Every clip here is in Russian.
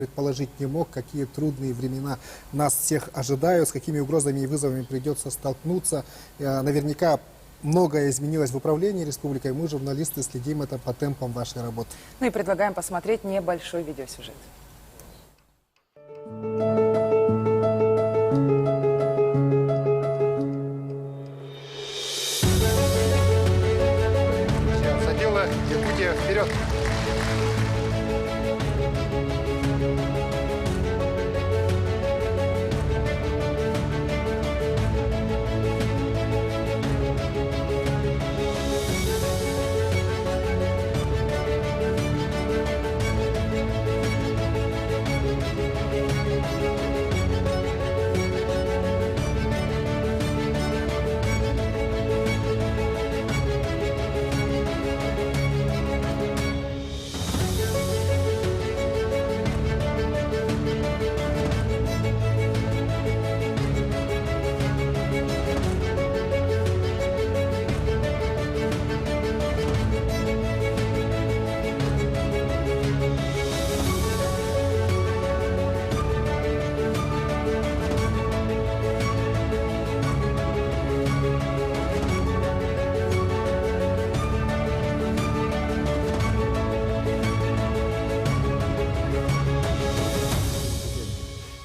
предположить не мог, какие трудные времена нас всех ожидают, с какими угрозами и вызовами придется столкнуться. Наверняка многое изменилось в управлении республикой. Мы, журналисты, следим это по темпам вашей работы. Ну и предлагаем посмотреть небольшой видеосюжет. За дело Якутия вперед!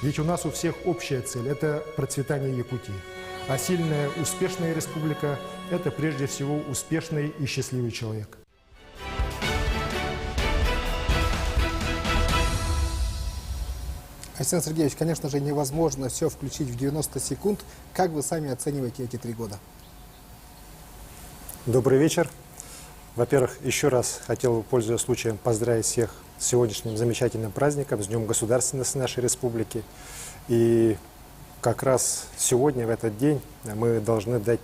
Ведь у нас у всех общая цель – это процветание Якутии. А сильная, успешная республика – это прежде всего успешный и счастливый человек. Александр Сергеевич, конечно же, невозможно все включить в 90 секунд. Как вы сами оцениваете эти 3 года? Добрый вечер. Во-первых, еще раз хотел бы, пользуясь случаем, поздравить всех с сегодняшним замечательным праздником, с Днем государственности нашей республики. И как раз сегодня, в этот день, мы должны дать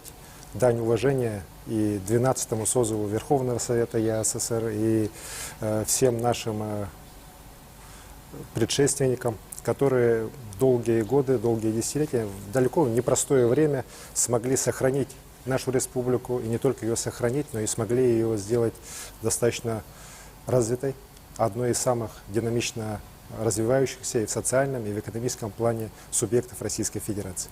дань уважения и 12-му созыву Верховного Совета ЯССР, и всем нашим предшественникам, которые долгие годы, долгие десятилетия, в далеко непростое время смогли сохранить нашу республику, и не только ее сохранить, но и смогли ее сделать достаточно развитой, одной из самых динамично развивающихся и в социальном, и в экономическом плане субъектов Российской Федерации.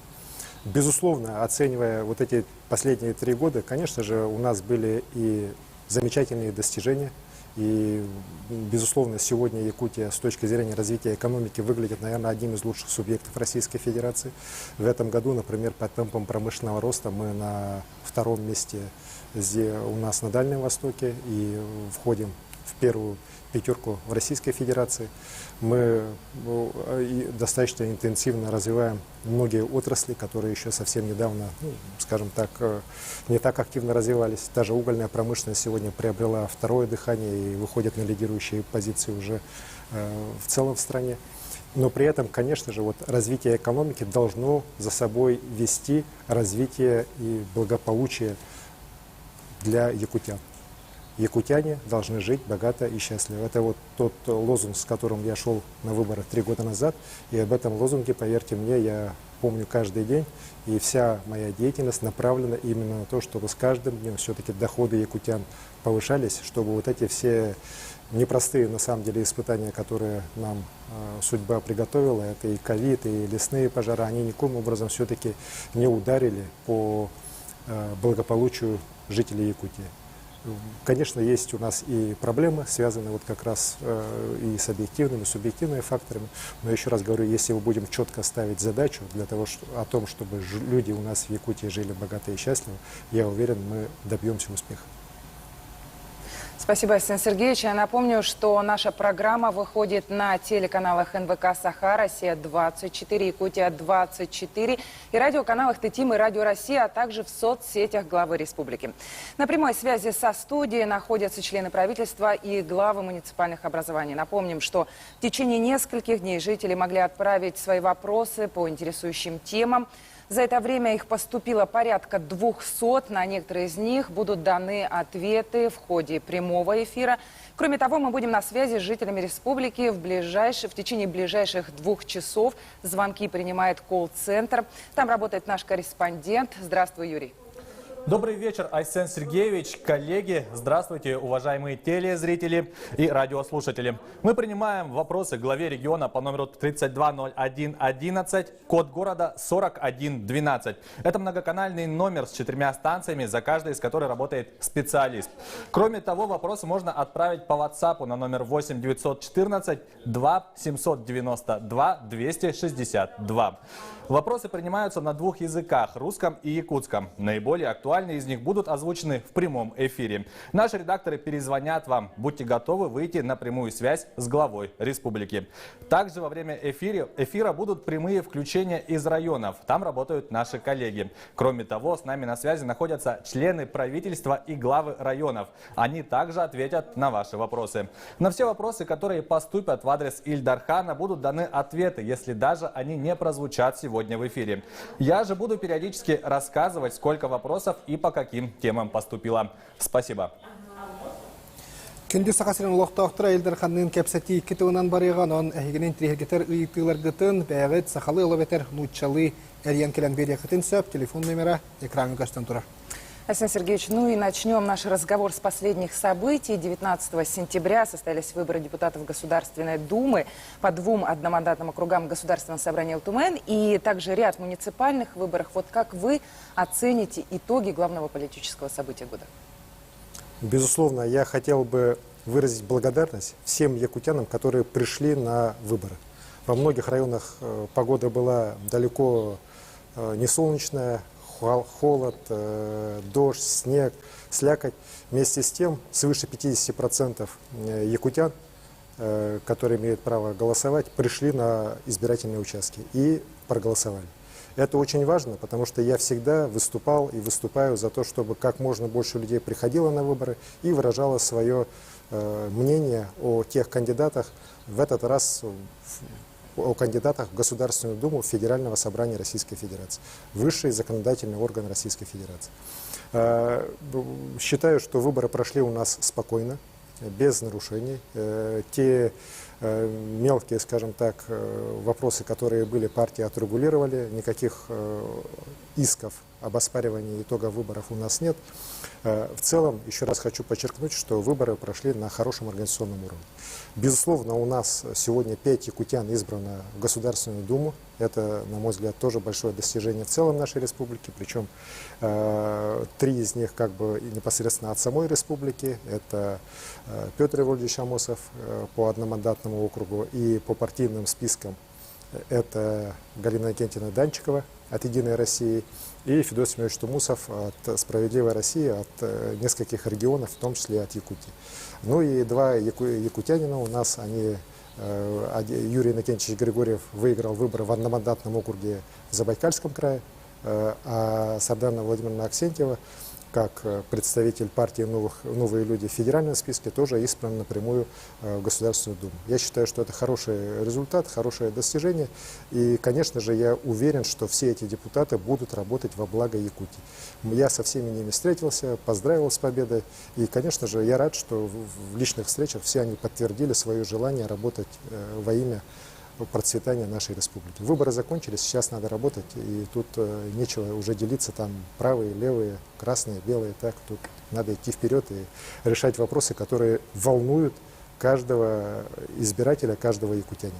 Безусловно, оценивая вот эти последние 3 года, конечно же, у нас были и замечательные достижения, и, безусловно, сегодня Якутия с точки зрения развития экономики выглядит, наверное, одним из лучших субъектов Российской Федерации. В этом году, например, по темпам промышленного роста мы на 2-м месте у нас на Дальнем Востоке и входим в первую 5-ку в Российской Федерации. Мы достаточно интенсивно развиваем многие отрасли, которые еще совсем недавно, скажем так, не так активно развивались. Даже угольная промышленность сегодня приобрела 2-е дыхание и выходит на лидирующие позиции уже в целом в стране. Но при этом, конечно же, вот развитие экономики должно за собой вести развитие и благополучие для якутян. Якутяне должны жить богато и счастливо. Это вот тот лозунг, с которым я шел на выборы 3 года назад. И об этом лозунге, поверьте мне, я помню каждый день. И вся моя деятельность направлена именно на то, чтобы с каждым днем все-таки доходы якутян повышались, чтобы вот эти все непростые, на самом деле, испытания, которые нам судьба приготовила, это и ковид, и лесные пожары, они никоим образом все-таки не ударили по благополучию жителей Якутии. Конечно, есть у нас и проблемы, связанные вот как раз и с объективными, и субъективными факторами. Но еще раз говорю, если мы будем четко ставить задачу для того, о том, чтобы люди у нас в Якутии жили богато и счастливо, я уверен, мы добьемся успеха. Спасибо, Александр Сергеевич. Я напомню, что наша программа выходит на телеканалах НВК «Саха», «Россия-24», «Якутия-24» и радиоканалах ТТИМ и «Радио Россия», а также в соцсетях главы республики. На прямой связи со студией находятся члены правительства и главы муниципальных образований. Напомним, что в течение нескольких дней жители могли отправить свои вопросы по интересующим темам. За это время их поступило порядка 200. На некоторые из них будут даны ответы в ходе прямого эфира. Кроме того, мы будем на связи с жителями республики в течение ближайших 2 часов. Звонки принимает колл-центр. Там работает наш корреспондент. Здравствуй, Юрий. Добрый вечер, Айсен Сергеевич, коллеги. Здравствуйте, уважаемые телезрители и радиослушатели. Мы принимаем вопросы главе региона по номеру 320111, код города 4112. Это многоканальный номер с 4 станциями, за каждой из которых работает специалист. Кроме того, вопросы можно отправить по WhatsApp на номер 8 914 2 792 262. Вопросы принимаются на 2 языках – русском и якутском. Наиболее актуальные из них будут озвучены в прямом эфире. Наши редакторы перезвонят вам. Будьте готовы выйти на прямую связь с главой республики. Также во время эфира будут прямые включения из районов. Там работают наши коллеги. Кроме того, с нами на связи находятся члены правительства и главы районов. Они также ответят на ваши вопросы. На все вопросы, которые поступят в адрес Ильдархана, будут даны ответы, если даже они не прозвучат сегодня в эфире. Я же буду периодически рассказывать, сколько вопросов и по каким темам поступило. Спасибо. Күнді сақасырын ұлықтақтыра Элдерханның кәпсәті кетуінен барыған, он әйгінен трихергетер ұйықтылар ғытын, бәғыт, сақалы ұлы нучалы әрген келен берия қытын сөп, телефон номера экраны көстен тұрар. Айсен Сергеевич, ну и начнем наш разговор с последних событий. 19 сентября состоялись выборы депутатов Государственной Думы по 2 одномандатным округам Государственного собрания Элтумен и также ряд муниципальных выборов. Вот как вы оцените итоги главного политического события года? Безусловно, я хотел бы выразить благодарность всем якутянам, которые пришли на выборы. Во многих районах погода была далеко не солнечная, холод, дождь, снег, слякоть. Вместе с тем, свыше 50% якутян, которые имеют право голосовать, пришли на избирательные участки и проголосовали. Это очень важно, потому что я всегда выступал и выступаю за то, чтобы как можно больше людей приходило на выборы и выражало свое мнение о тех кандидатах, в этот раз о кандидатах в Государственную Думу Федерального собрания Российской Федерации, высший законодательный орган Российской Федерации. Считаю, что выборы прошли у нас спокойно, без нарушений. Те мелкие, скажем так, вопросы, которые были, партии отрегулировали, никаких исков об оспаривании итогов выборов у нас нет. В целом, еще раз хочу подчеркнуть, что выборы прошли на хорошем организационном уровне. Безусловно, у нас сегодня 5 якутян избрано в Государственную Думу. Это, на мой взгляд, тоже большое достижение в целом нашей республики. Причем 3 из них как бы непосредственно от самой республики. Это Петр Ивольевич Амосов по одномандатному округу и по партийным спискам. Это Галина Кентина Данчикова от «Единой России» и Федор Семенович Тумусов от «Справедливой России», от нескольких регионов, в том числе и от Якутии. Ну и 2 якутянина у нас, они, Юрий Иннокентьевич Григорьев выиграл выборы в одномандатном округе в Забайкальском крае, а Сардана Владимировна Аксентьева, как представитель партии «Новые люди» в федеральном списке, тоже избран напрямую в Государственную Думу. Я считаю, что это хороший результат, хорошее достижение. И, конечно же, я уверен, что все эти депутаты будут работать во благо Якутии. Я со всеми ними встретился, поздравил с победой. И, конечно же, я рад, что в личных встречах все они подтвердили свое желание работать во имя процветания нашей республики. Выборы закончились, сейчас надо работать, и тут нечего уже делиться там правые, левые, красные, белые, так, тут надо идти вперед и решать вопросы, которые волнуют каждого избирателя, каждого якутянина.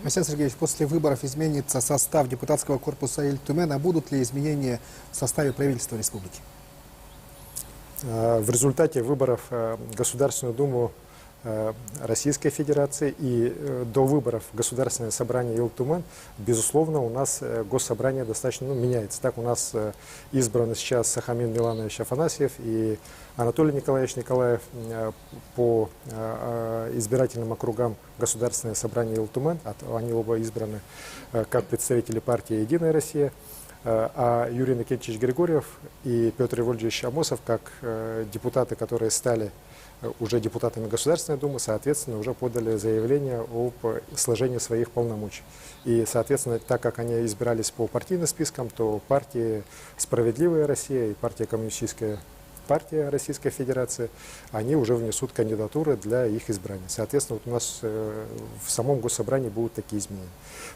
Айсен Сергеевич, после выборов изменится состав депутатского корпуса Эль-Тумена. Будут ли изменения в составе правительства республики? В результате выборов в Государственную Думу Российской Федерации и до выборов Государственное собрание Эль-Тумен, безусловно, у нас госсобрание достаточно меняется. Так у нас избраны сейчас Сахамин Миланович Афанасьев и Анатолий Николаевич Николаев по избирательным округам Государственное собрание Эль-Тумен. Они оба избраны как представители партии «Единая Россия». А Юрий Иннокентьевич Григорьев и Петр Ивольевич Амосов, как депутаты, которые стали уже депутатами Государственной Думы, соответственно, уже подали заявление об сложении своих полномочий. И, соответственно, так как они избирались по партийным спискам, то партии «Справедливая Россия» и партия «Коммунистическая партия Российской Федерации, они уже внесут кандидатуры для их избрания. Соответственно, вот у нас в самом Госсобрании будут такие изменения.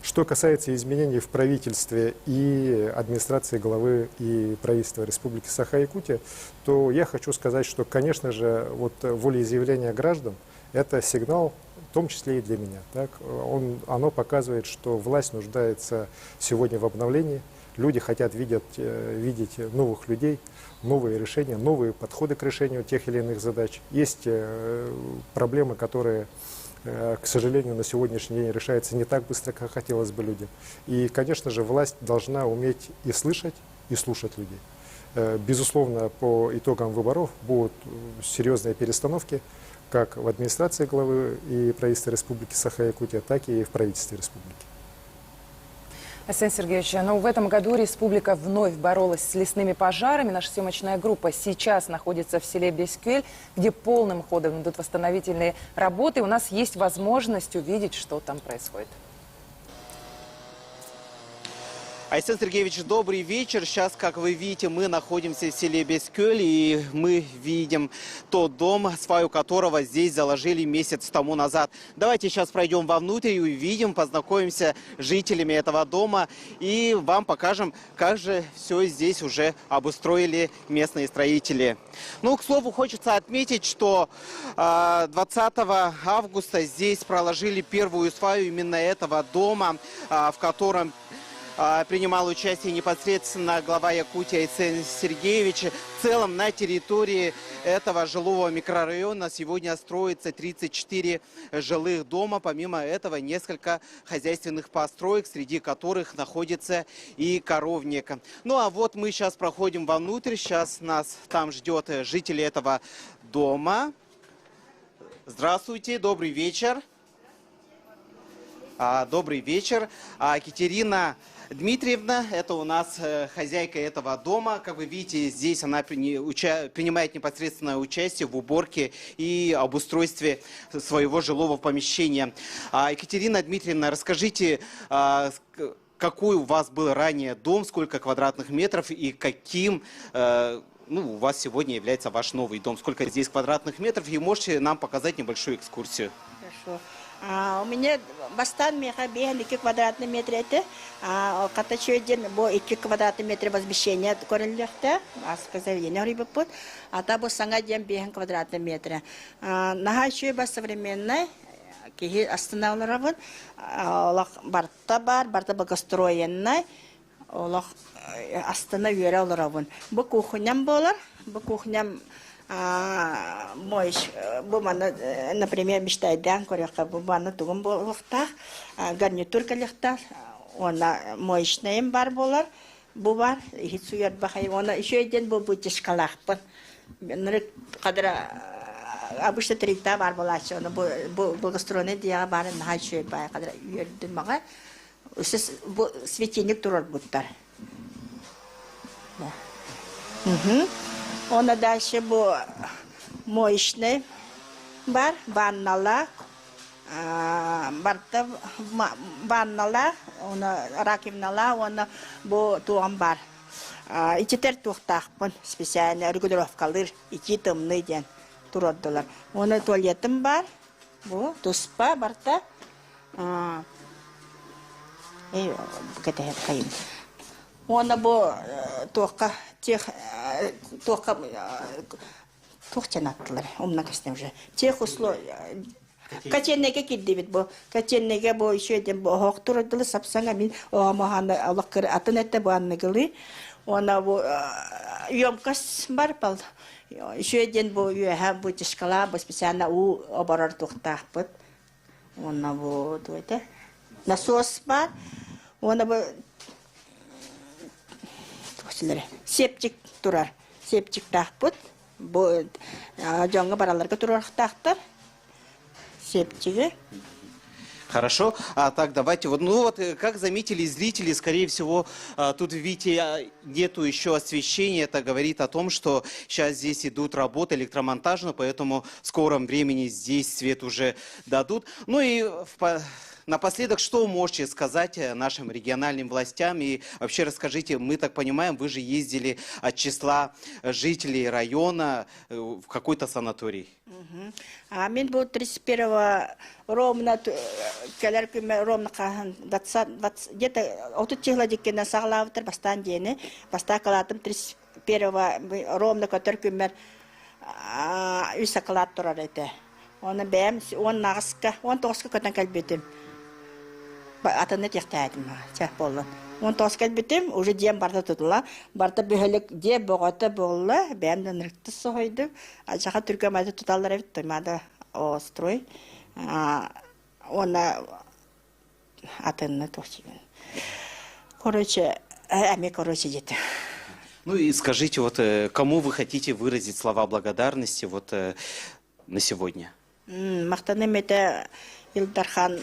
Что касается изменений в правительстве и администрации главы и правительства Республики Саха-Якутия, то я хочу сказать, что, конечно же, вот волеизъявление граждан – это сигнал, в том числе и для меня. Так? Оно показывает, что власть нуждается сегодня в обновлении. Люди хотят видеть новых людей, новые решения, новые подходы к решению тех или иных задач. Есть проблемы, которые, к сожалению, на сегодняшний день решаются не так быстро, как хотелось бы людям. И, конечно же, власть должна уметь и слышать, и слушать людей. Безусловно, по итогам выборов будут серьезные перестановки, как в администрации главы и правительства Республики Саха-Якутия, так и в правительстве республики. Арсений Сергеевич, в этом году республика вновь боролась с лесными пожарами. Наша съемочная группа сейчас находится в селе Бескюэль, где полным ходом идут восстановительные работы. У нас есть возможность увидеть, что там происходит. Арсений Сергеевич, добрый вечер. Сейчас, как вы видите, мы находимся в селе Бескюэль, и мы видим тот дом, сваю которого здесь заложили месяц тому назад. Давайте сейчас пройдем вовнутрь и увидим, познакомимся с жителями этого дома и вам покажем, как же все здесь уже обустроили местные строители. Ну, к слову, хочется отметить, что 20 августа здесь проложили первую сваю именно этого дома, в котором принимал участие непосредственно глава Якутии Арсений Сергеевич. В целом на территории этого жилого микрорайона сегодня строится 34 жилых дома. Помимо этого несколько хозяйственных построек, среди которых находится и коровник. Ну а вот мы сейчас проходим вовнутрь. Сейчас нас там ждет жители этого дома. Здравствуйте, добрый вечер. Добрый вечер. Екатерина Дмитриевна, это у нас хозяйка этого дома. Как вы видите, здесь она принимает непосредственное участие в уборке и обустройстве своего жилого помещения. Екатерина Дмитриевна, расскажите, какой у вас был ранее дом, сколько квадратных метров и каким у вас сегодня является ваш новый дом? Сколько здесь квадратных метров? И можете нам показать небольшую экскурсию? Хорошо. У меня бастан меха бehen 2 квадратный метр это, катачойден бо 2 квадратный метр возмещения коренлехте, сказали рыбопот, а та бо санга дем бehen квадратный метр. Нахачой ба современная, кихи останавливал, лах барта благостроенная, лах остановил равон. Бо кухням болар, бо кухням мой бумана, например, мечтает данкоряка бумана тугум болухта, гарнитур калехта, она моечная бар болар, бувар, хитсуят бахай, она еще один был будешь калахпан, кадра обычно 3 бар болачо, она благостроенный диабар на хачой бай, кадра юрдин мага, светильник турор буттар. Он дальше был моечный бар, ваннала, ваннала, он ракивнала, он был туам бар. И теперь тухтах, он специально регулировка лыр, и темный день туроддалар. Он туалетом бар, был туспа барта, и какая-то каин. Он был только тех тухчанатлар, умнакастем же. Тех условий. Каченнеге киддибит бу. Каченнеге бу еще один бу хохтурдылы сапсанга мин омахана алаккыр атынетте бу аннегылы. Она бу ёмкость бар пал. Еще один бу юэха бу тишкала бу специально у оборор тухтахпыт. Она бу дуэте. Насос бар. Она бу септик турар. Септик тахпыт. Бу жаңга бараларга турар тахтар. Септиги. Хорошо. Так, давайте. Как заметили зрители, скорее всего, тут, видите, нету еще освещения. Это говорит о том, что сейчас здесь идут работы электромонтажные, поэтому в скором времени здесь свет уже дадут. Ну и Напоследок, что можете сказать нашим региональным властям? И вообще расскажите, мы так понимаем, вы же ездили от числа жителей района в какой-то санаторий. А мен бұл 31-го ровно ровно где-то отут чехла декена сағлавытыр бастан дені. Баста калатым 31-го ровно көтір күмер үйсі калат тұрар еті. Оны бәйім 19-қа көтін кәлбетім. Атыны тектәдім. Чәк болын. 19 кәлбетім, уже дем барда тұтыла. Барда бөхілік де бұғаты болы, бәйім дөнірікті соғайды. Ачаға түркі майды тұталар әвет тоймады строй. Оны атыны тоқсиген. Короче, әме короче деті. Ну и скажите, вот кому вы хотите выразить слова благодарности вот на сегодня? Мақтаным это Илдархан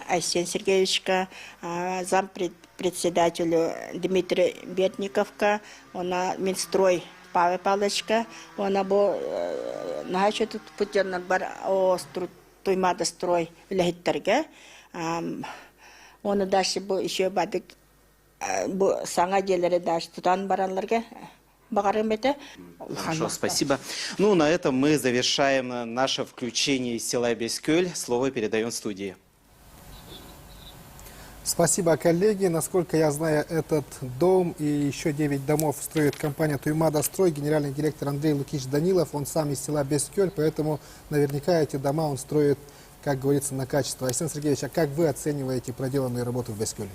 Айсен Сергеевичка, зампредседателю Дмитрий Бетниковка, она Минстрой Павел Павловичка, она был нахачу тут путем бар туймада строй легиттерге, она дальше был еще бадик саңа делері дальше тутан баранларга. Хорошо, спасибо. Ну, на этом мы завершаем наше включение из села Бескёль. Слово передаем студии. Спасибо, коллеги. Насколько я знаю, этот дом и еще 9 домов строит компания «Туймада Строй». Генеральный директор Андрей Лукич Данилов, он сам из села Бескёль, поэтому наверняка эти дома он строит, как говорится, на качество. Айсен Сергеевич, а как вы оцениваете проделанные работы в Бескёле?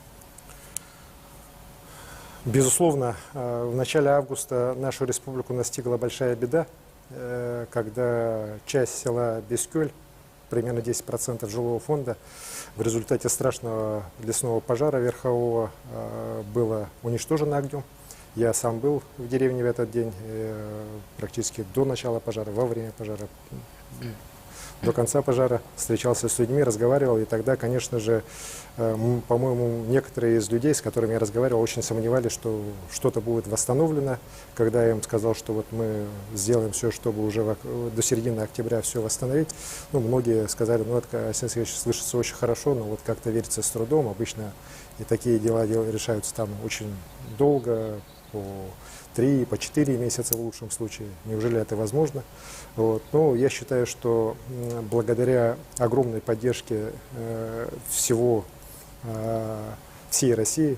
Безусловно, в начале августа нашу республику настигла большая беда, когда часть села Бескёль, примерно 10% жилого фонда, в результате страшного лесного пожара верхового было уничтожено огнем. Я сам был в деревне в этот день, практически до начала пожара, во время пожара, до конца пожара, встречался с людьми, разговаривал, и тогда, конечно же, по-моему, некоторые из людей, с которыми я разговаривал, очень сомневались, что что-то будет восстановлено. Когда я им сказал, что вот мы сделаем все, чтобы уже до середины октября все восстановить, ну, многие сказали, ну, это, Айсен Сергеевич, слышится очень хорошо, но вот как-то верится с трудом. Обычно и такие дела решаются там очень долго, по 3, по 4 месяца в лучшем случае. Неужели это возможно? Вот. Но я считаю, что благодаря огромной поддержке всей России,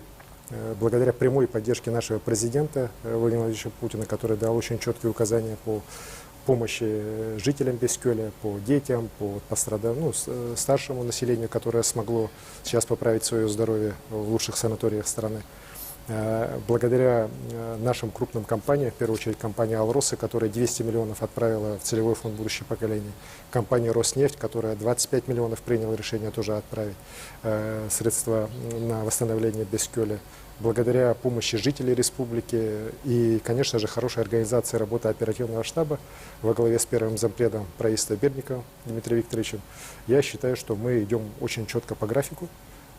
благодаря прямой поддержке нашего президента Владимира Владимировича Путина, который дал очень четкие указания по помощи жителям Бескёля, по детям, по старшему населению, которое смогло сейчас поправить свое здоровье в лучших санаториях страны. Благодаря нашим крупным компаниям, в первую очередь компания «Алроса», которая 200 миллионов отправила в целевой фонд «Будущее поколение», компания «Роснефть», которая 25 миллионов приняла решение тоже отправить средства на восстановление Бескёля, благодаря помощи жителей республики и, конечно же, хорошей организации работы оперативного штаба во главе с первым зампредом правительства Бердниковым Дмитрием Викторовичем, я считаю, что мы идем очень четко по графику.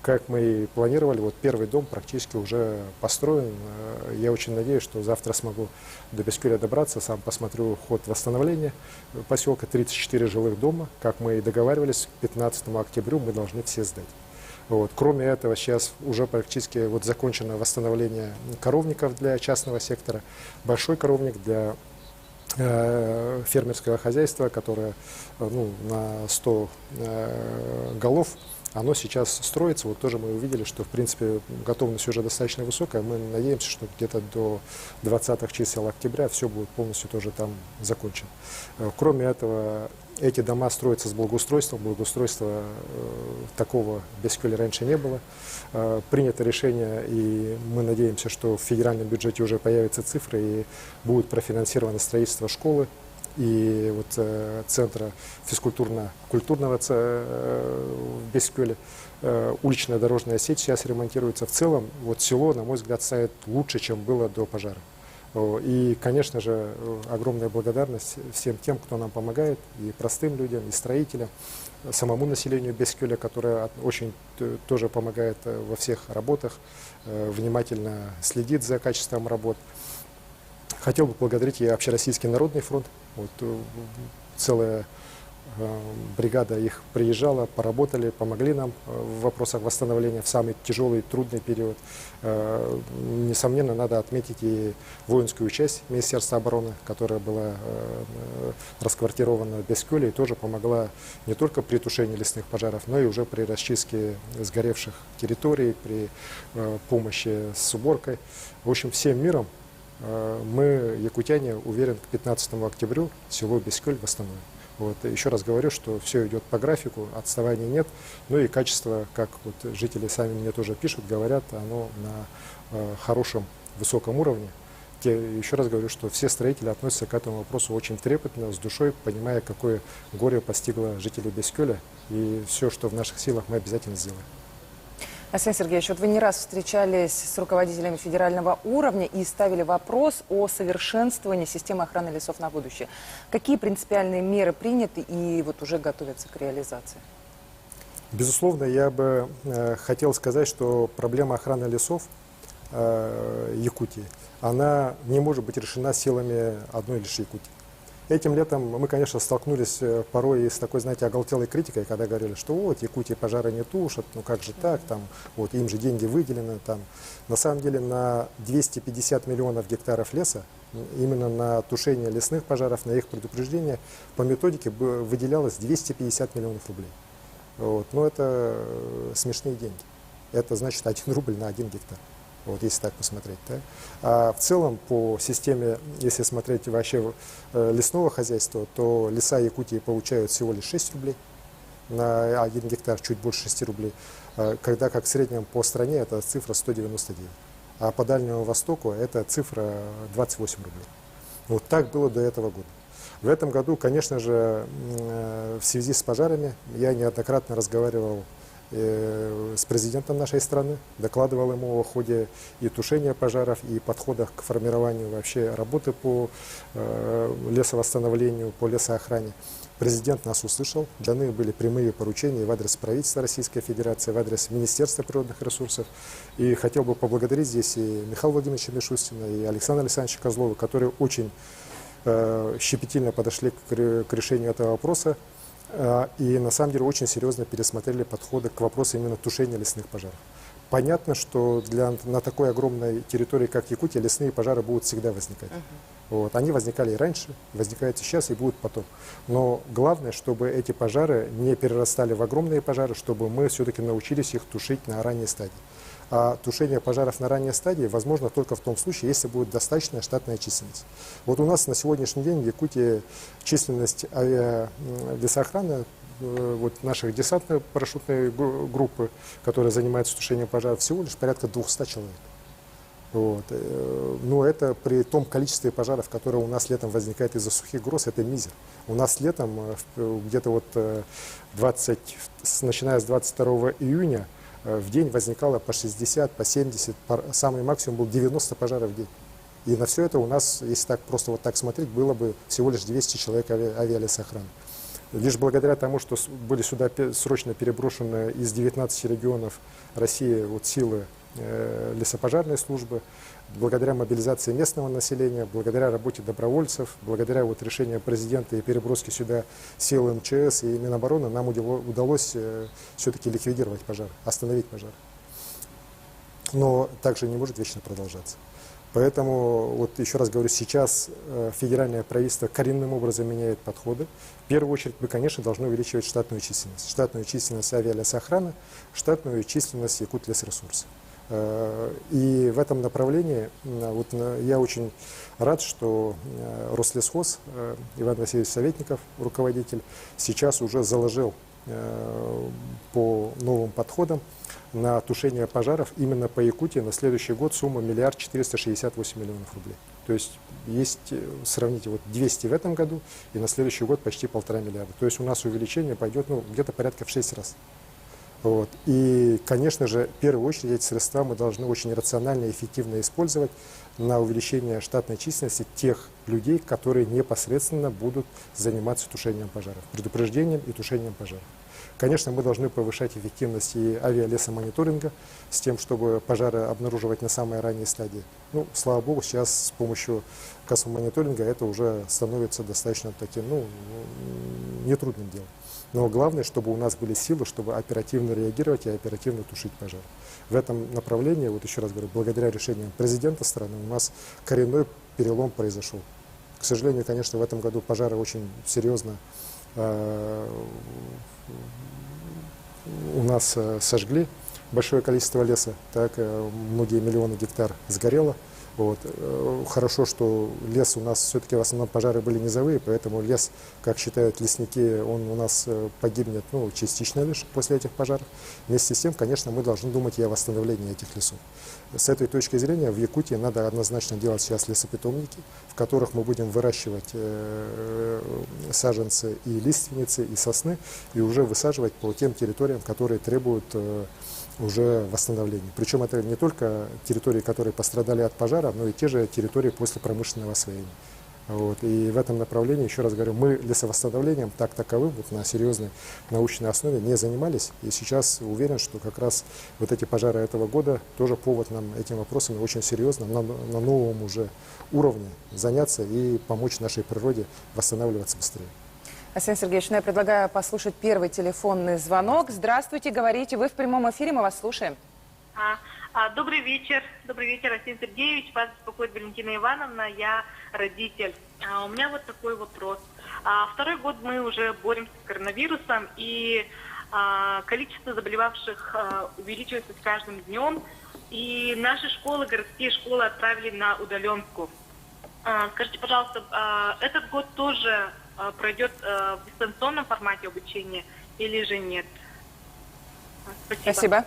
Как мы и планировали, вот первый дом практически уже построен. Я очень надеюсь, что завтра смогу до Бескёля добраться, сам посмотрю ход восстановления поселка, 34 жилых дома. Как мы и договаривались, к 15 октября мы должны все сдать. Вот. Кроме этого, сейчас уже практически вот закончено восстановление коровников для частного сектора. Большой коровник для фермерского хозяйства, которое на 100 голов. Оно сейчас строится, вот тоже мы увидели, что в принципе готовность уже достаточно высокая. Мы надеемся, что где-то до 20-х чисел октября все будет полностью тоже там закончено. Кроме этого, эти дома строятся с благоустройством. Благоустройства такого в Бескёле раньше не было. Принято решение, и мы надеемся, что в федеральном бюджете уже появятся цифры и будет профинансировано строительство школы и вот центра физкультурно-культурного в Бескёле. Уличная дорожная сеть сейчас ремонтируется. В целом, вот село, на мой взгляд, стоит лучше, чем было до пожара. И, конечно же, огромная благодарность всем тем, кто нам помогает, и простым людям, и строителям, самому населению Бескёля, которое очень тоже помогает во всех работах, внимательно следит за качеством работ. Хотел бы поблагодарить и Общероссийский народный фронт. Вот, целая бригада их приезжала, поработали, помогли нам в вопросах восстановления в самый тяжелый, трудный период. Несомненно, надо отметить и воинскую часть Министерства обороны, которая была расквартирована в Бескуле и тоже помогла не только при тушении лесных пожаров, но и уже при расчистке сгоревших территорий, при помощи с уборкой. В общем, всем миром мы, якутяне, уверен, к 15 октября село Бескуль восстановим. Вот. Еще раз говорю, что все идет по графику, отставаний нет, ну и качество, как вот жители сами мне тоже пишут, говорят, оно на хорошем, высоком уровне. Еще раз говорю, что все строители относятся к этому вопросу очень трепетно, с душой, понимая, какое горе постигло жителей Бескуля, и все, что в наших силах, мы обязательно сделаем. Арсений Сергеевич, вот вы не раз встречались с руководителями федерального уровня и ставили вопрос о совершенствовании системы охраны лесов на будущее. Какие принципиальные меры приняты и вот уже готовятся к реализации? Безусловно, я бы хотел сказать, что проблема охраны лесов Якутии, она не может быть решена силами одной лишь Якутии. Этим летом мы, конечно, столкнулись порой с такой, знаете, оголтелой критикой, когда говорили, что вот, Якутии пожары не тушат, ну как же так, там, вот, им же деньги выделены. Там. На самом деле на 250 миллионов гектаров леса, именно на тушение лесных пожаров, на их предупреждение, по методике выделялось 250 миллионов рублей. Вот. Но это смешные деньги. Это значит 1 рубль на 1 гектар. Вот, если так посмотреть. Да? А в целом по системе, если смотреть вообще лесного хозяйства, то леса Якутии получают всего лишь 6 рублей на 1 гектар, чуть больше 6 рублей, когда как в среднем по стране это цифра 199. А по Дальнему Востоку это цифра 28 рублей. Вот так было до этого года. В этом году, конечно же, в связи с пожарами я неоднократно разговаривал с президентом нашей страны, докладывал ему о ходе и тушения пожаров, и подходах к формированию вообще работы по лесовосстановлению, по лесоохране. Президент нас услышал, даны были прямые поручения в адрес правительства Российской Федерации, в адрес Министерства природных ресурсов. И хотел бы поблагодарить здесь и Михаила Владимировича Мишустина, и Александра Александровича Козлова, которые очень щепетильно подошли к решению этого вопроса. И на самом деле очень серьезно пересмотрели подходы к вопросу именно тушения лесных пожаров. Понятно, что на такой огромной территории, как Якутия, лесные пожары будут всегда возникать. Вот. Они возникали и раньше, возникают сейчас и будут потом. Но главное, чтобы эти пожары не перерастали в огромные пожары, чтобы мы все-таки научились их тушить на ранней стадии. А тушение пожаров на ранней стадии возможно только в том случае, если будет достаточная штатная численность. Вот у нас на сегодняшний день в Якутии численность лесоохраны, вот наших десантно-парашютной группы, которая занимается тушением пожаров, всего лишь порядка 200 человек. Вот. Но это при том количестве пожаров, которые у нас летом возникает из-за сухих гроз, это мизер. У нас летом где-то вот начиная с 22 июня в день возникало по 60, по 70, самый максимум был 90 пожаров в день. И на все это у нас, если так просто вот так смотреть, было бы всего лишь 200 человек авиалесоохраны. Лишь благодаря тому, что были сюда срочно переброшены из 19 регионов России вот силы лесопожарной службы, благодаря мобилизации местного населения, благодаря работе добровольцев, благодаря вот решению президента и переброске сюда сил МЧС и Минобороны, нам удалось все-таки ликвидировать пожар, остановить пожар. Но также не может вечно продолжаться. Поэтому, вот еще раз говорю, сейчас федеральное правительство коренным образом меняет подходы. В первую очередь мы, конечно, должны увеличивать штатную численность авиалесоохраны, штатную численность Якутлесресурса. И в этом направлении вот, я очень рад, что Рослесхоз, Иван Васильевич Советников, руководитель, сейчас уже заложил по новым подходам на тушение пожаров именно по Якутии на следующий год сумма 1 468 000 000 рублей. То есть сравните, вот 200 в этом году и на следующий год почти 1,5 миллиарда. То есть у нас увеличение пойдет где-то порядка в 6 раз. Вот. И, конечно же, в первую очередь эти средства мы должны очень рационально и эффективно использовать на увеличение штатной численности тех людей, которые непосредственно будут заниматься тушением пожаров, предупреждением и тушением пожаров. Конечно, мы должны повышать эффективность и авиалесомониторинга с тем, чтобы пожары обнаруживать на самой ранней стадии. Ну, слава богу, сейчас с помощью космомониторинга это уже становится достаточно таким, нетрудным делом. Но главное, чтобы у нас были силы, чтобы оперативно реагировать и оперативно тушить пожар. В этом направлении, вот еще раз говорю, благодаря решениям президента страны у нас коренной перелом произошел. К сожалению, конечно, в этом году пожары очень серьезно у нас сожгли большое количество леса, так, многие миллионы гектар сгорело. Вот. Хорошо, что лес у нас все-таки в основном пожары были низовые, поэтому лес, как считают лесники, он у нас погибнет частично лишь после этих пожаров. Вместе с тем, конечно, мы должны думать и о восстановлении этих лесов. С этой точки зрения в Якутии надо однозначно делать сейчас лесопитомники, в которых мы будем выращивать саженцы и лиственницы, и сосны, и уже высаживать по тем территориям, которые требуют уже восстановления. Причем это не только территории, которые пострадали от пожара, но и те же территории после промышленного освоения. Вот. И в этом направлении, еще раз говорю, мы лесовосстановлением так таковым, вот на серьезной научной основе не занимались. И сейчас уверен, что как раз вот эти пожары этого года тоже повод нам этим вопросами очень серьезно на новом уже уровне заняться и помочь нашей природе восстанавливаться быстрее. Арсений Сергеевич, я предлагаю послушать первый телефонный звонок. Здравствуйте, говорите, вы в прямом эфире, мы вас слушаем. Добрый вечер, Арсений Сергеевич, вас беспокоит Валентина Ивановна, я родитель. У меня вот такой вопрос. Второй год мы уже боремся с коронавирусом, и количество заболевавших увеличивается с каждым днем, и наши школы, городские школы отправили на удаленку. Скажите, пожалуйста, этот год тоже пройдет в дистанционном формате обучения или же нет? Спасибо.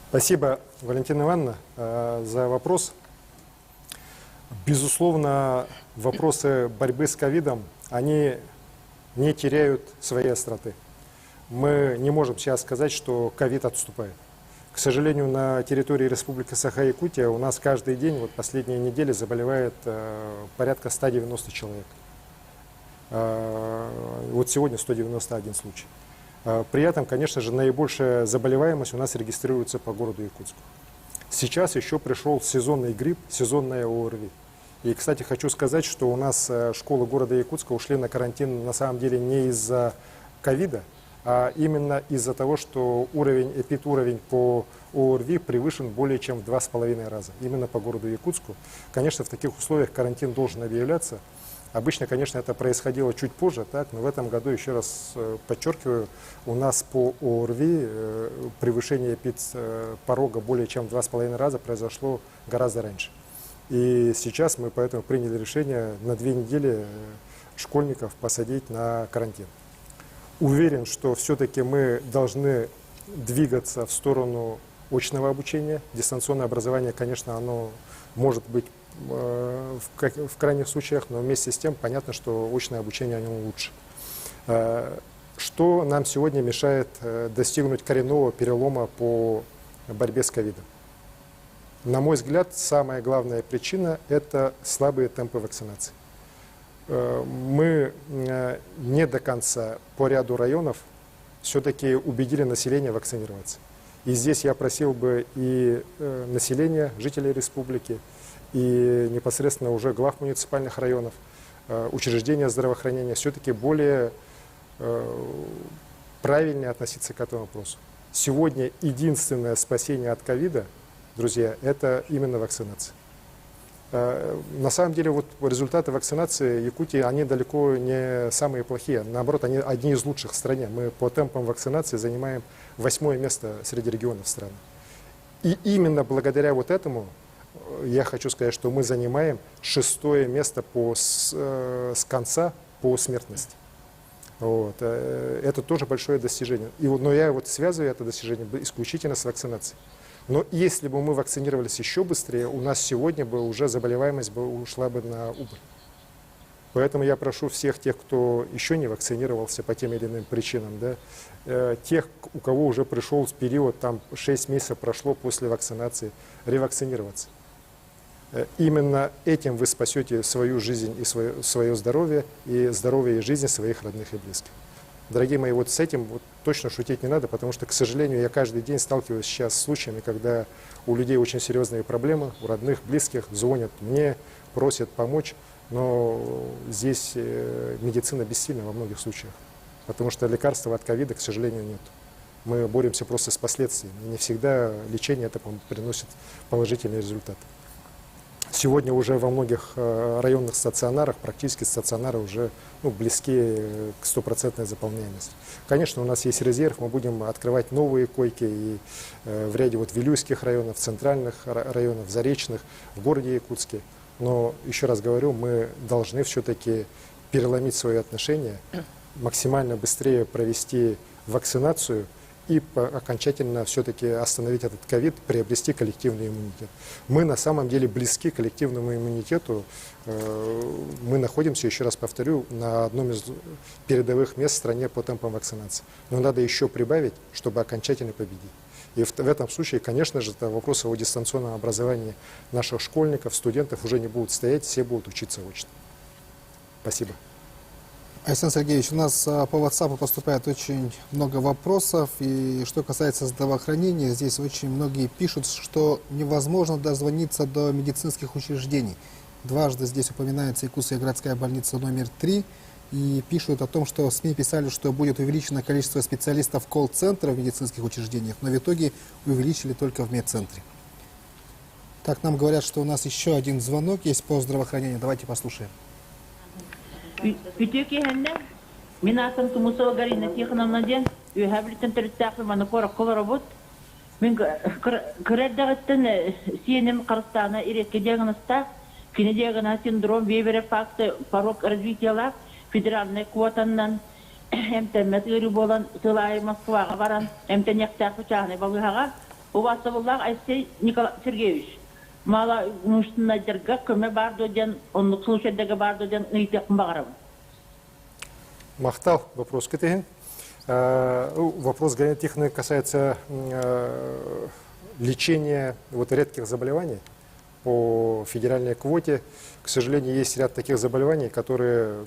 Спасибо, Валентина Ивановна, за вопрос. Безусловно, вопросы борьбы с ковидом, они не теряют своей остроты. Мы не можем сейчас сказать, что ковид отступает. К сожалению, на территории Республики Саха-Якутия у нас каждый день, вот последние недели, заболевает порядка 190 человек. Вот сегодня 191 случай. При этом, конечно же, наибольшая заболеваемость у нас регистрируется по городу Якутску. Сейчас еще пришел сезонный грипп, сезонная ОРВИ. И, кстати, хочу сказать, что у нас школы города Якутска ушли на карантин на самом деле не из-за ковида, а именно из-за того, что эпидуровень по ОРВИ превышен более чем в 2,5 раза. Именно по городу Якутску. Конечно, в таких условиях карантин должен объявляться. Обычно, конечно, это происходило чуть позже, так, но в этом году, еще раз подчеркиваю, у нас по ОРВИ превышение порога более чем в 2,5 раза произошло гораздо раньше. И сейчас мы поэтому приняли решение на 2 недели школьников посадить на карантин. Уверен, что все-таки мы должны двигаться в сторону очного обучения. Дистанционное образование, конечно, оно может быть в крайних случаях, но вместе с тем понятно, что очное обучение оно лучше. Что нам сегодня мешает достигнуть коренного перелома по борьбе с ковидом? На мой взгляд, самая главная причина – это слабые темпы вакцинации. Мы не до конца по ряду районов все-таки убедили население вакцинироваться. И здесь я просил бы и население, жителей республики, и непосредственно уже глав муниципальных районов, учреждения здравоохранения все-таки более правильнее относиться к этому вопросу. Сегодня единственное спасение от ковида, друзья, это именно вакцинация. На самом деле вот результаты вакцинации Якутии, они далеко не самые плохие. Наоборот, они одни из лучших в стране. Мы по темпам вакцинации занимаем 8-е место среди регионов страны. И именно благодаря вот этому я хочу сказать, что мы занимаем 6-е место с конца по смертности. Вот. Это тоже большое достижение. Но я вот связываю это достижение исключительно с вакцинацией. Но если бы мы вакцинировались еще быстрее, у нас сегодня бы уже заболеваемость ушла бы на убыль. Поэтому я прошу всех тех, кто еще не вакцинировался по тем или иным причинам, да, тех, у кого уже пришел период, там 6 месяцев прошло после вакцинации, ревакцинироваться. Именно этим вы спасете свою жизнь и свое здоровье, и здоровье и жизнь своих родных и близких. Дорогие мои, вот с этим вот точно шутить не надо, потому что, к сожалению, я каждый день сталкиваюсь сейчас с случаями, когда у людей очень серьезные проблемы, у родных, близких, звонят мне, просят помочь. Но здесь медицина бессильна во многих случаях, потому что лекарства от ковида, к сожалению, нет. Мы боремся просто с последствиями. И не всегда лечение это приносит положительный результат. Сегодня уже во многих районных стационарах, практически стационары уже близки к 100% заполняемости. Конечно, у нас есть резерв, мы будем открывать новые койки и в ряде вилюйских районов, центральных районов, заречных, в городе Якутске. Но, еще раз говорю, мы должны все-таки переломить свои отношения, максимально быстрее провести вакцинацию и окончательно все-таки остановить этот ковид, приобрести коллективный иммунитет. Мы на самом деле близки к коллективному иммунитету. Мы находимся, еще раз повторю, на одном из передовых мест в стране по темпам вакцинации. Но надо еще прибавить, чтобы окончательно победить. И в этом случае, конечно же, вопросы о дистанционном образовании наших школьников, студентов уже не будут стоять, все будут учиться очно. Спасибо. Александр Сергеевич, у нас по WhatsApp поступает очень много вопросов, и что касается здравоохранения, здесь очень многие пишут, что невозможно дозвониться до медицинских учреждений. Дважды здесь упоминается Якутская городская больница номер 3, и пишут о том, что СМИ писали, что будет увеличено количество специалистов колл-центра в медицинских учреждениях, но в итоге увеличили только в медцентре. Так, нам говорят, что у нас еще один звонок есть по здравоохранению. Давайте послушаем. Мен атын Тумусова Галина Тихоновна ден, үйәбілтін түрістәқі маны қорық қолы робот. Мен күрәддағыттын сиенім қырыстағына иретке диагнозта, кені диагноз синдром, вебері факты, порог развитиялақ, федеральный квотаннан, әмтәмәт үрі болан, сылайы Москваға баран, әмтән яқтақ ұчағыны балғаға, ұбасы болақ Айсей Николай Сергеевич. Мала нужно дерга, көме бардо ден, он случайдегі бардо ден, үйтеқін бағарабын. Махтал, вопрос кетеген. Вопрос Галины Тихоновны касается лечения редких заболеваний по федеральной квоте. К сожалению, есть ряд таких заболеваний, которые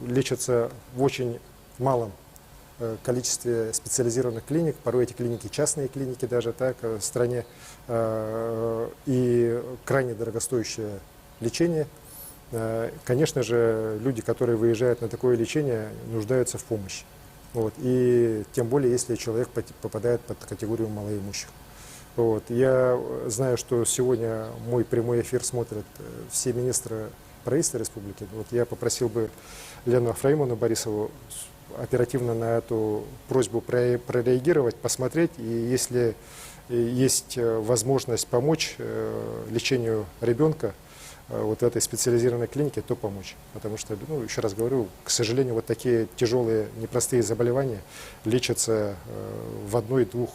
лечатся в очень малом количестве специализированных клиник, порой эти клиники частные клиники даже так в стране, и крайне дорогостоящее лечение. Конечно же, люди, которые выезжают на такое лечение, нуждаются в помощи. И тем более, если человек попадает под категорию малоимущих. Я знаю, что сегодня мой прямой эфир смотрят все министры правительства республики. Я попросил бы Лену Ефремовну Борисову оперативно на эту просьбу прореагировать, посмотреть, и если есть возможность помочь лечению ребенка в этой специализированной клинике, то помочь. Потому что, еще раз говорю, к сожалению, такие тяжелые, непростые заболевания лечатся в одной-двух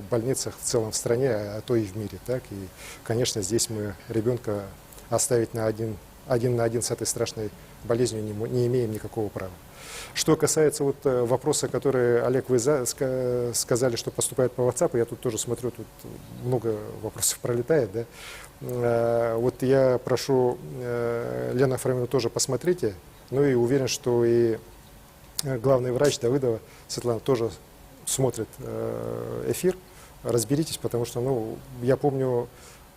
больницах в целом в стране, а то и в мире. Так? И, конечно, здесь мы ребенка оставить один на один с этой страшной болезнью не имеем никакого права. Что касается вопроса, который, Олег, вы сказали, что поступает по WhatsApp, я тут тоже смотрю, тут много вопросов пролетает, да? Я прошу Лену Ефремовну тоже посмотрите, и уверен, что и главный врач Давыдова Светлана тоже смотрит эфир. Разберитесь, потому что, я помню,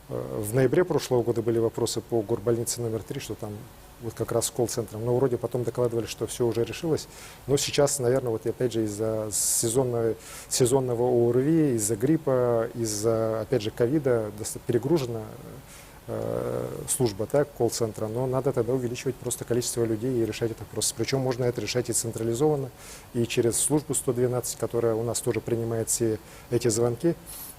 в ноябре прошлого года были вопросы по горбольнице номер 3, что там как раз с колл-центром, но вроде потом докладывали, что все уже решилось. Но сейчас, наверное, опять же из-за сезонного ОРВИ, из-за гриппа, из-за, опять же, ковида перегружена служба, так, колл-центра, но надо тогда увеличивать просто количество людей и решать этот вопрос. Причем можно это решать и централизованно, и через службу 112, которая у нас тоже принимает все эти звонки.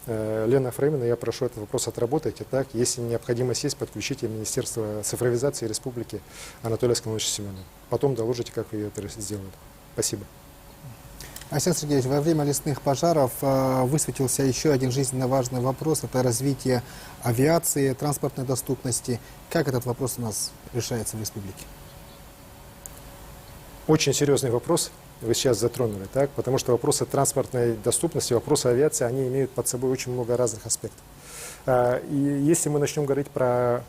Лена Ефремовна, я прошу этот вопрос отработать. Так, если необходимость есть, подключите Министерство цифровизации Республики Анатолия Скаловича Семенова. Потом доложите, как вы это сделали. Спасибо. Александр Сергеевич, во время лесных пожаров высветился еще один жизненно важный вопрос. Это развитие авиации, транспортной доступности. Как этот вопрос у нас решается в республике? Очень серьезный вопрос вы сейчас затронули, так? Потому что вопросы транспортной доступности, вопросы авиации, они имеют под собой очень много разных аспектов. И если мы начнем говорить про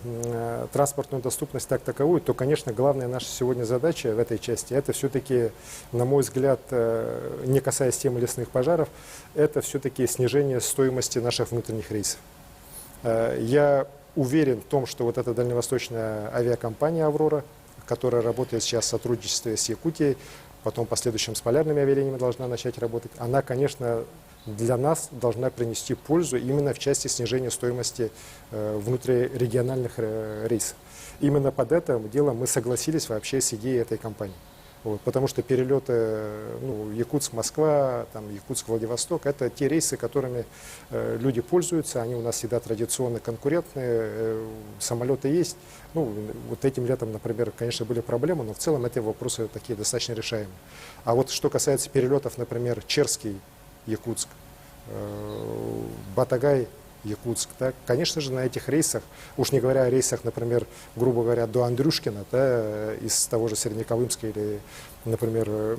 транспортную доступность так таковую, то, конечно, главная наша сегодня задача в этой части, это все-таки, на мой взгляд, не касаясь темы лесных пожаров, это все-таки снижение стоимости наших внутренних рейсов. Я уверен в том, что вот эта дальневосточная авиакомпания «Аврора», которая работает сейчас в сотрудничестве с Якутией, потом в последующем с полярными авиалиниями должна начать работать, она, конечно, для нас должна принести пользу именно в части снижения стоимости внутрирегиональных рейсов. Именно под это дело мы согласились вообще с идеей этой компании. Вот, потому что перелеты Якутск-Москва, Якутск-Владивосток — это те рейсы, которыми люди пользуются, они у нас всегда традиционно конкурентные, самолеты есть. Вот этим летом, например, конечно, были проблемы, но в целом эти вопросы такие достаточно решаемые. А вот что касается перелетов, например, Черский, Якутск, Батагай, Якутск, да, конечно же, на этих рейсах, уж не говоря о рейсах, например, грубо говоря, до Андрюшкина, да, из того же Среднеколымска или, например,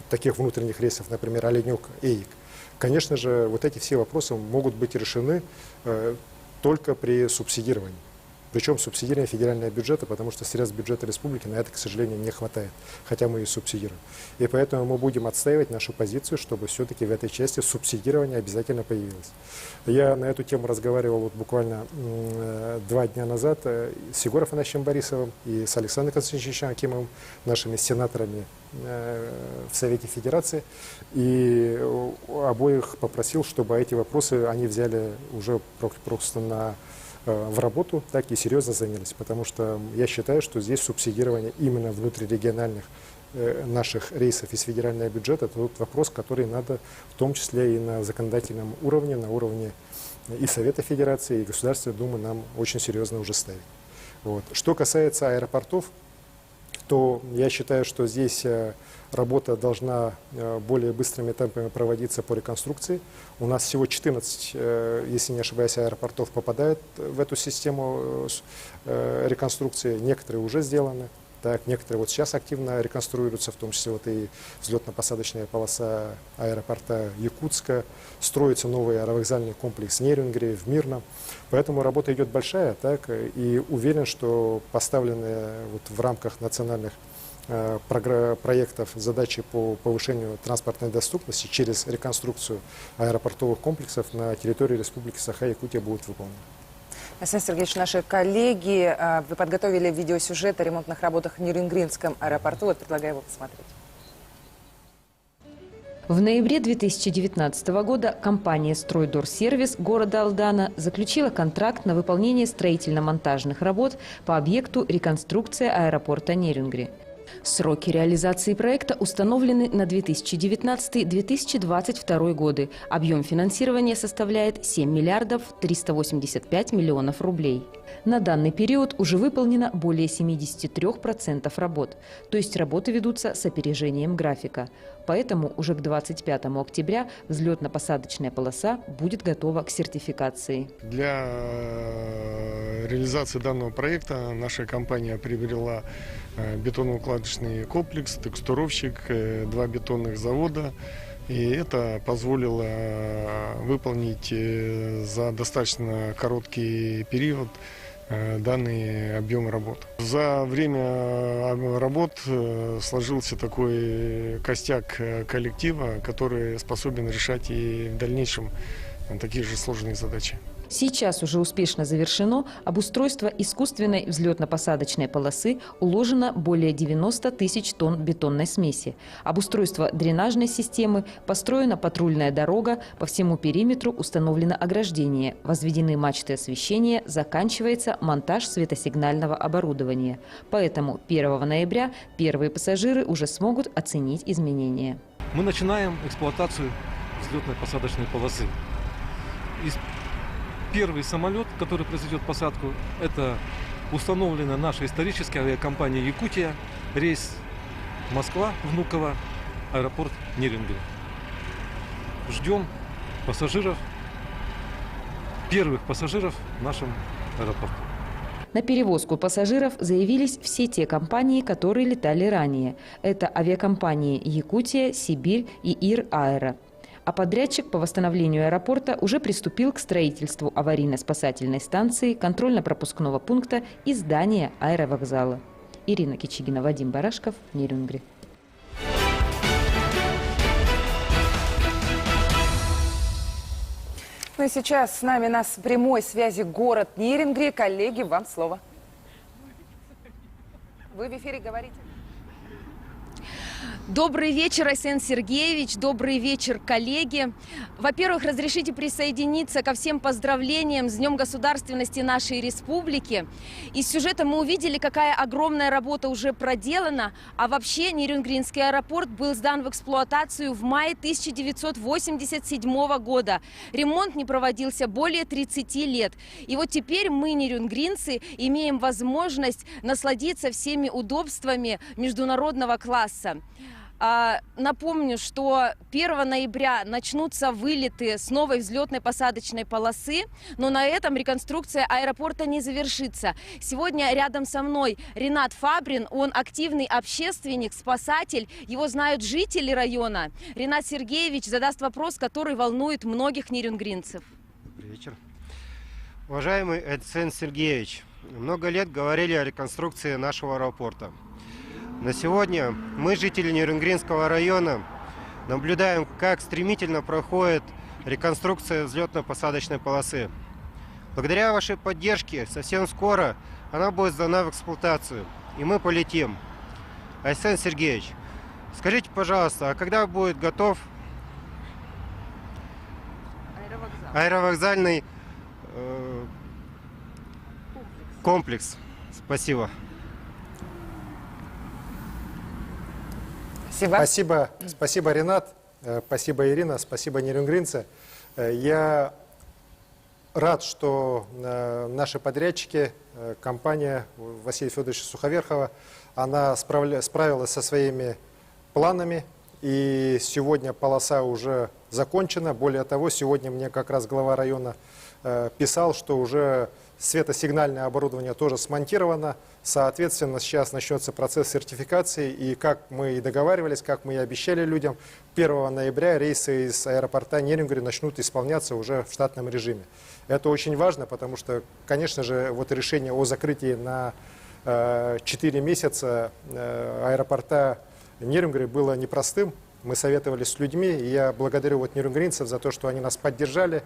таких внутренних рейсов, например, Оленек-Эйк, конечно же, вот эти все вопросы могут быть решены только при субсидировании. Причем субсидирование федерального бюджета, потому что средств бюджета республики на это, к сожалению, не хватает, хотя мы и субсидируем. И поэтому мы будем отстаивать нашу позицию, чтобы все-таки в этой части субсидирование обязательно появилось. Я на эту тему разговаривал вот буквально 2 дня назад с Егором Афанасьевичем Борисовым и с Александром Константиновичем Акимовым, нашими сенаторами в Совете Федерации, и обоих попросил, чтобы эти вопросы они взяли уже просто в работу, так и серьезно занялись, потому что я считаю, что здесь субсидирование именно внутрирегиональных наших рейсов из федерального бюджета — это тот вопрос, который надо в том числе и на законодательном уровне, на уровне и Совета Федерации, и Государственной Думы нам очень серьезно уже ставить. Вот. Что касается аэропортов, то я считаю, что здесь работа должна более быстрыми темпами проводиться по реконструкции. У нас всего 14, если не ошибаюсь, аэропортов попадают в эту систему реконструкции. Некоторые уже сделаны. Так, некоторые вот сейчас активно реконструируются, в том числе вот и взлетно-посадочная полоса аэропорта Якутска, строится новый аэровокзальный комплекс в Нерюнгри, в Мирном. Поэтому работа идет большая, так, и уверен, что поставленные вот в рамках национальных проектов задачи по повышению транспортной доступности через реконструкцию аэропортовых комплексов на территории Республики Саха-Якутия будут выполнены. Александр Сергеевич, наши коллеги, вы подготовили видеосюжет о ремонтных работах в Нерюнгринском аэропорту. Вот предлагаю его посмотреть. В ноябре 2019 года компания «Стройдорсервис» города Алдана заключила контракт на выполнение строительно-монтажных работ по объекту реконструкция аэропорта Нерюнгри. Сроки реализации проекта установлены на 2019-2022 годы. Объем финансирования составляет 7 миллиардов 385 миллионов рублей. На данный период уже выполнено более 73% работ, то есть работы ведутся с опережением графика. Поэтому уже к 25 октября взлетно-посадочная полоса будет готова к сертификации. Для реализации данного проекта наша компания приобрела бетоноукладочный комплекс, текстуровщик, 2 бетонных завода. И это позволило выполнить за достаточно короткий период данный объем работ. За время работ сложился такой костяк коллектива, который способен решать и в дальнейшем такие же сложные задачи. Сейчас уже успешно завершено обустройство искусственной взлетно-посадочной полосы, уложено более 90 тысяч тонн бетонной смеси. Обустройство дренажной системы, построена патрульная дорога, по всему периметру установлено ограждение, возведены мачты освещения, заканчивается монтаж светосигнального оборудования. Поэтому 1 ноября первые пассажиры уже смогут оценить изменения. Мы начинаем эксплуатацию взлетно-посадочной полосы. Первый самолет, который произведет посадку, это установлена наша историческая авиакомпания «Якутия», рейс Москва, Внуково, аэропорт Нерюнгри. Ждем пассажиров, первых пассажиров в нашем аэропорту. На перевозку пассажиров заявились все те компании, которые летали ранее. Это авиакомпании «Якутия», «Сибирь» и «Ир-Аэро». А подрядчик по восстановлению аэропорта уже приступил к строительству аварийно-спасательной станции, контрольно-пропускного пункта и здания аэровокзала. Ирина Кичигина, Вадим Барашков, Нерюнгри. Ну и сейчас с нами на прямой связи город Нерюнгри. Коллеги, вам слово. Вы в эфире говорите. Добрый вечер, Айсен Сергеевич, добрый вечер, коллеги. Во-первых, разрешите присоединиться ко всем поздравлениям с Днем государственности нашей республики. Из сюжета мы увидели, какая огромная работа уже проделана. А вообще Нерюнгринский аэропорт был сдан в эксплуатацию в мае 1987 года. Ремонт не проводился более 30 лет. И вот теперь мы, нерюнгринцы, имеем возможность насладиться всеми удобствами международного класса. Напомню, что 1 ноября начнутся вылеты с новой взлетной посадочной полосы, но на этом реконструкция аэропорта не завершится. Сегодня рядом со мной Ринат Фабрин, он активный общественник, спасатель, его знают жители района. Ринат Сергеевич задаст вопрос, который волнует многих нерюнгринцев. Добрый вечер. Уважаемый Айсен Сергеевич, много лет говорили о реконструкции нашего аэропорта. На сегодня мы, жители Нерюнгринского района, наблюдаем, как стремительно проходит реконструкция взлетно-посадочной полосы. Благодаря вашей поддержке совсем скоро она будет сдана в эксплуатацию, и мы полетим. Айсен Сергеевич, скажите, пожалуйста, а когда будет готов аэровокзальный комплекс? Спасибо. Спасибо, спасибо, Ринат, спасибо, Ирина, спасибо, нерюнгринцы. Я рад, что наши подрядчики, компания Василия Федоровича Суховерхова, она справилась со своими планами, и сегодня полоса уже закончена. Более того, сегодня мне как раз глава района писал, что уже светосигнальное оборудование тоже смонтировано. Соответственно, сейчас начнется процесс сертификации. И как мы и договаривались, как мы и обещали людям, 1 ноября рейсы из аэропорта Нерюнгри начнут исполняться уже в штатном режиме. Это очень важно, потому что, конечно же, вот решение о закрытии на 4 месяца аэропорта Нерюнгри было непростым. Мы советовались с людьми, и я благодарю вот нерюнгринцев за то, что они нас поддержали,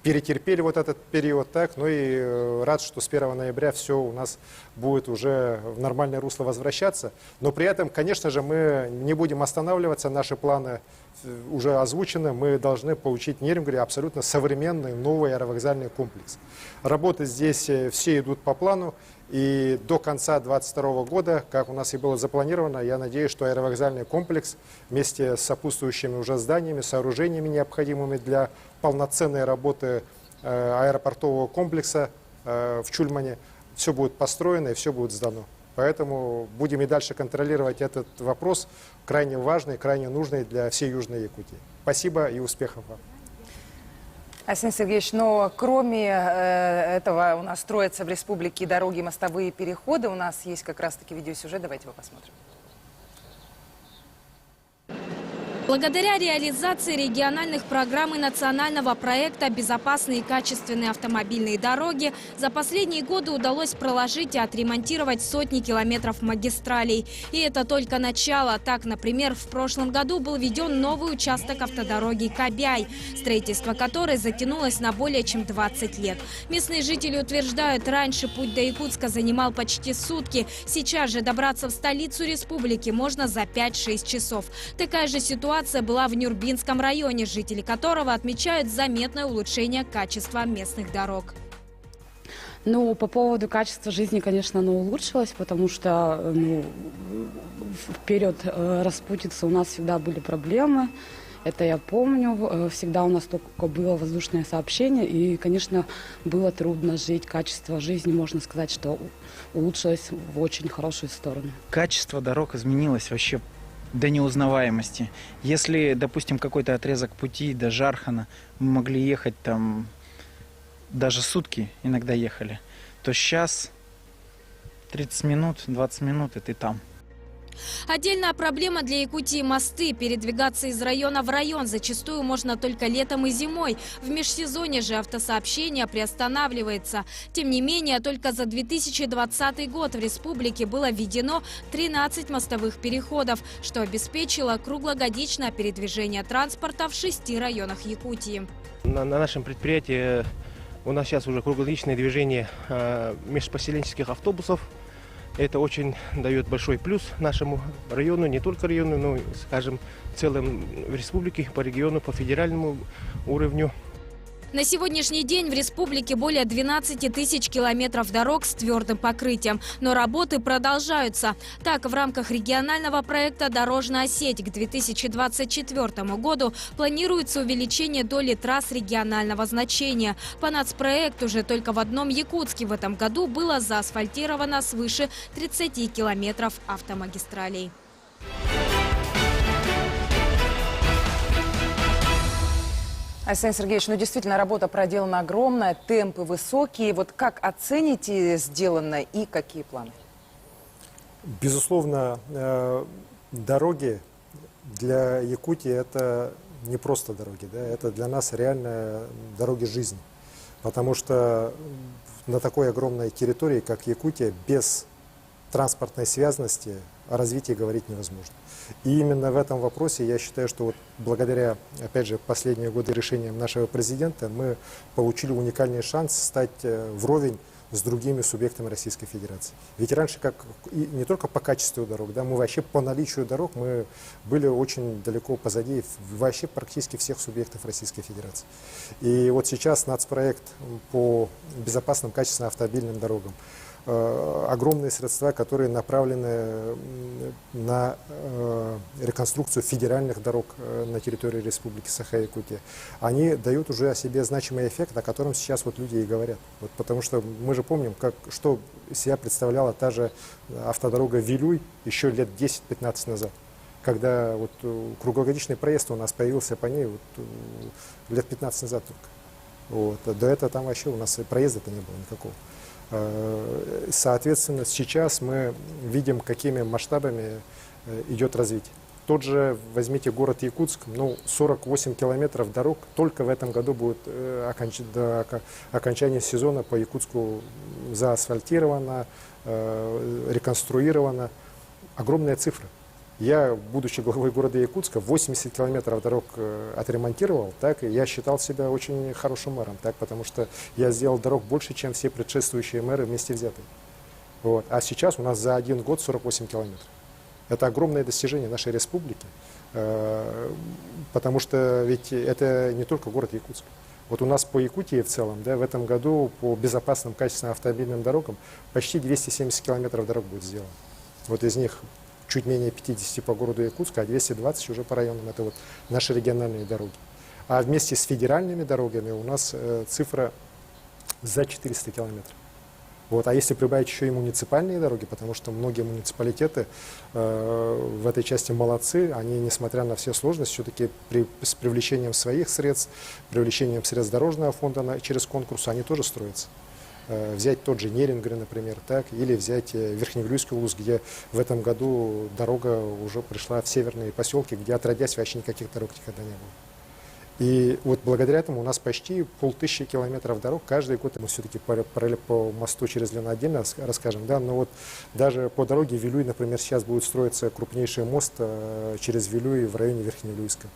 перетерпели вот этот период, так, ну и рад, что с 1 ноября все у нас будет уже в нормальное русло возвращаться. Но при этом, конечно же, мы не будем останавливаться, наши планы уже озвучены, мы должны получить в Нерюнгри абсолютно современный новый аэровокзальный комплекс. Работы здесь все идут по плану, и до конца 2022 года, как у нас и было запланировано, я надеюсь, что аэровокзальный комплекс вместе с сопутствующими уже зданиями, сооружениями, необходимыми для полноценной работы аэропортового комплекса в Чульмане, все будет построено и все будет сдано. Поэтому будем и дальше контролировать этот вопрос, крайне важный, крайне нужный для всей Южной Якутии. Спасибо и успехов вам. Айсен Сергеевич, но кроме этого у нас строятся в республике дороги, мостовые переходы. У нас есть как раз-таки видеосюжет, давайте его посмотрим. Благодаря реализации региональных программ и национального проекта «Безопасные и качественные автомобильные дороги» за последние годы удалось проложить и отремонтировать сотни километров магистралей. И это только начало. Так, например, в прошлом году был введен новый участок автодороги Кабяй, строительство которой затянулось на более чем 20 лет. Местные жители утверждают, раньше путь до Якутска занимал почти сутки. Сейчас же добраться в столицу республики можно за 5-6 часов. Такая же ситуация была в Нюрбинском районе, жители которого отмечают заметное улучшение качества местных дорог. Ну, по поводу качества жизни, конечно, оно улучшилось, потому что в период распутицы у нас всегда были проблемы. Это я помню. Всегда у нас только было воздушное сообщение. И, конечно, было трудно жить. Качество жизни, можно сказать, что улучшилось в очень хорошую сторону. Качество дорог изменилось вообще до неузнаваемости. Если, допустим, какой-то отрезок пути до Жархана мы могли ехать там даже сутки, иногда ехали, то сейчас 30 минут, 20 минут и ты там. Отдельная проблема для Якутии – мосты. Передвигаться из района в район зачастую можно только летом и зимой. В межсезонье же автосообщение приостанавливается. Тем не менее, только за 2020 год в республике было введено 13 мостовых переходов, что обеспечило круглогодичное передвижение транспорта в 6 районах Якутии. На нашем предприятии у нас сейчас уже круглогодичное движение межпоселенческих автобусов. Это очень дает большой плюс нашему району, не только району, но, скажем, в целом в республике, по региону, по федеральному уровню. На сегодняшний день в республике более 12 тысяч километров дорог с твердым покрытием. Но работы продолжаются. Так, в рамках регионального проекта «Дорожная сеть» к 2024 году планируется увеличение доли трасс регионального значения. По нацпроекту же только в одном Якутске в этом году было заасфальтировано свыше 30 километров автомагистралей. Арсений Сергеевич, ну действительно работа проделана огромная, темпы высокие. Вот как оцените сделанное и какие планы? Безусловно, дороги для Якутии это не просто дороги, да, это для нас реально дороги жизни. Потому что на такой огромной территории, как Якутия, без транспортной связности о развитии говорить невозможно. И именно в этом вопросе я считаю, что вот благодаря, опять же, последние годы решениям нашего президента мы получили уникальный шанс стать вровень с другими субъектами Российской Федерации. Ведь раньше, как и не только по качеству дорог, да, мы вообще по наличию дорог мы были очень далеко позади вообще практически всех субъектов Российской Федерации. И вот сейчас нацпроект по безопасным, качественным автомобильным дорогам, огромные средства, которые направлены на реконструкцию федеральных дорог на территории Республики Саха-Якутия, они дают уже о себе значимый эффект, о котором сейчас вот люди и говорят. Вот потому что мы же помним, что себя представляла та же автодорога Вилюй еще лет 10-15 назад, когда вот круглогодичный проезд у нас появился по ней вот, лет 15 назад только. Вот. До этого там вообще у нас проезда-то не было никакого. Соответственно, сейчас мы видим, какими масштабами идет развитие. Тот же, возьмите город Якутск, 48 километров дорог только в этом году будет до окончания сезона по Якутску заасфальтировано, реконструировано. Огромная цифра. Я, будучи главой города Якутска, 80 километров дорог отремонтировал, так, и я считал себя очень хорошим мэром, так, потому что я сделал дорог больше, чем все предшествующие мэры вместе взятые. Вот. А сейчас у нас за один год 48 километров. Это огромное достижение нашей республики, потому что ведь это не только город Якутск. Вот у нас по Якутии в целом, да, в этом году по безопасным, качественным автомобильным дорогам почти 270 километров дорог будет сделано. Вот из них чуть менее 50 по городу Якутска, а 220 уже по районам. Это вот наши региональные дороги. А вместе с федеральными дорогами у нас цифра за 400 километров. Вот. А если прибавить еще и муниципальные дороги, потому что многие муниципалитеты в этой части молодцы, они, несмотря на все сложности, все-таки с привлечением своих средств, привлечением средств дорожного фонда через конкурс, они тоже строятся. Взять тот же Нерингрен, например, так, или взять Верхневилюйский улус, где в этом году дорога уже пришла в северные поселки, где отродясь вообще никаких дорог никогда не было. И вот благодаря этому у нас почти 1500 километров дорог каждый год. Мы все-таки по мосту через Лену отдельно расскажем, да, но вот даже по дороге Вилюй, например, сейчас будет строиться крупнейший мост через Вилюй в районе Верхневилюйска.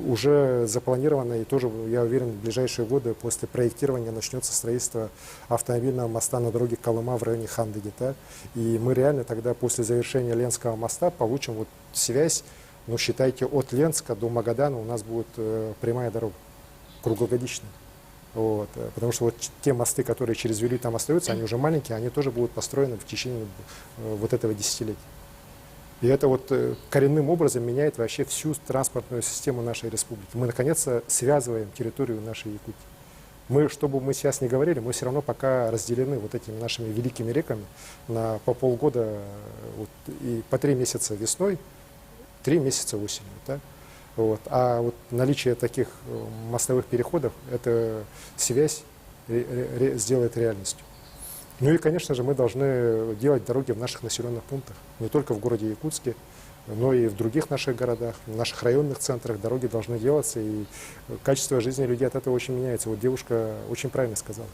Уже запланировано, и тоже, я уверен, в ближайшие годы после проектирования начнется строительство автомобильного моста на дороге Колыма в районе Хандыги. Да? И мы реально тогда после завершения Ленского моста получим вот связь, ну, считайте, от Ленска до Магадана у нас будет прямая дорога, круглогодичная. Вот. Потому что вот те мосты, которые через Вилюй там остаются, они уже маленькие, они тоже будут построены в течение вот этого десятилетия. И это вот коренным образом меняет вообще всю транспортную систему нашей республики. Мы, наконец-то, связываем территорию нашей Якутии. Мы, что бы мы сейчас ни говорили, мы все равно пока разделены вот этими нашими великими реками по полгода, вот, и по 3 месяца весной, 3 месяца осенью. Да? Вот. А вот наличие таких мостовых переходов, эта связь сделает реальностью. Ну и, конечно же, мы должны делать дороги в наших населенных пунктах, не только в городе Якутске, но и в других наших городах, в наших районных центрах дороги должны делаться, и качество жизни людей от этого очень меняется. Вот девушка очень правильно сказала.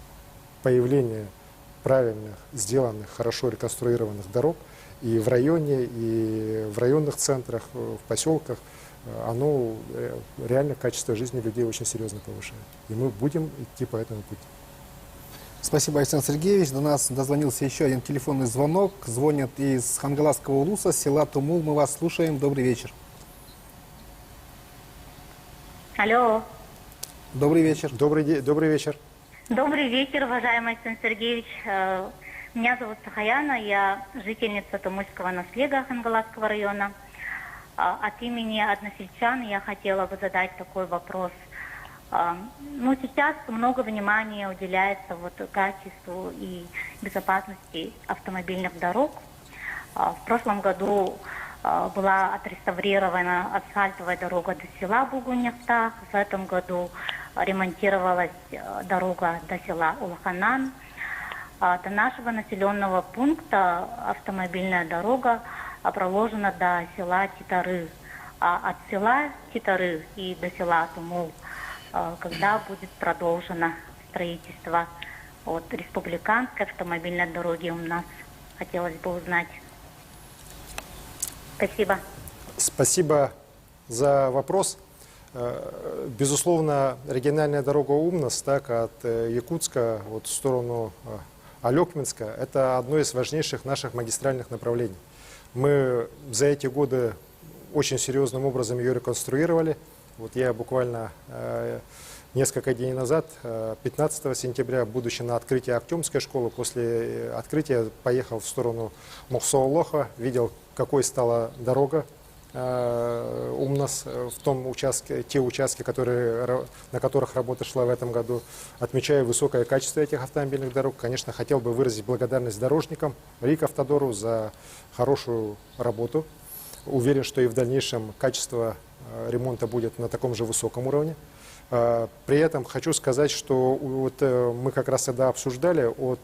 Появление правильных, сделанных, хорошо реконструированных дорог и в районе, и в районных центрах, в поселках оно реально качество жизни людей очень серьезно повышает. И мы будем идти по этому пути. Спасибо, Александр Сергеевич. До нас дозвонился еще один телефонный звонок. Звонят из Хангаласского улуса, села Тумул. Мы вас слушаем. Добрый вечер. Алло. Добрый вечер. Добрый вечер. Добрый вечер, уважаемый Александр Сергеевич. Меня зовут Сахаяна, я жительница Тумульского наследия Хангаласского района. От имени односельчан я хотела бы задать такой вопрос. Ну, сейчас много внимания уделяется качеству и безопасности автомобильных дорог. В прошлом году была отреставрирована асфальтовая дорога до села Бугуньяхтах. В этом году ремонтировалась дорога до села Улаханан. До нашего населенного пункта автомобильная дорога проложена до села Титары. А от села Титары и до села Тумул, когда будет продолжено строительство республиканской автомобильной дороги у нас, хотелось бы узнать. Спасибо. Спасибо за вопрос. Безусловно, региональная дорога Умнас, так, от Якутска в сторону Алекминска, это одно из важнейших наших магистральных направлений. Мы за эти годы очень серьезным образом ее реконструировали. Вот я буквально несколько дней назад, 15 сентября, будучи на открытии Актемской школы, после открытия поехал в сторону Мохсоолоха, видел, какой стала дорога Умнас в том участке, те участки, на которых работа шла в этом году. Отмечаю высокое качество этих автомобильных дорог. Конечно, хотел бы выразить благодарность дорожникам, Рикавтодору за хорошую работу. Уверен, что и в дальнейшем качество ремонта будет на таком же высоком уровне. При этом хочу сказать, что мы как раз тогда обсуждали от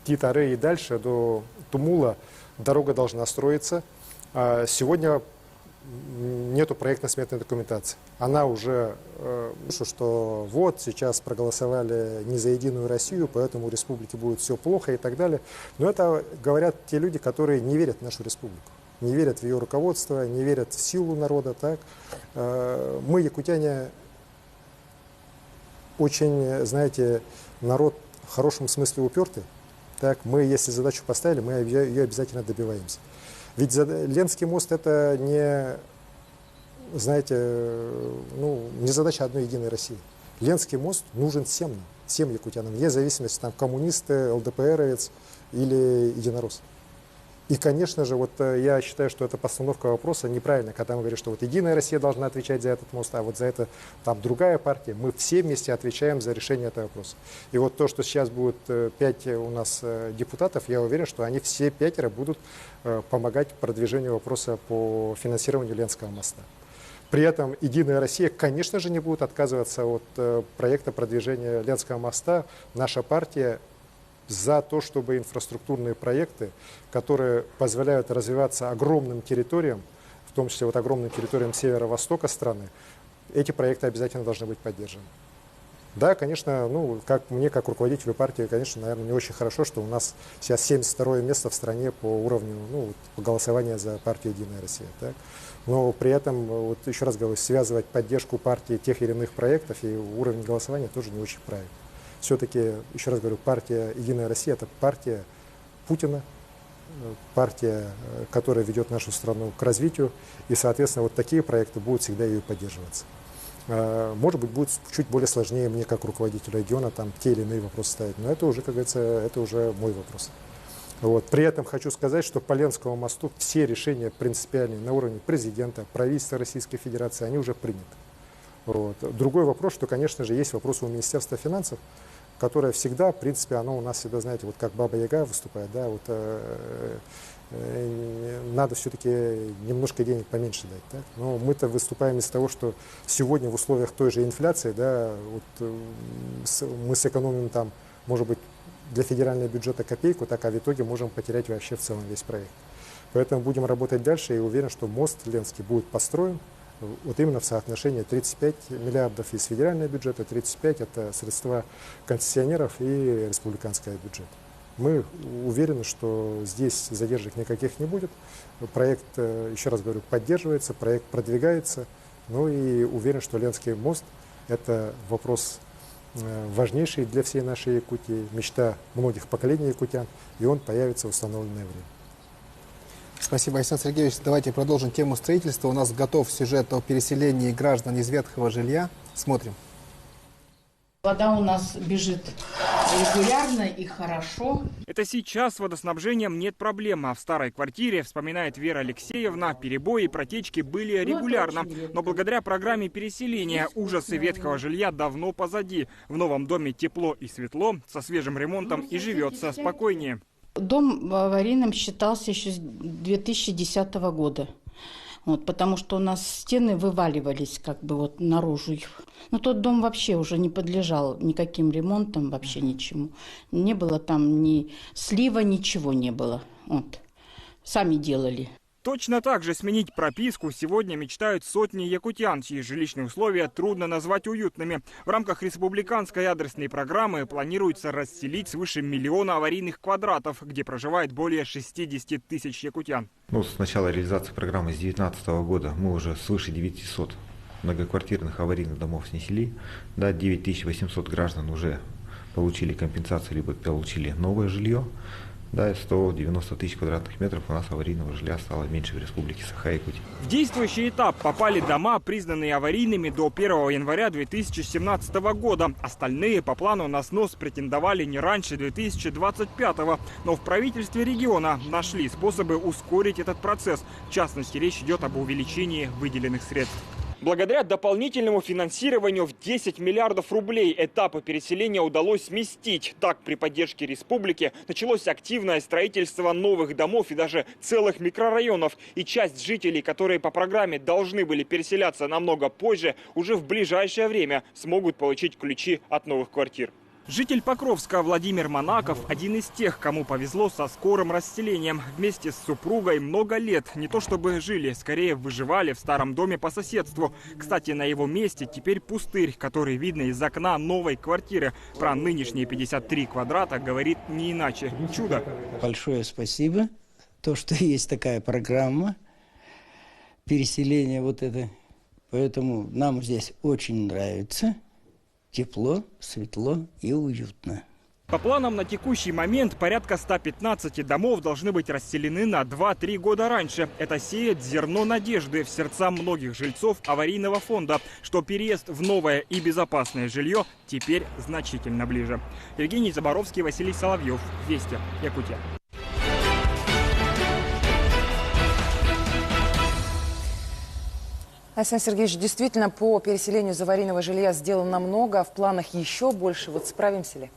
Титары и дальше до Тумула дорога должна строиться. Сегодня нету проектно-сметной документации. Она уже, что сейчас проголосовали не за Единую Россию, поэтому у республики будет все плохо и так далее. Но это говорят те люди, которые не верят в нашу республику, не верят в ее руководство, не верят в силу народа. Так. Мы, якутяне, очень, знаете, народ в хорошем смысле упертый. Так. Мы, если задачу поставили, мы ее обязательно добиваемся. Ведь Ленский мост — это не, знаете, не задача одной Единой России. Ленский мост нужен всем якутянам, вне зависимости, там, коммунисты, ЛДПРовец или единорос. И, конечно же, я считаю, что эта постановка вопроса неправильна, когда мы говорим, что Единая Россия должна отвечать за этот мост, а за это там другая партия. Мы все вместе отвечаем за решение этого вопроса. И то, что сейчас будет 5 у нас депутатов, я уверен, что они все 5 будут помогать продвижению вопроса по финансированию Ленского моста. При этом Единая Россия, конечно же, не будет отказываться от проекта продвижения Ленского моста. Наша партия за то, чтобы инфраструктурные проекты, которые позволяют развиваться огромным территориям, в том числе огромным территориям северо-востока страны, эти проекты обязательно должны быть поддержаны. Да, конечно, как руководителю партии, конечно, наверное, не очень хорошо, что у нас сейчас 72-е место в стране по уровню голосования за партию «Единая Россия». Так? Но при этом, еще раз говорю, связывать поддержку партии тех или иных проектов и уровень голосования тоже не очень правильно. Все-таки, еще раз говорю, партия «Единая Россия» — это партия Путина, партия, которая ведет нашу страну к развитию, и, соответственно, такие проекты будут всегда ее поддерживаться. Может быть, будет чуть более сложнее мне, как руководителю региона, там те или иные вопросы ставить, но это уже, как говорится, это уже мой вопрос. При этом хочу сказать, что по Ленскому мосту все решения принципиальные на уровне президента, правительства Российской Федерации, они уже приняты. Другой вопрос, что, конечно же, есть вопрос у Министерства финансов, которое всегда, в принципе, оно у нас всегда, знаете, как Баба-Яга выступает, да, надо все-таки немножко денег поменьше дать. Так? Но мы-то выступаем из того, что сегодня в условиях той же инфляции, да, мы сэкономим там, может быть, для федерального бюджета копейку, так, а в итоге можем потерять вообще в целом весь проект. Поэтому будем работать дальше, и уверен, что мост Ленский будет построен именно в соотношении 35 миллиардов из федерального бюджета, 35 это средства концессионеров и республиканского бюджета. Мы уверены, что здесь задержек никаких не будет. Проект, еще раз говорю, поддерживается, проект продвигается. Ну и уверен, что Ленский мост – это вопрос важнейший для всей нашей Якутии, мечта многих поколений якутян, и он появится в установленное время. Спасибо, Александр Сергеевич. Давайте продолжим тему строительства. У нас готов сюжет о переселении граждан из ветхого жилья. Смотрим. Вода у нас бежит регулярно и хорошо. Это сейчас с водоснабжением нет проблем, а в старой квартире, вспоминает Вера Алексеевна, перебои и протечки были регулярно. Но благодаря программе переселения ужасы ветхого жилья давно позади. В новом доме тепло и светло, со свежим ремонтом и живется спокойнее. Дом аварийным считался еще с 2010 года. Вот, потому что у нас стены вываливались как бы вот наружу. Но тот дом вообще уже не подлежал никаким ремонтам, вообще ничему. Не было там ни слива, ничего не было. Вот. Сами делали. Точно так же сменить прописку сегодня мечтают сотни якутян, чьи жилищные условия трудно назвать уютными. В рамках республиканской адресной программы планируется расселить свыше 1 миллиона аварийных квадратов, где проживает более 60 тысяч якутян. С начала реализации программы с 2019 года мы уже свыше 900 многоквартирных аварийных домов снесли. 9800 граждан уже получили компенсацию, либо получили новое жилье. 190 тысяч квадратных метров у нас аварийного жилья стало меньше в республике Саха-Якутия. В действующий этап попали дома, признанные аварийными до 1 января 2017 года. Остальные по плану на снос претендовали не раньше 2025. Но в правительстве региона нашли способы ускорить этот процесс. В частности, речь идет об увеличении выделенных средств. Благодаря дополнительному финансированию в 10 миллиардов рублей этапы переселения удалось сместить. Так, при поддержке республики началось активное строительство новых домов и даже целых микрорайонов. И часть жителей, которые по программе должны были переселяться намного позже, уже в ближайшее время смогут получить ключи от новых квартир. Житель Покровска Владимир Монаков – один из тех, кому повезло со скорым расселением. Вместе с супругой много лет не то чтобы жили, скорее выживали в старом доме по соседству. Кстати, на его месте теперь пустырь, который видно из окна новой квартиры. Про нынешние 53 квадрата говорит не иначе. Чудо. Большое спасибо. То, что есть такая программа переселения вот это. Поэтому нам здесь очень нравится. Тепло, светло и уютно. По планам на текущий момент порядка 115 домов должны быть расселены на 2-3 года раньше. Это сеет зерно надежды в сердца многих жильцов аварийного фонда, что переезд в новое и безопасное жилье теперь значительно ближе. Евгений Заборовский, Василий Соловьев. Вести. Якутия. Александр Сергеевич, действительно, по переселению из аварийного жилья сделано много, а в планах еще больше. Вот справимся ли?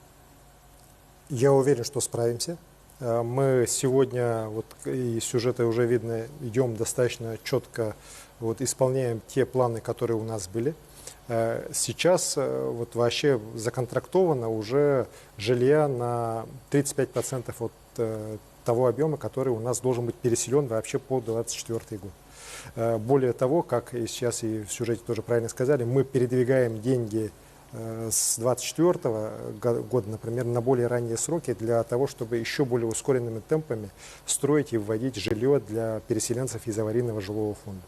Я уверен, что справимся. Мы сегодня, вот из сюжета уже видно, идем достаточно четко, исполняем те планы, которые у нас были. Сейчас вообще законтрактовано уже жилья на 35% от того объема, который у нас должен быть переселен вообще по 2024 год. Более того, как и сейчас и в сюжете тоже правильно сказали, мы передвигаем деньги с 2024 года, например, на более ранние сроки для того, чтобы еще более ускоренными темпами строить и вводить жилье для переселенцев из аварийного жилого фонда.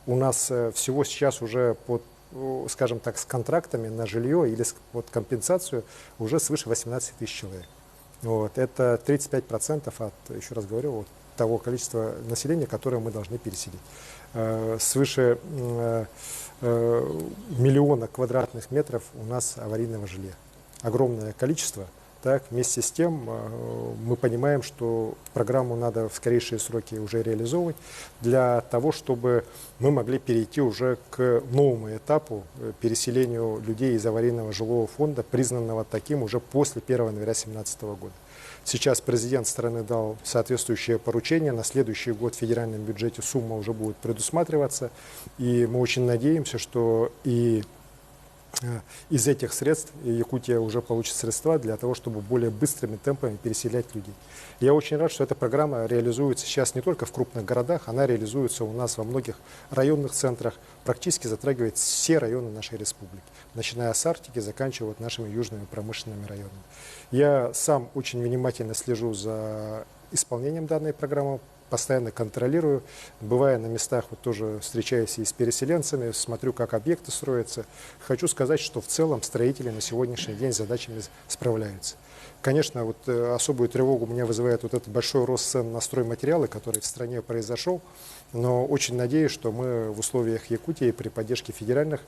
У нас всего сейчас уже под, скажем так, с контрактами на жилье или под компенсацию уже свыше 18 тысяч человек. Это 35% от, еще раз говорю, того количества населения, которое мы должны переселить. Свыше 1 миллиона квадратных метров у нас аварийного жилья. Огромное количество. Так, вместе с тем мы понимаем, что программу надо в скорейшие сроки уже реализовывать для того, чтобы мы могли перейти уже к новому этапу переселению людей из аварийного жилого фонда, признанного таким уже после 1 января 2017 года. Сейчас президент страны дал соответствующее поручение. На следующий год в федеральном бюджете сумма уже будет предусматриваться. И мы очень надеемся, что и из этих средств Якутия уже получит средства для того, чтобы более быстрыми темпами переселять людей. Я очень рад, что эта программа реализуется сейчас не только в крупных городах, она реализуется у нас во многих районных центрах, практически затрагивает все районы нашей республики, начиная с Арктики, заканчивая вот нашими южными промышленными районами. Я сам очень внимательно слежу за исполнением данной программы, постоянно контролирую, бывая на местах, вот тоже встречаюсь и с переселенцами, смотрю, как объекты строятся. Хочу сказать, что в целом строители на сегодняшний день с задачами справляются. Конечно, вот особую тревогу у меня вызывает вот этот большой рост цен на стройматериалы, который в стране произошел, но очень надеюсь, что мы в условиях Якутии при поддержке федеральных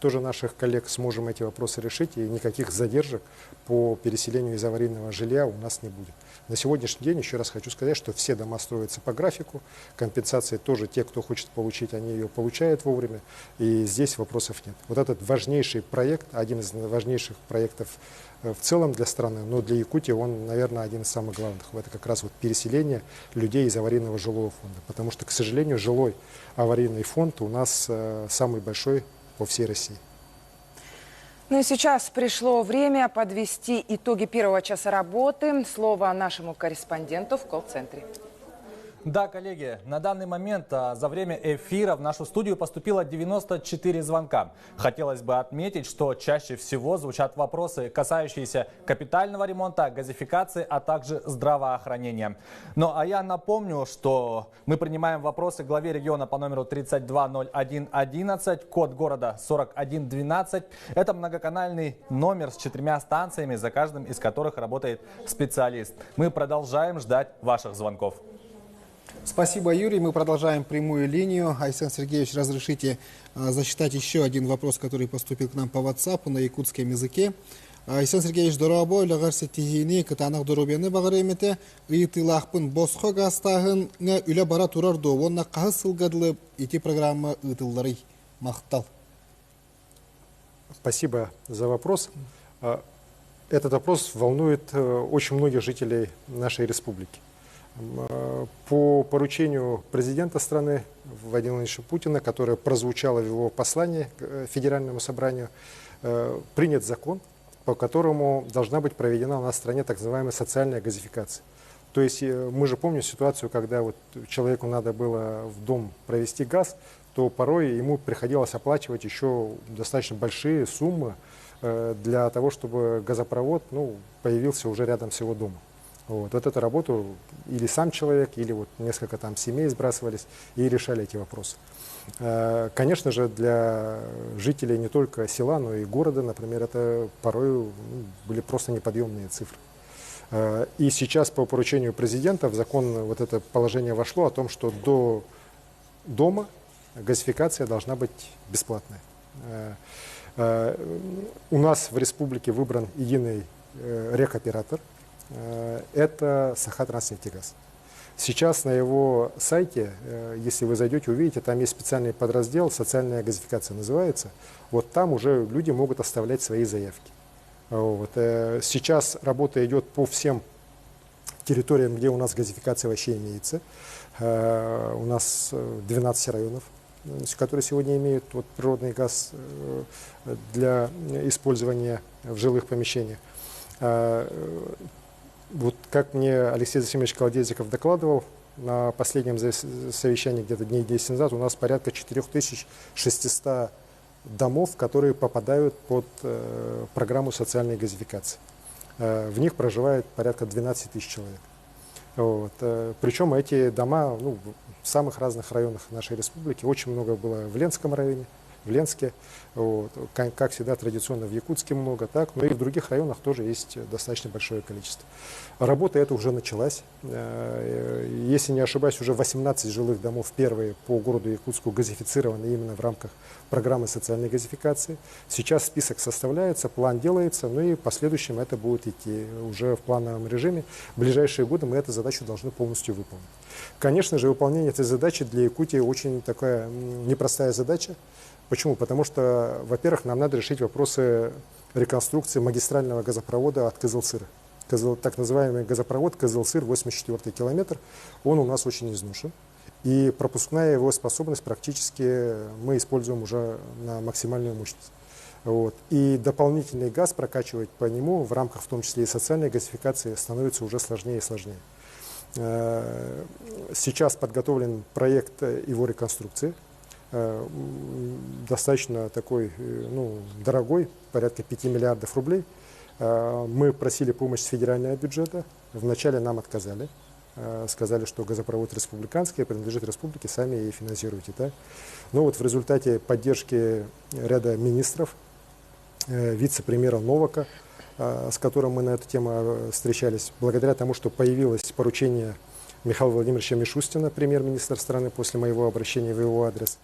тоже наших коллег сможем эти вопросы решить, и никаких задержек по переселению из аварийного жилья у нас не будет. На сегодняшний день, еще раз хочу сказать, что все дома строятся по графику, компенсации тоже те, кто хочет получить, они ее получают вовремя, и здесь вопросов нет. Вот этот важнейший проект, один из важнейших проектов в целом для страны, но для Якутии он, наверное, один из самых главных. Это как раз вот переселение людей из аварийного жилого фонда, потому что, к сожалению, жилой аварийный фонд у нас самый большой по всей России. Ну и сейчас пришло время подвести итоги первого часа работы. Слово нашему корреспонденту в колл-центре. Да, коллеги, на данный момент за время эфира в нашу студию поступило 94 звонка. Хотелось бы отметить, что чаще всего звучат вопросы, касающиеся капитального ремонта, газификации, а также здравоохранения. Ну а я напомню, что мы принимаем вопросы главе региона по номеру 320111, код города 4112. Это многоканальный номер с 4 станциями, за каждым из которых работает специалист. Мы продолжаем ждать ваших звонков. Спасибо, Юрий. Мы продолжаем прямую линию. Айсен Сергеевич, разрешите зачитать еще один вопрос, который поступил к нам по WhatsApp на якутском языке. Айсен Сергеевич, дорогой, лагарсе тихини, катанах доробены багаремете, итылахпын босхо гастахын, үля бара турар довонна кахысыл гадлы, ити программа итыллары махтал. Спасибо за вопрос. Этот вопрос волнует очень многих жителей нашей республики. По поручению президента страны Владимира Владимировича Путина, которое прозвучало в его послании к Федеральному собранию, принят закон, по которому должна быть проведена у нас в стране так называемая социальная газификация. То есть мы же помним ситуацию, когда вот человеку надо было в дом провести газ, то порой ему приходилось оплачивать еще достаточно большие суммы для того, чтобы газопровод появился уже рядом с его домом. Вот эту работу или сам человек, или вот несколько там семей сбрасывались и решали эти вопросы. Конечно же, для жителей не только села, но и города, например, это порой были просто неподъемные цифры. И сейчас по поручению президента в закон вот это положение вошло о том, что до дома газификация должна быть бесплатная. У нас в республике выбран единый рекоператор. Это Сахатранснефтегаз. Сейчас на его сайте, если вы зайдете, увидите, там есть специальный подраздел, социальная газификация называется. Вот там уже люди могут оставлять свои заявки. Вот. Сейчас работа идет по всем территориям, где у нас газификация вообще имеется. У нас 12 районов, которые сегодня имеют природный газ для использования в жилых помещениях. Вот как мне Алексей Засимович Колодезиков докладывал, на последнем совещании где-то дней 10 назад у нас порядка 4600 домов, которые попадают под программу социальной газификации. В них проживает порядка 12 тысяч человек. Вот. Причем эти дома в самых разных районах нашей республики. Очень много было в Ленском районе, в Ленске. Вот. Как всегда, традиционно в Якутске много, так, но и в других районах тоже есть достаточно большое количество. Работа эта уже началась. Если не ошибаюсь, уже 18 жилых домов первые по городу Якутску газифицированы именно в рамках программы социальной газификации. Сейчас список составляется, план делается, ну и в последующем это будет идти уже в плановом режиме. В ближайшие годы мы эту задачу должны полностью выполнить. Конечно же, выполнение этой задачи для Якутии очень такая непростая задача. Почему? Потому что, во-первых, нам надо решить вопросы реконструкции магистрального газопровода от Кызылсыра. Так называемый газопровод Кызылсыр, 84-й километр, он у нас очень изношен. И пропускная его способность практически мы используем уже на максимальную мощность. Вот. И дополнительный газ прокачивать по нему в рамках, в том числе и социальной газификации, становится уже сложнее и сложнее. Сейчас подготовлен проект его реконструкции, достаточно такой, дорогой, порядка 5 миллиардов рублей. Мы просили помощь с федерального бюджета, вначале нам отказали, сказали, что газопровод республиканский, принадлежит республике, сами и финансируйте. Да? Но вот в результате поддержки ряда министров, вице-премьера Новака, с которым мы на эту тему встречались, благодаря тому, что появилось поручение Михаила Владимировича Мишустина, премьер-министра страны, после моего обращения в его адрес,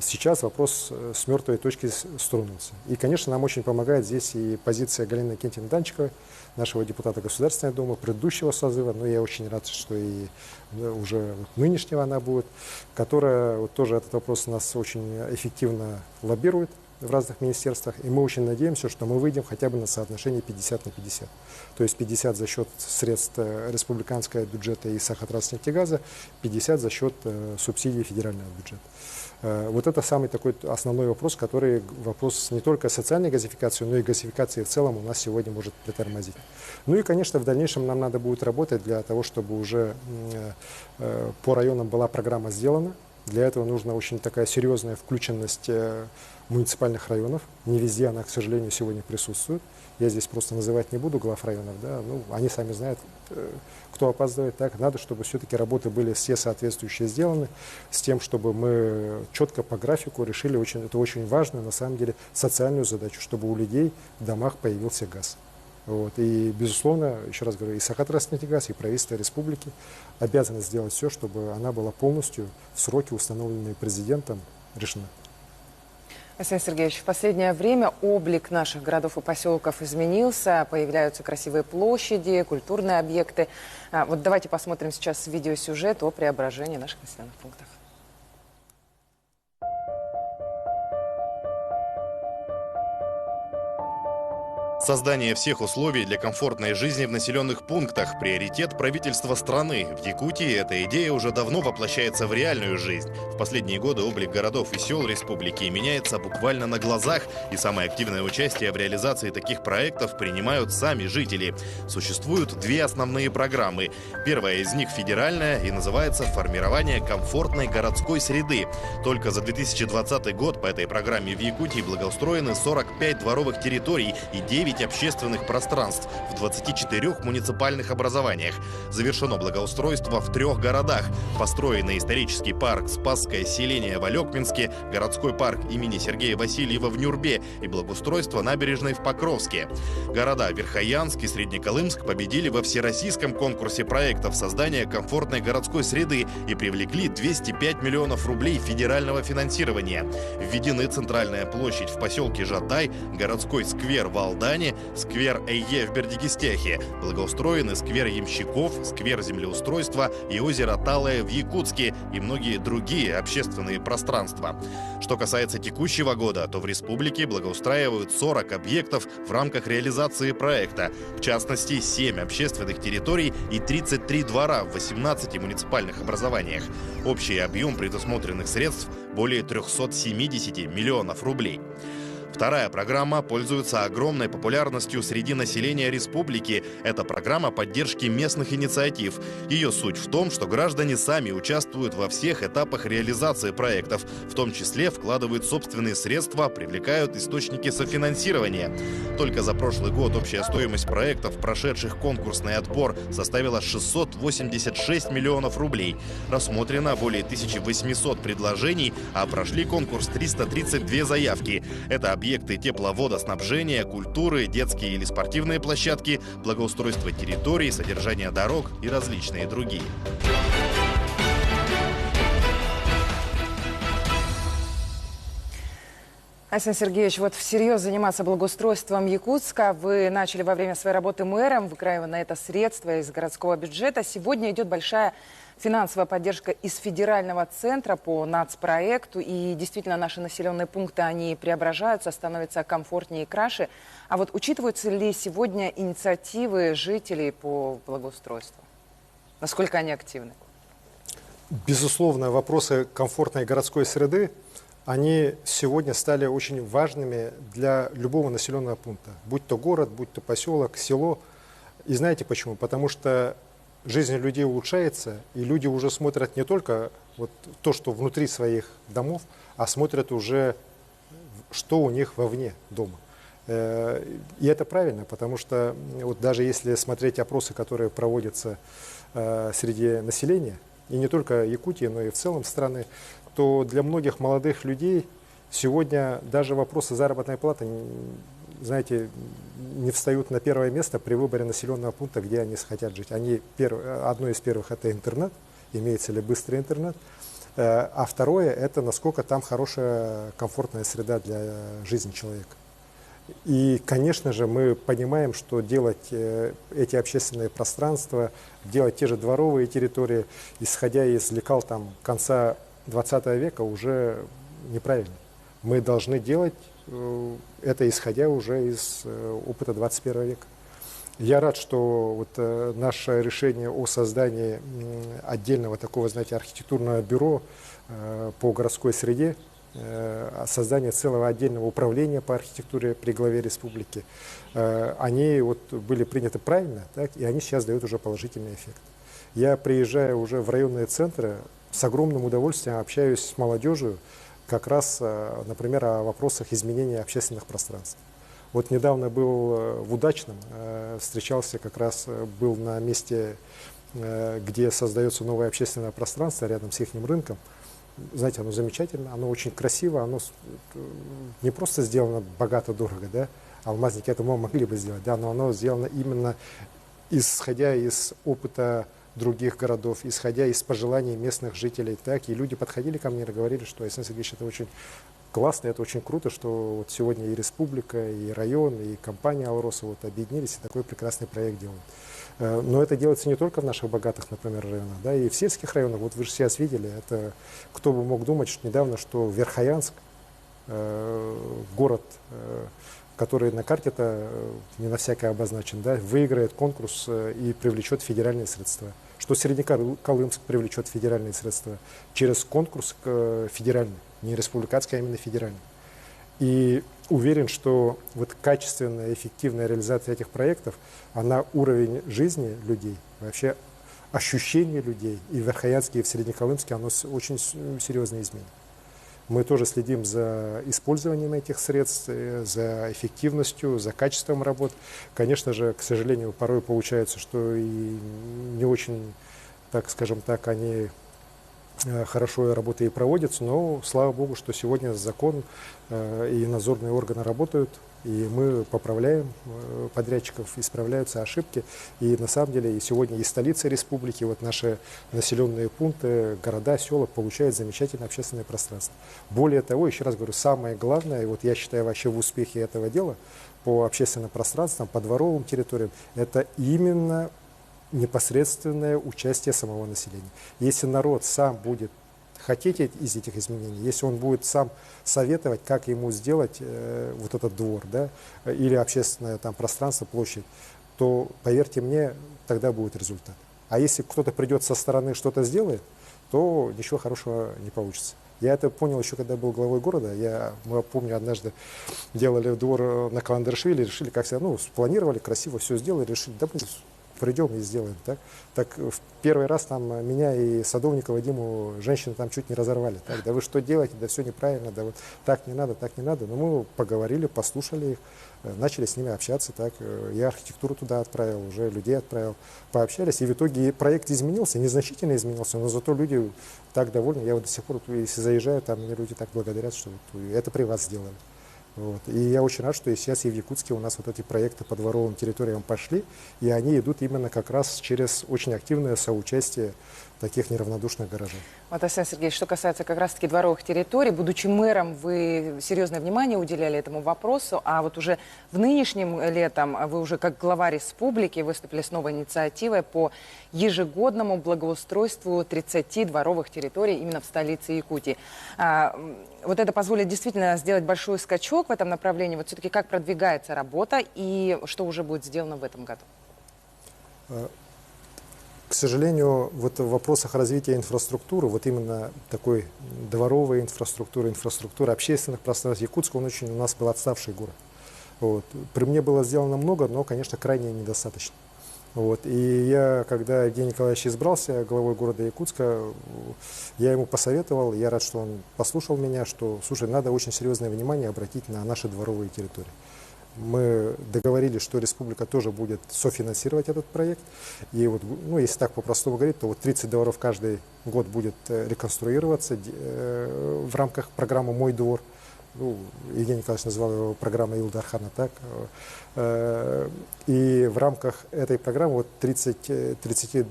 сейчас вопрос с мертвой точки стронулся. И, конечно, нам очень помогает здесь и позиция Галины Кентин-Данчиковой, нашего депутата Государственной Думы, предыдущего созыва, но я очень рад, что и уже нынешнего она будет, которая вот тоже этот вопрос у нас очень эффективно лоббирует в разных министерствах, и мы очень надеемся, что мы выйдем хотя бы на соотношение 50 на 50. То есть 50 за счет средств республиканского бюджета и Сахатранснефтегаза, 50 за счет субсидий федерального бюджета. Вот это самый такой основной вопрос, который вопрос не только социальной газификации, но и газификации в целом у нас сегодня может притормозить. Ну и, конечно, в дальнейшем нам надо будет работать для того, чтобы уже по районам была программа сделана. Для этого нужна очень такая серьезная включенность муниципальных районов. Не везде она, к сожалению, сегодня присутствует. Я здесь просто называть не буду глав районов, да, они сами знают, кто опаздывает. Так, надо, чтобы все-таки работы были все соответствующие сделаны, с тем, чтобы мы четко по графику решили, это очень важно, на самом деле, социальную задачу, чтобы у людей в домах появился газ. Вот. И, безусловно, еще раз говорю, и Сахатранснефтегаз, и правительство республики обязаны сделать все, чтобы она была полностью в сроки, установленные президентом, решена. Александр Сергеевич, в последнее время облик наших городов и поселков изменился, появляются красивые площади, культурные объекты. Вот давайте посмотрим сейчас видеосюжет о преображении наших населенных пунктов. Создание всех условий для комфортной жизни в населенных пунктах – приоритет правительства страны. В Якутии эта идея уже давно воплощается в реальную жизнь. В последние годы облик городов и сел республики меняется буквально на глазах, и самое активное участие в реализации таких проектов принимают сами жители. Существуют две основные программы. Первая из них федеральная и называется «Формирование комфортной городской среды». Только за 2020 год по этой программе в Якутии благоустроены 45 дворовых территорий и 9 общественных пространств в 24 муниципальных образованиях. Завершено благоустройство в 3 городах. Построены исторический парк «Спасское селение» в Алекминске, городской парк имени Сергея Васильева в Нюрбе и благоустройство набережной в Покровске. Города Верхоянск и Среднеколымск победили во всероссийском конкурсе проектов создания комфортной городской среды и привлекли 205 миллионов рублей федерального финансирования. Введены центральная площадь в поселке Жатай, городской сквер в Алдане, сквер Эйе в Бердикистяхе, благоустроены сквер Ямщиков, сквер землеустройства и озеро Талое в Якутске и многие другие общественные пространства. Что касается текущего года, то в республике благоустраивают 40 объектов в рамках реализации проекта. В частности, 7 общественных территорий и 33 двора в 18 муниципальных образованиях. Общий объем предусмотренных средств более 370 миллионов рублей. Вторая программа пользуется огромной популярностью среди населения республики. Это программа поддержки местных инициатив. Ее суть в том, что граждане сами участвуют во всех этапах реализации проектов, в том числе вкладывают собственные средства, привлекают источники софинансирования. Только за прошлый год общая стоимость проектов, прошедших конкурсный отбор, составила 686 миллионов рублей. Рассмотрено более 1800 предложений, а прошли конкурс 332 заявки. Это объекты тепловодоснабжения, культуры, детские или спортивные площадки, благоустройство территорий, содержание дорог и различные другие. Александр Сергеевич, вот всерьез заниматься благоустройством Якутска вы начали во время своей работы мэром, выкраивая на это средства из городского бюджета. Сегодня идет большая финансовая поддержка из федерального центра по нацпроекту. И действительно наши населенные пункты, они преображаются, становятся комфортнее и краше. А вот учитываются ли сегодня инициативы жителей по благоустройству? Насколько они активны? Безусловно, вопросы комфортной городской среды они сегодня стали очень важными для любого населенного пункта. Будь то город, будь то поселок, село. И знаете почему? Потому что жизнь людей улучшается, и люди уже смотрят не только вот то, что внутри своих домов, а смотрят уже, что у них вовне дома. И это правильно, потому что вот даже если смотреть опросы, которые проводятся среди населения, и не только Якутии, но и в целом страны, то для многих молодых людей сегодня даже вопросы заработной платы, знаете, не встают на первое место при выборе населенного пункта, где они хотят жить. Одно из первых – это интернет, имеется ли быстрый интернет, а второе – это насколько там хорошая, комфортная среда для жизни человека. И, конечно же, мы понимаем, что делать эти общественные пространства, делать те же дворовые территории, исходя из лекал там, конца 20 века, уже неправильно. Мы должны делать это, исходя уже из опыта 21 века. Я рад, что вот наше решение о создании отдельного такого, знаете, архитектурного бюро по городской среде, создание целого отдельного управления по архитектуре при главе республики, они вот были приняты правильно, так, и они сейчас дают уже положительный эффект. Я приезжаю уже в районные центры, с огромным удовольствием общаюсь с молодежью, как раз, например, о вопросах изменения общественных пространств. Вот недавно был в Удачном, встречался, как раз был на месте, где создается новое общественное пространство рядом с их рынком. Знаете, оно замечательно, оно очень красиво, оно не просто сделано богато, дорого, да, алмазники это могли бы сделать, да, но оно сделано именно исходя из опыта других городов, исходя из пожеланий местных жителей. Так, и люди подходили ко мне и говорили, что Александр Сергеевич, это очень классно, это очень круто, что вот сегодня и республика, и район, и компания «Алроса» вот объединились и такой прекрасный проект делают. Но это делается не только в наших богатых, например, районах, да, и в сельских районах. Вот вы же сейчас видели, это кто бы мог думать, что недавно, что Верхоянск, город, который на карте-то не на всякое обозначен, да, выиграет конкурс и привлечет федеральные средства. Что Среднеколымск привлечет федеральные средства через конкурс федеральный, не республиканский, а именно федеральный. И уверен, что вот качественная, эффективная реализация этих проектов, она уровень жизни людей, вообще ощущение людей и в Верхоянске, и в Среднеколымске, оно очень серьезно изменит. Мы тоже следим за использованием этих средств, за эффективностью, за качеством работ. Конечно же, к сожалению, порой получается, что и не очень, так скажем так, они хорошо работы и проводятся, но слава богу, что сегодня закон и надзорные органы работают, и мы поправляем подрядчиков, исправляются ошибки. И на самом деле и сегодня и столица республики, вот наши населенные пункты, города, села получают замечательное общественное пространство. Более того, еще раз говорю, самое главное, и вот я считаю вообще в успехе этого дела по общественным пространствам, по дворовым территориям, это именно непосредственное участие самого населения. Если народ сам будет хотеть из этих изменений, если он будет сам советовать, как ему сделать вот этот двор, да, или общественное там пространство, площадь, то, поверьте мне, тогда будет результат. А если кто-то придет со стороны, что-то сделает, то ничего хорошего не получится. Я это понял еще, когда был главой города. Мы помню, однажды делали двор на Каландершвили, решили, как всегда, спланировали, красиво все сделали, решили, да, придем и сделаем. Так в первый раз там меня и Садовникова Диму женщины там чуть не разорвали. Так, да вы что делаете, да все неправильно, да вот так не надо, так не надо. Но мы поговорили, послушали их, начали с ними общаться. Так, я архитектуру туда отправил, уже людей отправил, пообщались. И в итоге проект изменился, незначительно изменился, но зато люди так довольны. Я вот до сих пор, если заезжаю, там мне люди так благодарят, что вот это при вас сделали. Вот. И я очень рад, что и сейчас и в Якутске у нас вот эти проекты по дворовым территориям пошли, и они идут именно как раз через очень активное соучастие таких неравнодушных горожан. Вот, Александр Сергеевич, что касается как раз-таки дворовых территорий, будучи мэром, вы серьезное внимание уделяли этому вопросу, а вот уже в нынешнем летом вы уже как глава республики выступили с новой инициативой по ежегодному благоустройству 30 дворовых территорий именно в столице Якутии. Вот это позволит действительно сделать большой скачок в этом направлении. Вот все-таки как продвигается работа и что уже будет сделано в этом году? К к сожалению, вот в вопросах развития инфраструктуры, вот именно такой дворовой инфраструктуры, инфраструктуры общественных пространств Якутска, он очень у нас был отставший город. Вот. При мне было сделано много, но, конечно, крайне недостаточно. Вот. И я, когда Евгений Николаевич избрался главой города Якутска, я ему посоветовал, я рад, что он послушал меня, что, слушай, надо очень серьезное внимание обратить на наши дворовые территории. Мы договорились, что республика тоже будет софинансировать этот проект. И вот, ну, если так по-простому говорить, то вот 30 дворов каждый год будет реконструироваться в рамках программы «Мой двор». Ну, Евгений Николаевич назвал его программой Илдархана, так. И в рамках этой программы вот 30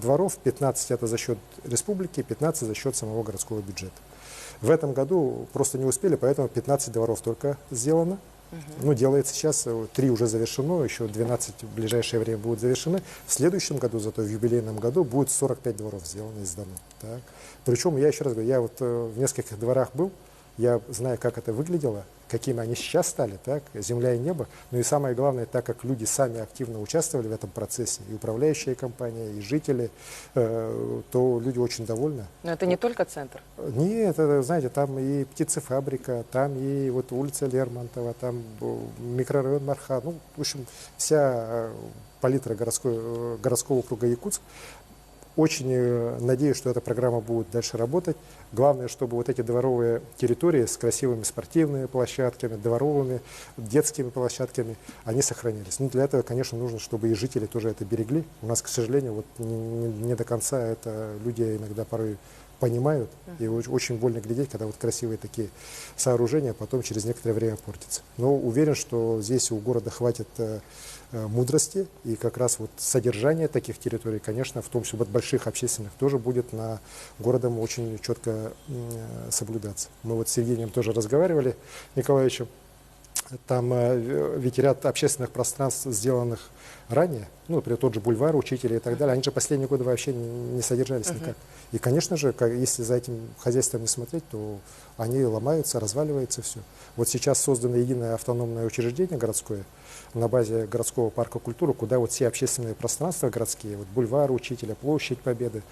дворов, 15 это за счет республики, 15 за счет самого городского бюджета. В этом году просто не успели, поэтому 15 дворов только сделано. Ну, делается сейчас, 3 уже завершено, еще 12 в ближайшее время будут завершены. В следующем году, зато в юбилейном году, будет 45 дворов сделано и сдано. Так. Причем, я еще раз говорю, я вот в нескольких дворах был, я знаю, как это выглядело, какими они сейчас стали, так, земля и небо. Ну и самое главное, так как люди сами активно участвовали в этом процессе, и управляющая компания, и жители, то люди очень довольны. Но это не только центр? Нет, это, знаете, там и птицефабрика, там и вот улица Лермонтова, там микрорайон Марха, ну, в общем, вся палитра городского округа Якутск. Очень надеюсь, что эта программа будет дальше работать. Главное, чтобы вот эти дворовые территории с красивыми спортивными площадками, дворовыми, детскими площадками, они сохранились. Ну, для этого, конечно, нужно, чтобы и жители тоже это берегли. У нас, к сожалению, вот не до конца это люди иногда порой понимают. И очень больно глядеть, когда вот красивые такие сооружения потом через некоторое время портятся. Но уверен, что здесь у города хватит мудрости, и как раз вот содержание таких территорий, конечно, в том числе вот больших общественных, тоже будет на городом очень четко соблюдаться. Мы вот с Евгением тоже разговаривали, Николаевичем, там ведь ряд общественных пространств, сделанных ранее, ну, например, тот же бульвар, учителей и так далее, они же последние годы вообще не содержались никак. И, конечно же, если за этим хозяйством не смотреть, то они ломаются, разваливается все. Вот сейчас создано единое автономное учреждение городское на базе городского парка культуры, куда вот все общественные пространства городские, вот бульвар Учителя, площадь Победы,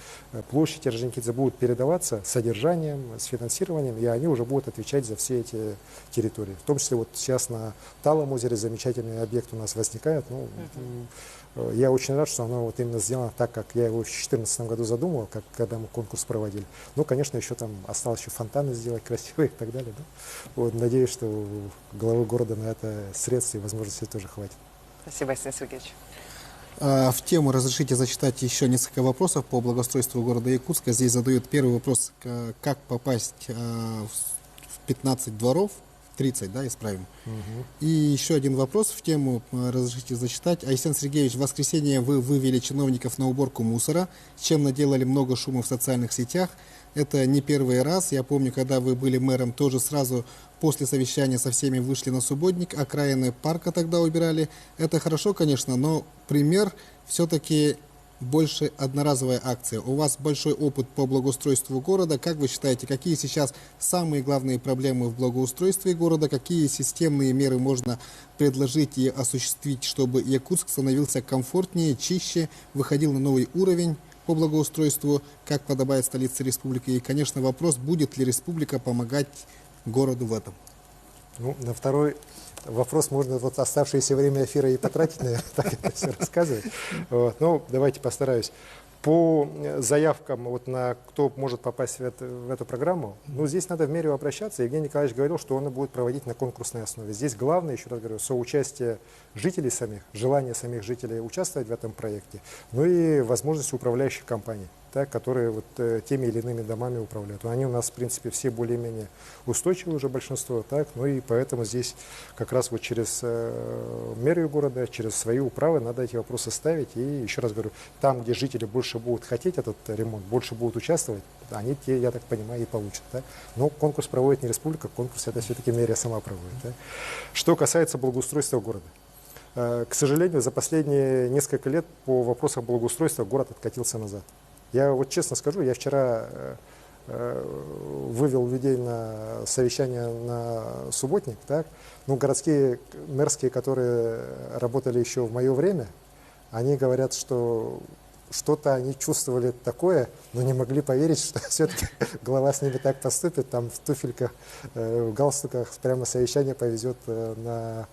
площадь Орджоникидзе будут передаваться с содержанием, с финансированием, и они уже будут отвечать за все эти территории. В том числе вот сейчас на Талом озере замечательный объект у нас возникает. Ну, я очень рад, что оно вот именно сделано так, как я его в 2014 году задумывал, когда мы конкурс проводили. Ну, конечно, еще там осталось еще фонтаны сделать красивые и так далее. Да? Вот, надеюсь, что у главы города на это средств и возможностей тоже хватит. Спасибо, Александр Сергеевич. В тему разрешите зачитать еще несколько вопросов по благоустройству города Якутска. Здесь задают первый вопрос, как попасть в 15 дворов. 30, да, исправим. И еще один вопрос в тему, разрешите зачитать. Александр Сергеевич, в воскресенье вы вывели чиновников на уборку мусора, с чем наделали много шума в социальных сетях. Это не первый раз. Я помню, когда вы были мэром, тоже сразу после совещания со всеми вышли на субботник, окраины парка тогда убирали. Это хорошо, конечно, но пример все-таки больше одноразовая акция. У вас большой опыт по благоустройству города. Как вы считаете, какие сейчас самые главные проблемы в благоустройстве города? Какие системные меры можно предложить и осуществить, чтобы Якутск становился комфортнее, чище, выходил на новый уровень по благоустройству, как подобает столице республики? И, конечно, вопрос, будет ли республика помогать городу в этом? Ну, на второй вопрос можно вот оставшееся время эфира и потратить, наверное, так это все рассказывать. Вот. Ну, давайте постараюсь. По заявкам, вот на кто может попасть в эту программу, ну, здесь надо в мэрию обращаться. Евгений Николаевич говорил, что он будет проводить на конкурсной основе. Здесь главное, еще раз говорю, соучастие жителей самих, желание самих жителей участвовать в этом проекте, ну и возможность управляющих компаний, так, которые вот теми или иными домами управляют. Они у нас, в принципе, все более-менее устойчивые уже большинство, так, ну и поэтому здесь как раз вот через мэрию города, через свои управы надо эти вопросы ставить. И еще раз говорю, там, где жители больше будут хотеть этот ремонт, больше будут участвовать, они те, я так понимаю, и получат. Так. Но конкурс проводит не республика, конкурс это все-таки мэрия сама проводит. Так. Что касается благоустройства города. К сожалению, за последние несколько лет по вопросам благоустройства город откатился назад. Я вот честно скажу, я вчера вывел людей на совещание на субботник, так, ну, городские, мэрские, которые работали еще в мое время, они говорят, что что-то они чувствовали такое, но не могли поверить, что все-таки глава с ними так поступит, там в туфельках, в галстуках прямо совещание повезет на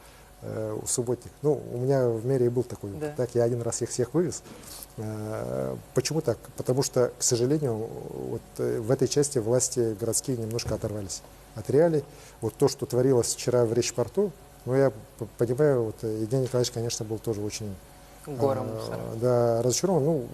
субботник. Ну, у меня в мэрии был такой опыт, так, я один раз их всех вывез. Почему так? Потому что, к сожалению, вот в этой части власти городские немножко оторвались от реалий. Вот то, что творилось вчера в Речь-порту, ну, я понимаю, вот Евгений Николаевич, конечно, был тоже очень Гора мусора. Да, разочарован. Ну,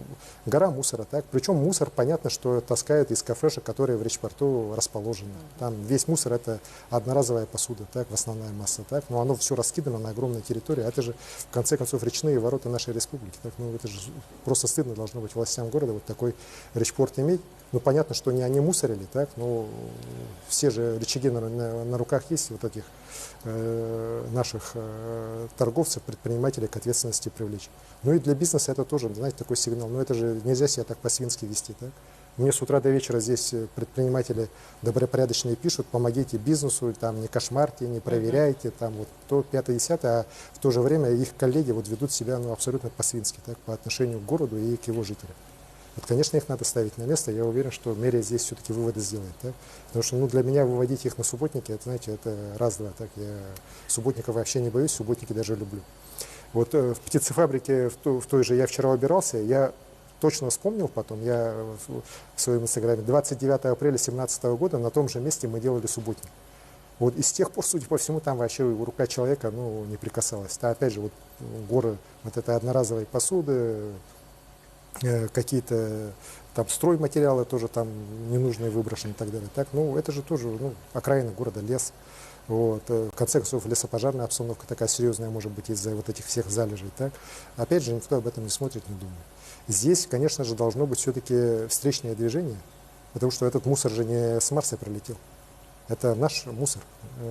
гора мусора, так. Причем мусор, понятно, что таскают из кафешек, которые в Речь-порту расположены. Там весь мусор — это одноразовая посуда, так, в основная масса, так. Но оно все раскидано на огромной территории. А это же, в конце концов, речные ворота нашей республики. Так. Ну, это же просто стыдно должно быть властям города вот такой Речь-порт иметь. Ну, понятно, что не они мусорили, так, но все же рычаги на руках есть вот этих наших торговцев, предпринимателей к ответственности привлечь. Ну и для бизнеса это тоже, знаете, такой сигнал. Но это же нельзя себя так по-свински вести, так? Мне с утра до вечера здесь предприниматели добропорядочные пишут: помогите бизнесу, там, не кошмарьте, не проверяйте, там, вот то, 5-10, а в то же время их коллеги вот ведут себя, ну, абсолютно по-свински, так, по отношению к городу и к его жителям. Вот, конечно, их надо ставить на место. Я уверен, что мэрия здесь все-таки выводы сделает. Так? Потому что, ну, для меня выводить их на субботники, это, знаете, это раз-два. Так? Я субботников вообще не боюсь, субботники даже люблю. Вот в птицефабрике, в той же, я вчера убирался, я точно вспомнил потом, я в своем инстаграме, 29 апреля 2017 года на том же месте мы делали субботник. Вот и с тех пор, судя по всему, там вообще рука человека, ну, не прикасалась. А опять же, вот горы вот этой одноразовой посуды, какие-то там стройматериалы тоже там ненужные выброшены и так далее. Так, ну, это же тоже, ну, окраина города, лес. Вот. В конце концов, лесопожарная обстановка такая серьезная может быть из-за вот этих всех залежей. Так. Опять же, никто об этом не смотрит, не думает. Здесь, конечно же, должно быть все-таки встречное движение, потому что этот мусор же не с Марса прилетел. Это наш мусор,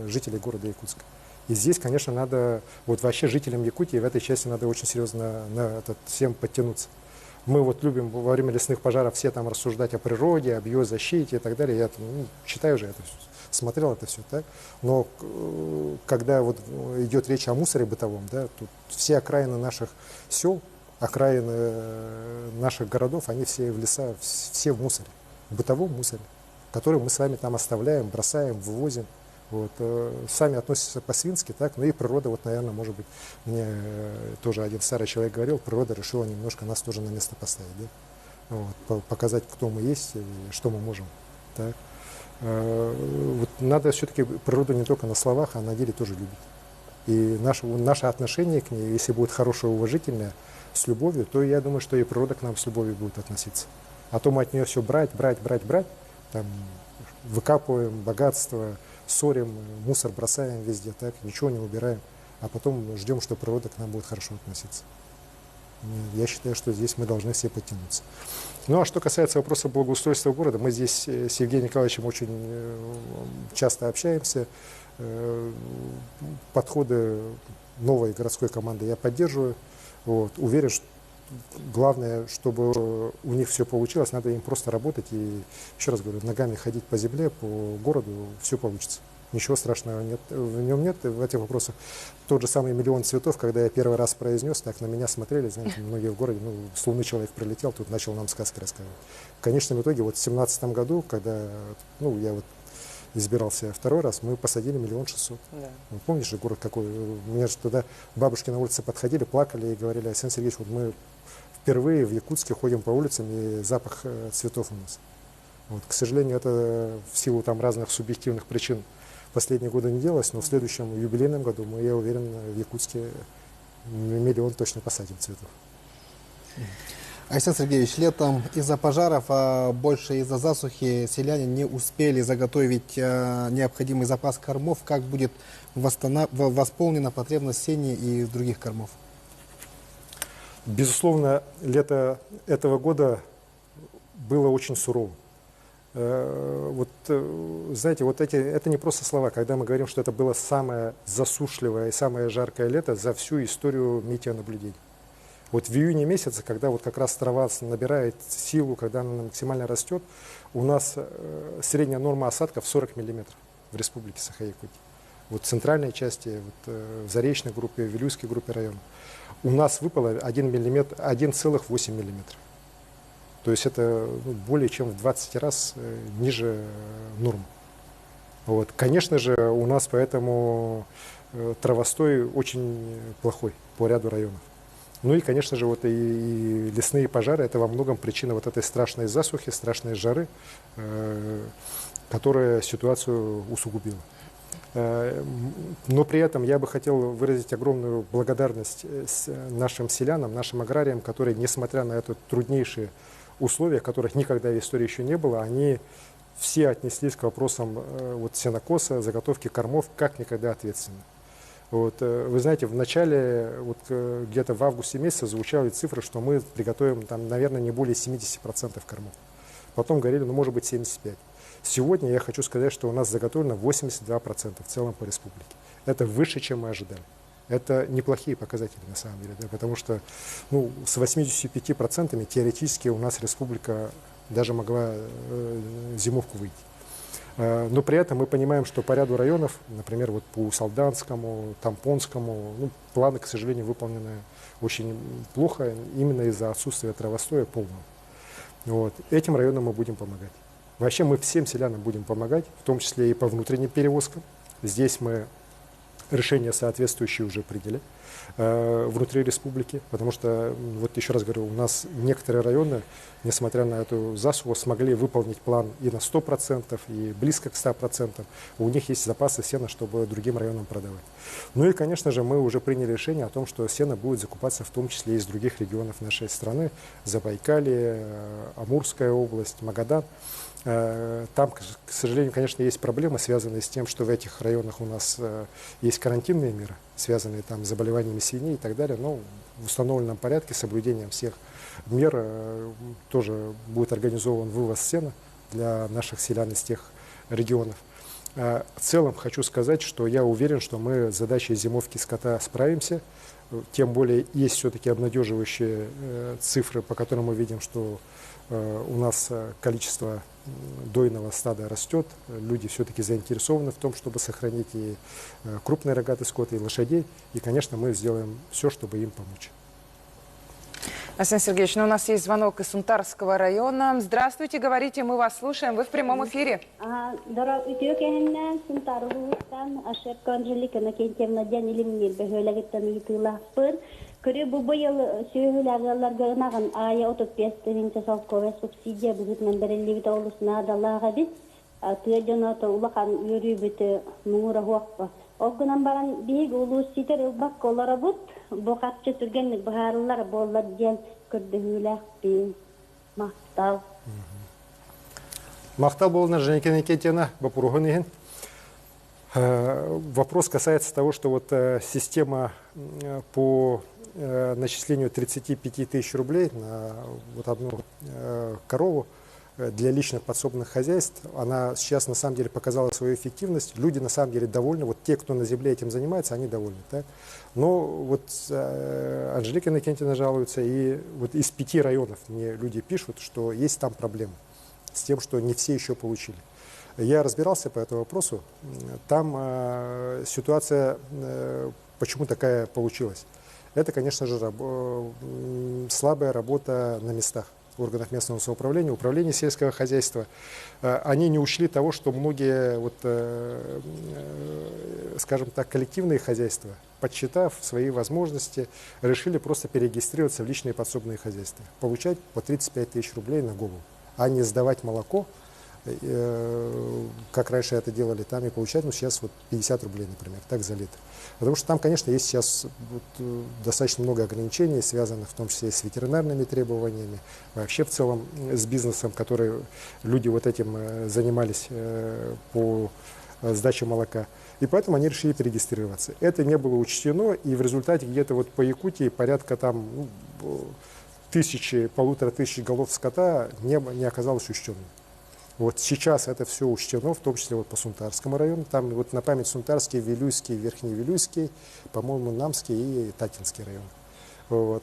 жителей города Якутска. И здесь, конечно, надо, вот вообще жителям Якутии в этой части надо очень серьезно на этот всем подтянуться. Мы вот любим во время лесных пожаров все там рассуждать о природе, об ее защите и так далее. Я читаю же это, смотрел это все, так. Но когда вот идет речь о мусоре бытовом, да, тут все окраины наших сел, окраины наших городов, они все в леса, все в мусоре, в бытовом мусоре, который мы с вами там оставляем, бросаем, вывозим. Вот, сами относятся по-свински, так, ну и природа, вот, наверное, может быть, мне тоже один старый человек говорил, природа решила немножко нас тоже на место поставить, да? Вот, показать, кто мы есть и что мы можем. Так. Вот надо все-таки природу не только на словах, а на деле тоже любить. И наше отношение к ней, если будет хорошее, уважительное, с любовью, то я думаю, что и природа к нам с любовью будет относиться. А то мы от нее все брать, там, выкапываем богатство, ссорим, мусор бросаем везде, так, ничего не убираем, а потом ждем, что природа к нам будет хорошо относиться. Я считаю, что здесь мы должны все подтянуться. Ну, а что касается вопроса благоустройства города, мы здесь с Евгением Николаевичем очень часто общаемся. Подходы новой городской команды я поддерживаю. Вот. Уверен, что главное, чтобы у них все получилось, надо им просто работать и, еще раз говорю, ногами ходить по земле, по городу, все получится. Ничего страшного нет, в нем нет, в этих вопросах. Тот же самый «Миллион цветов», когда я первый раз произнес, так на меня смотрели, знаете, многие в городе, ну, с Луны человек прилетел, тут начал нам сказки рассказывать. В конечном итоге, вот в 2017 году, когда, ну, я вот избирался второй раз, мы посадили 1 600 000. Да. Вот помнишь же город какой? У меня же туда бабушки на улице подходили, плакали и говорили: Александр Сергеевич, вот мы впервые в Якутске ходим по улицам, и запах цветов у нас. Вот, к сожалению, это в силу там разных субъективных причин последние годы не делалось, но в следующем юбилейном году мы, я уверен, в Якутске 1 000 000 точно посадим цветов. Александр Сергеевич, летом из-за пожаров, а больше из-за засухи селяне не успели заготовить необходимый запас кормов. Как будет восполнена потребность сени и других кормов? Безусловно, лето этого года было очень суровым. Вот, знаете, вот это не просто слова, когда мы говорим, что это было самое засушливое и самое жаркое лето за всю историю метеонаблюдений. Вот в июне месяце, когда вот как раз трава набирает силу, когда она максимально растет, у нас средняя норма осадков 40 миллиметров в республике Саха-Якутия. Вот в центральной части, вот, в Заречной группе, в Вилюйской группе района. У нас выпало 1,8 миллиметра. То есть это более чем в 20 раз ниже норм. Вот. Конечно же, у нас поэтому травостой очень плохой по ряду районов. Ну и, конечно же, вот и лесные пожары – это во многом причина вот этой страшной засухи, страшной жары, которая ситуацию усугубила. Но при этом я бы хотел выразить огромную благодарность нашим селянам, нашим аграриям, которые, несмотря на это труднейшие условия, которых никогда в истории еще не было, они все отнеслись к вопросам вот, сенокоса, заготовки кормов как никогда ответственно. Вот, вы знаете, в начале, вот, где-то в августе месяце звучали цифры, что мы приготовим, там, наверное, не более 70% кормов. Потом говорили, ну, может быть, 75%. Сегодня я хочу сказать, что у нас заготовлено 82% в целом по республике. Это выше, чем мы ожидали. Это неплохие показатели на самом деле, да, потому что ну, с 85% теоретически у нас республика даже могла зимовку выйти. Но при этом мы понимаем, что по ряду районов, например, вот по Салданскому, Тампонскому, ну, планы, к сожалению, выполнены очень плохо именно из-за отсутствия травостоя полного. Вот. Этим районам мы будем помогать. Вообще мы всем селянам будем помогать, в том числе и по внутренним перевозкам. Здесь мы решения соответствующие уже приняли внутри республики, потому что, вот еще раз говорю, у нас некоторые районы, несмотря на эту засуху, смогли выполнить план и на 100%, и близко к 100%. У них есть запасы сена, чтобы другим районам продавать. Ну и, конечно же, мы уже приняли решение о том, что сено будет закупаться в том числе из других регионов нашей страны, Забайкалье, Амурская область, Магадан. Там, к сожалению, конечно, есть проблемы, связанные с тем, что в этих районах у нас есть карантинные меры, связанные там с заболеваниями свиней и так далее, но в установленном порядке, с соблюдением всех мер, тоже будет организован вывоз сена для наших селян из тех регионов. В целом хочу сказать, что я уверен, что мы с задачей зимовки скота справимся, тем более есть все-таки обнадеживающие цифры, по которым мы видим, что у нас количество дойного стада растет, люди все-таки заинтересованы в том, чтобы сохранить и крупный рогатый скот, и лошадей, и, конечно, мы сделаем все, чтобы им помочь. Арсений Сергеевич, ну, у нас есть звонок из Сунтарского района. Здравствуйте, говорите, мы вас слушаем, вы в прямом эфире. Көрі бұл бұйыл сөйгілерге ұнаған ая 35-тігінші салковая субсидия бұғытынан бірілігіті олысына адалаға біз түйеден оты ұлақан өрі біті мұңыра хуақпа. Оғынан баран бейг ұлы ситер ұлбақ олары бұд, бұқатшы түргенлік бұхарылар болар ден күрдігілер бейін мақтал. Мақтал болына Женекен Екетена, Бапуругын еген. Вопрос касается того, что вот система по начислению 35 тысяч рублей на вот одну корову для личных подсобных хозяйств, она сейчас на самом деле показала свою эффективность. Люди на самом деле довольны. Вот те, кто на земле этим занимается, они довольны. Так? Но вот Анжелика Иннокентьевна жалуется, и вот из 5 районов мне люди пишут, что есть там проблемы с тем, что не все еще получили. Я разбирался по этому вопросу. Там ситуация, почему такая получилась? Это, конечно же, слабая работа на местах органов местного самоуправления, управления сельского хозяйства. Они не учли того, что многие, вот, скажем так, коллективные хозяйства, подсчитав свои возможности, решили просто перерегистрироваться в личные подсобные хозяйства, получать по 35 тысяч рублей на голову, а не сдавать молоко, как раньше это делали там, и получать, ну, сейчас вот 50 рублей, например, так за литр. Потому что там, конечно, есть сейчас вот достаточно много ограничений, связанных в том числе и с ветеринарными требованиями, вообще в целом с бизнесом, который люди вот этим занимались по сдаче молока. И поэтому они решили перерегистрироваться. Это не было учтено, и в результате где-то вот по Якутии порядка там полутора тысяч голов скота не оказалось учтенным. Вот сейчас это все учтено, в том числе вот по Сунтарскому району. Там вот на память Сунтарский, Вилюйский, Верхневилюйский, по-моему, Намский и Татинский район. Вот.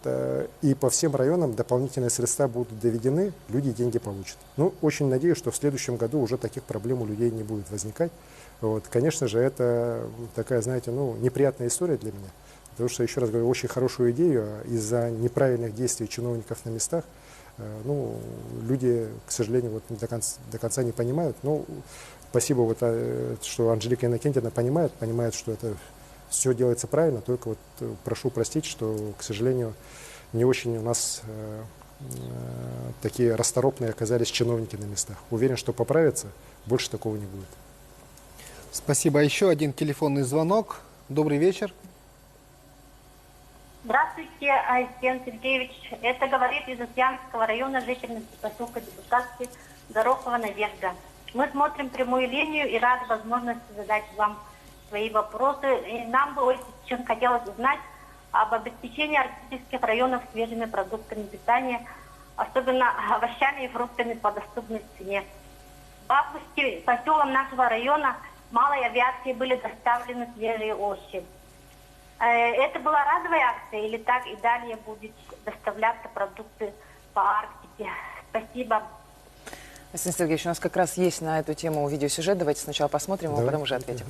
И по всем районам дополнительные средства будут доведены, люди деньги получат. Ну, очень надеюсь, что в следующем году уже таких проблем у людей не будет возникать. Вот. Конечно же, это такая, знаете, ну, неприятная история для меня. Потому что, еще раз говорю, очень хорошую идею из-за неправильных действий чиновников на местах ну, люди, к сожалению, вот до конца не понимают. Но спасибо, вот, что Анжелика Иннокентьевна понимает, что это все делается правильно, только вот прошу простить, что, к сожалению, не очень у нас такие расторопные оказались чиновники на местах. Уверен, что поправится, больше такого не будет. Спасибо. Еще один телефонный звонок. Добрый вечер. Здравствуйте, Арсен Сергеевич. Это говорит из Устьянского района, жительница поселка Депутатский, Горохова Надежда. Мы смотрим прямую линию и рады возможности задать вам свои вопросы. И нам бы очень хотелось узнать об обеспечении арктических районов свежими продуктами питания, особенно овощами и фруктами по доступной цене. В августе по селам нашего района малой авиации были доставлены свежие овощи. Это была разовая акция или так и далее будет доставляться продукты по Арктике? Спасибо. Арсений Сергеевич, у нас как раз есть на эту тему видеосюжет. Давайте сначала посмотрим, а потом уже ответим.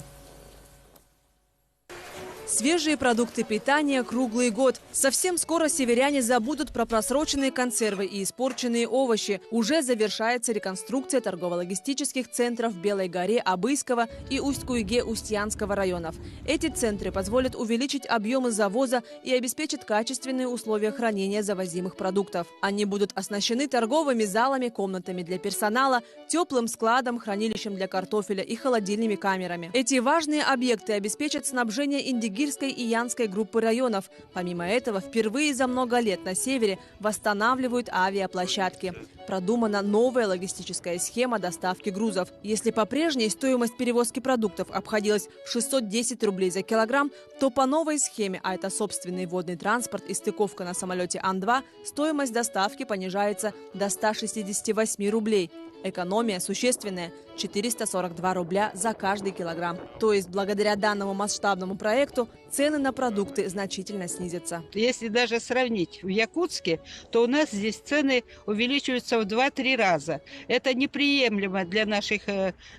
Свежие продукты питания круглый год. Совсем скоро северяне забудут про просроченные консервы и испорченные овощи. Уже завершается реконструкция торгово-логистических центров в Белой горе, Абыйского и Усть-Куйге Устьянского районов. Эти центры позволят увеличить объемы завоза и обеспечат качественные условия хранения завозимых продуктов. Они будут оснащены торговыми залами, комнатами для персонала, теплым складом, хранилищем для картофеля и холодильными камерами. Эти важные объекты обеспечат снабжение Индигирской и Янской группы районов. Помимо этого, впервые за много лет на севере восстанавливают авиаплощадки. Продумана новая логистическая схема доставки грузов. Если по прежней стоимость перевозки продуктов обходилась в 610 рублей за килограмм, то по новой схеме, а это собственный водный транспорт и стыковка на самолете Ан-2, стоимость доставки понижается до 168 рублей. Экономия существенная – 442 рубля за каждый килограмм. То есть, благодаря данному масштабному проекту, цены на продукты значительно снизятся. Если даже сравнить в Якутске, то у нас здесь цены увеличиваются в 2-3 раза. Это неприемлемо для наших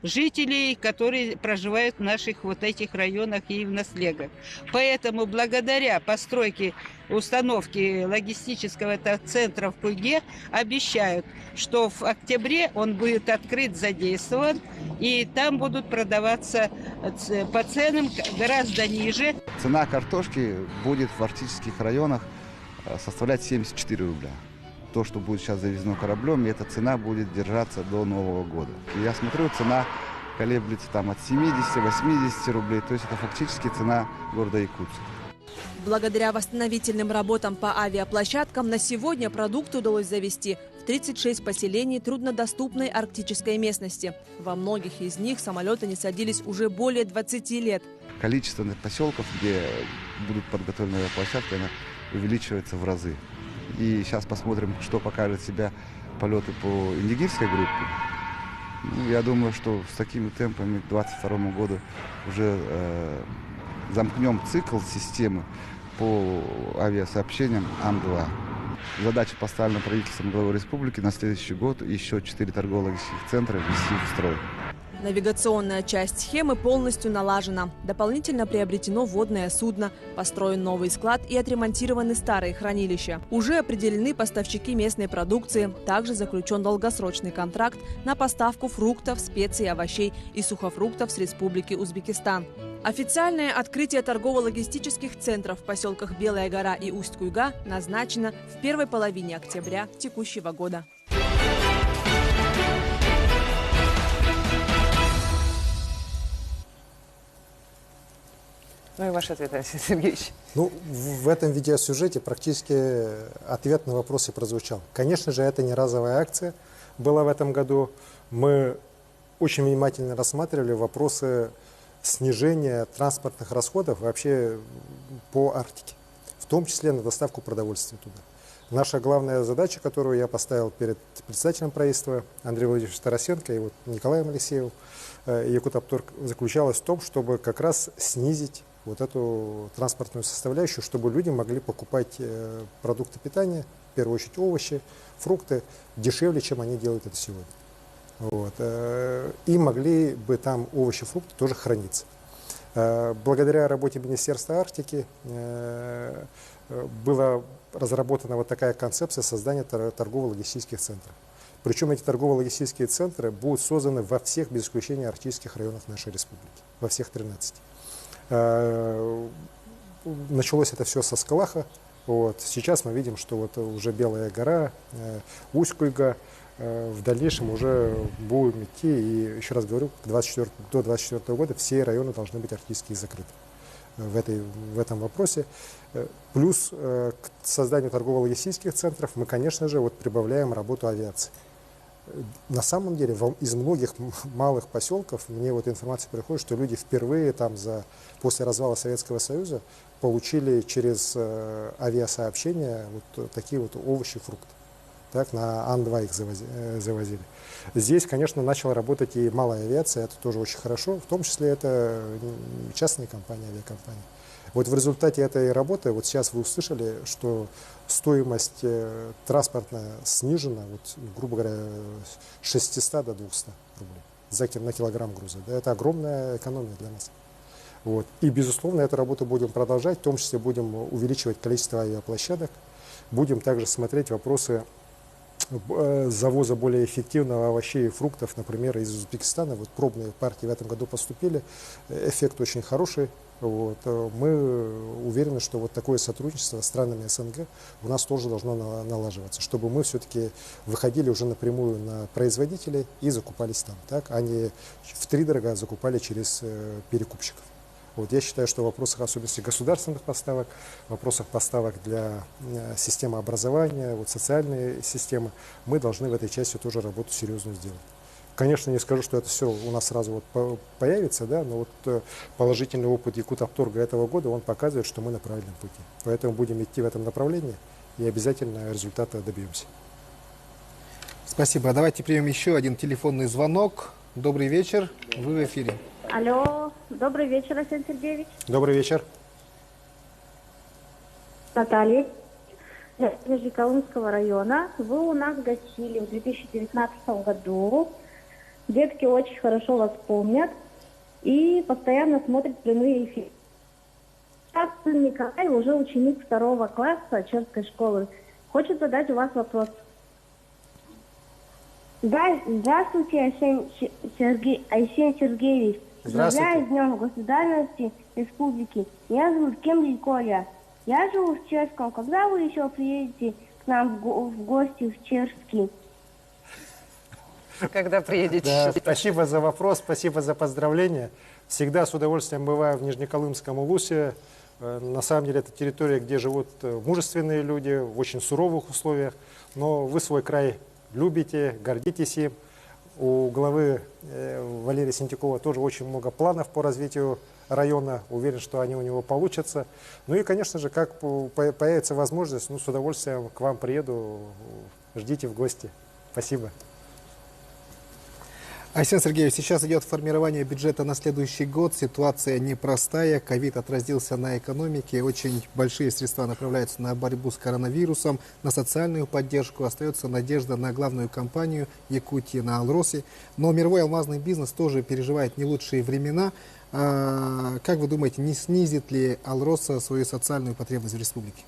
жителей, которые проживают в наших вот этих районах и в наследах. Поэтому благодаря постройке установки логистического центра в Куйге обещают, что в октябре он будет открыт, задействован, и там будут продаваться по ценам гораздо ниже. Цена картошки будет в арктических районах составлять 74 рубля. То, что будет сейчас завезено кораблем, и эта цена будет держаться до Нового года. И я смотрю, цена колеблется там от 70-80 рублей, то есть это фактически цена города Якутска. Благодаря восстановительным работам по авиаплощадкам на сегодня продукты удалось завезти в 36 поселений труднодоступной арктической местности. Во многих из них самолеты не садились уже более 20 лет. Количество поселков, где будут подготовлены авиаплощадки, оно увеличивается в разы. И сейчас посмотрим, что покажет себя полеты по Индигирской группе. Я думаю, что с такими темпами к 2022 году уже замкнем цикл системы по авиасообщениям Ан-2. Задача поставлена правительством главы республики на следующий год еще 4 торгово-логистических центра ввести в строй. Навигационная часть схемы полностью налажена. Дополнительно приобретено водное судно, построен новый склад и отремонтированы старые хранилища. Уже определены поставщики местной продукции. Также заключен долгосрочный контракт на поставку фруктов, специй, овощей и сухофруктов с Республики Узбекистан. Официальное открытие торгово-логистических центров в поселках Белая гора и Усть-Куйга назначено в первой половине октября текущего года. Ну и ваш ответ, Арсений Сергеевич. Ну, в этом видеосюжете практически ответ на вопрос и прозвучал. Конечно же, это не разовая акция была в этом году. Мы очень внимательно рассматривали вопросы снижения транспортных расходов вообще по Арктике, в том числе на доставку продовольствия туда. Наша главная задача, которую я поставил перед председателем правительства Андреем Владимировичем Тарасенко и вот Николаем Алексеевым, Якутапторг, заключалась в том, чтобы как раз снизить вот эту транспортную составляющую, чтобы люди могли покупать продукты питания, в первую очередь овощи, фрукты, дешевле, чем они делают это сегодня. Вот. И могли бы там овощи, фрукты тоже храниться. Благодаря работе Министерства Арктики была разработана вот такая концепция создания торгово-логистических центров. Причем эти торгово-логистические центры будут созданы во всех, без исключения, арктических районах нашей республики, во всех 13. Началось это все со Скалаха. Вот. Сейчас мы видим, что вот уже Белая гора, Усть-Куйга, в дальнейшем уже будем идти, и еще раз говорю, до 2024 года все районы должны быть арктически закрыты в этом вопросе. Плюс к созданию торгово-логистических центров мы, конечно же, вот прибавляем работу авиации. На самом деле, из многих малых поселков мне вот информация приходит, что люди впервые там после развала Советского Союза получили через авиасообщения вот такие вот овощи, фрукты. Так, на Ан-2 их завозили. Здесь, конечно, начала работать и малая авиация, это тоже очень хорошо, в том числе это частные компании, авиакомпании. Вот в результате этой работы, вот сейчас вы услышали, что стоимость транспортная снижена, вот, грубо говоря, с 600 до 200 рублей на килограмм груза. Да, это огромная экономия для нас. Вот. И, безусловно, эту работу будем продолжать, в том числе будем увеличивать количество авиаплощадок, будем также смотреть вопросы завоза более эффективного овощей и фруктов, например, из Узбекистана. Вот пробные партии в этом году поступили, эффект очень хороший. Вот. Мы уверены, что вот такое сотрудничество с странами СНГ у нас тоже должно налаживаться, чтобы мы все-таки выходили уже напрямую на производителей и закупались там, так? А не втридорога закупали через перекупщиков. Вот я считаю, что в вопросах особенности государственных поставок, в вопросах поставок для системы образования, вот социальной системы, мы должны в этой части тоже работу серьезную сделать. Конечно, не скажу, что это все у нас сразу вот появится, да, но вот положительный опыт Якутавторга этого года, он показывает, что мы на правильном пути. Поэтому будем идти в этом направлении и обязательно результата добьемся. Спасибо. Давайте примем еще один телефонный звонок. Добрый вечер, вы в эфире. Алло, добрый вечер, Арсений Сергеевич. Добрый вечер. Наталья, из Нижнеколымского района. Вы у нас гостили в 2019 году. Детки очень хорошо вас помнят и постоянно смотрят прямые эфиры. Сын Николай уже ученик 2 класса Черской школы. Хочет задать у вас вопрос. Да, здравствуйте, Арсений Сергеевич. Поздравляю с Днем Государственности Республики. Меня зовут Кемли Коля. Я живу в Черском. Когда вы еще приедете к нам в гости в Черский? Когда приедете? Да, спасибо за вопрос, спасибо за поздравления. Всегда с удовольствием бываю в Нижнеколымском Улусе. На самом деле это территория, где живут мужественные люди в очень суровых условиях. Но вы свой край любите, гордитесь им. У главы Валерия Синтюкова тоже очень много планов по развитию района. Уверен, что они у него получатся. Ну и, конечно же, как появится возможность, с удовольствием к вам приеду. Ждите в гости. Спасибо. Арсений Сергеевич, сейчас идет формирование бюджета на следующий год. Ситуация непростая. Ковид отразился на экономике. Очень большие средства направляются на борьбу с коронавирусом, на социальную поддержку. Остается надежда на главную компанию Якутии, на Алросе. Но мировой алмазный бизнес тоже переживает не лучшие времена. Как вы думаете, не снизит ли Алроса свою социальную потребность в республике?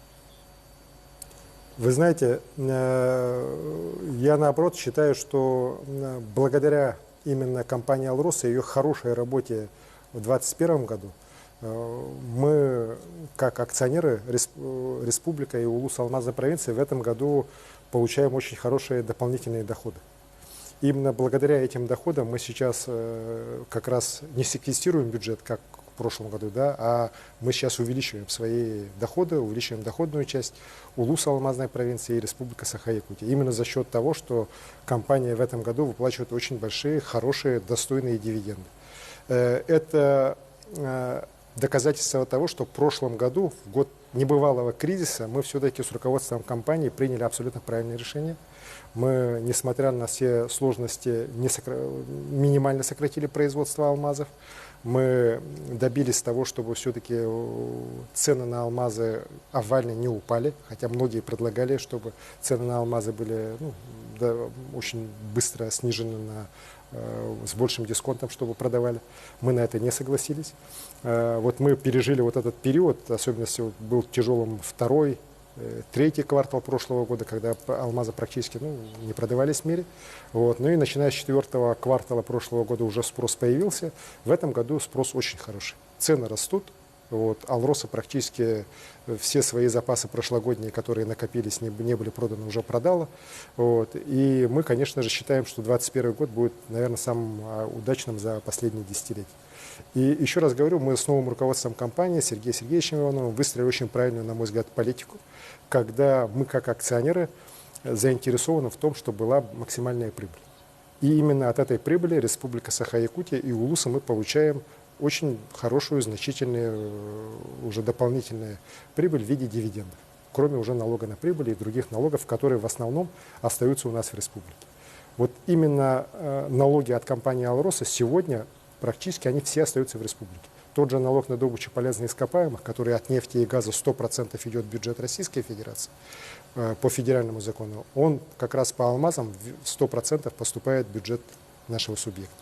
Вы знаете, я наоборот считаю, что благодаря именно компании «Алроса» и ее хорошей работе в 2021 году мы, как акционеры республика и Улус алмазной провинции, в этом году получаем очень хорошие дополнительные доходы. Именно благодаря этим доходам мы сейчас как раз не секвестируем бюджет, как в прошлом году, да, а мы сейчас увеличиваем свои доходы, увеличиваем доходную часть Улуса алмазной провинции и Республика Саха-Якутия. Именно за счет того, что компания в этом году выплачивает очень большие, хорошие, достойные дивиденды. Это доказательство того, что в прошлом году, в год небывалого кризиса, мы все-таки с руководством компании приняли абсолютно правильное решение. Мы, несмотря на все сложности, минимально сократили производство алмазов. Мы добились того, чтобы все-таки цены на алмазы овальные не упали, хотя многие предлагали, чтобы цены на алмазы были очень быстро снижены на с большим дисконтом, чтобы продавали. Мы на это не согласились. Вот мы пережили вот этот период, особенно был тяжелым второй, третий квартал прошлого года, когда алмазы практически не продавались в мире. Вот. Ну и начиная с четвертого квартала прошлого года уже спрос появился. В этом году спрос очень хороший. Цены растут. Вот. Алроса практически все свои запасы прошлогодние, которые накопились, не были проданы, уже продала. Вот. И мы, конечно же, считаем, что 2021 год будет, наверное, самым удачным за последние десятилетия. И еще раз говорю, мы с новым руководством компании Сергеем Сергеевичем Ивановым выстроили очень правильную, на мой взгляд, политику, когда мы, как акционеры, заинтересованы в том, чтобы была максимальная прибыль. И именно от этой прибыли Республика Саха-Якутия и Улуса мы получаем очень хорошую, значительную, уже дополнительную прибыль в виде дивидендов, кроме уже налога на прибыль и других налогов, которые в основном остаются у нас в республике. Вот именно налоги от компании «Алроса» сегодня практически они все остаются в республике. Тот же налог на добычу полезных ископаемых, который от нефти и газа 100% идет в бюджет Российской Федерации по федеральному закону, он как раз по алмазам 100% поступает в бюджет нашего субъекта.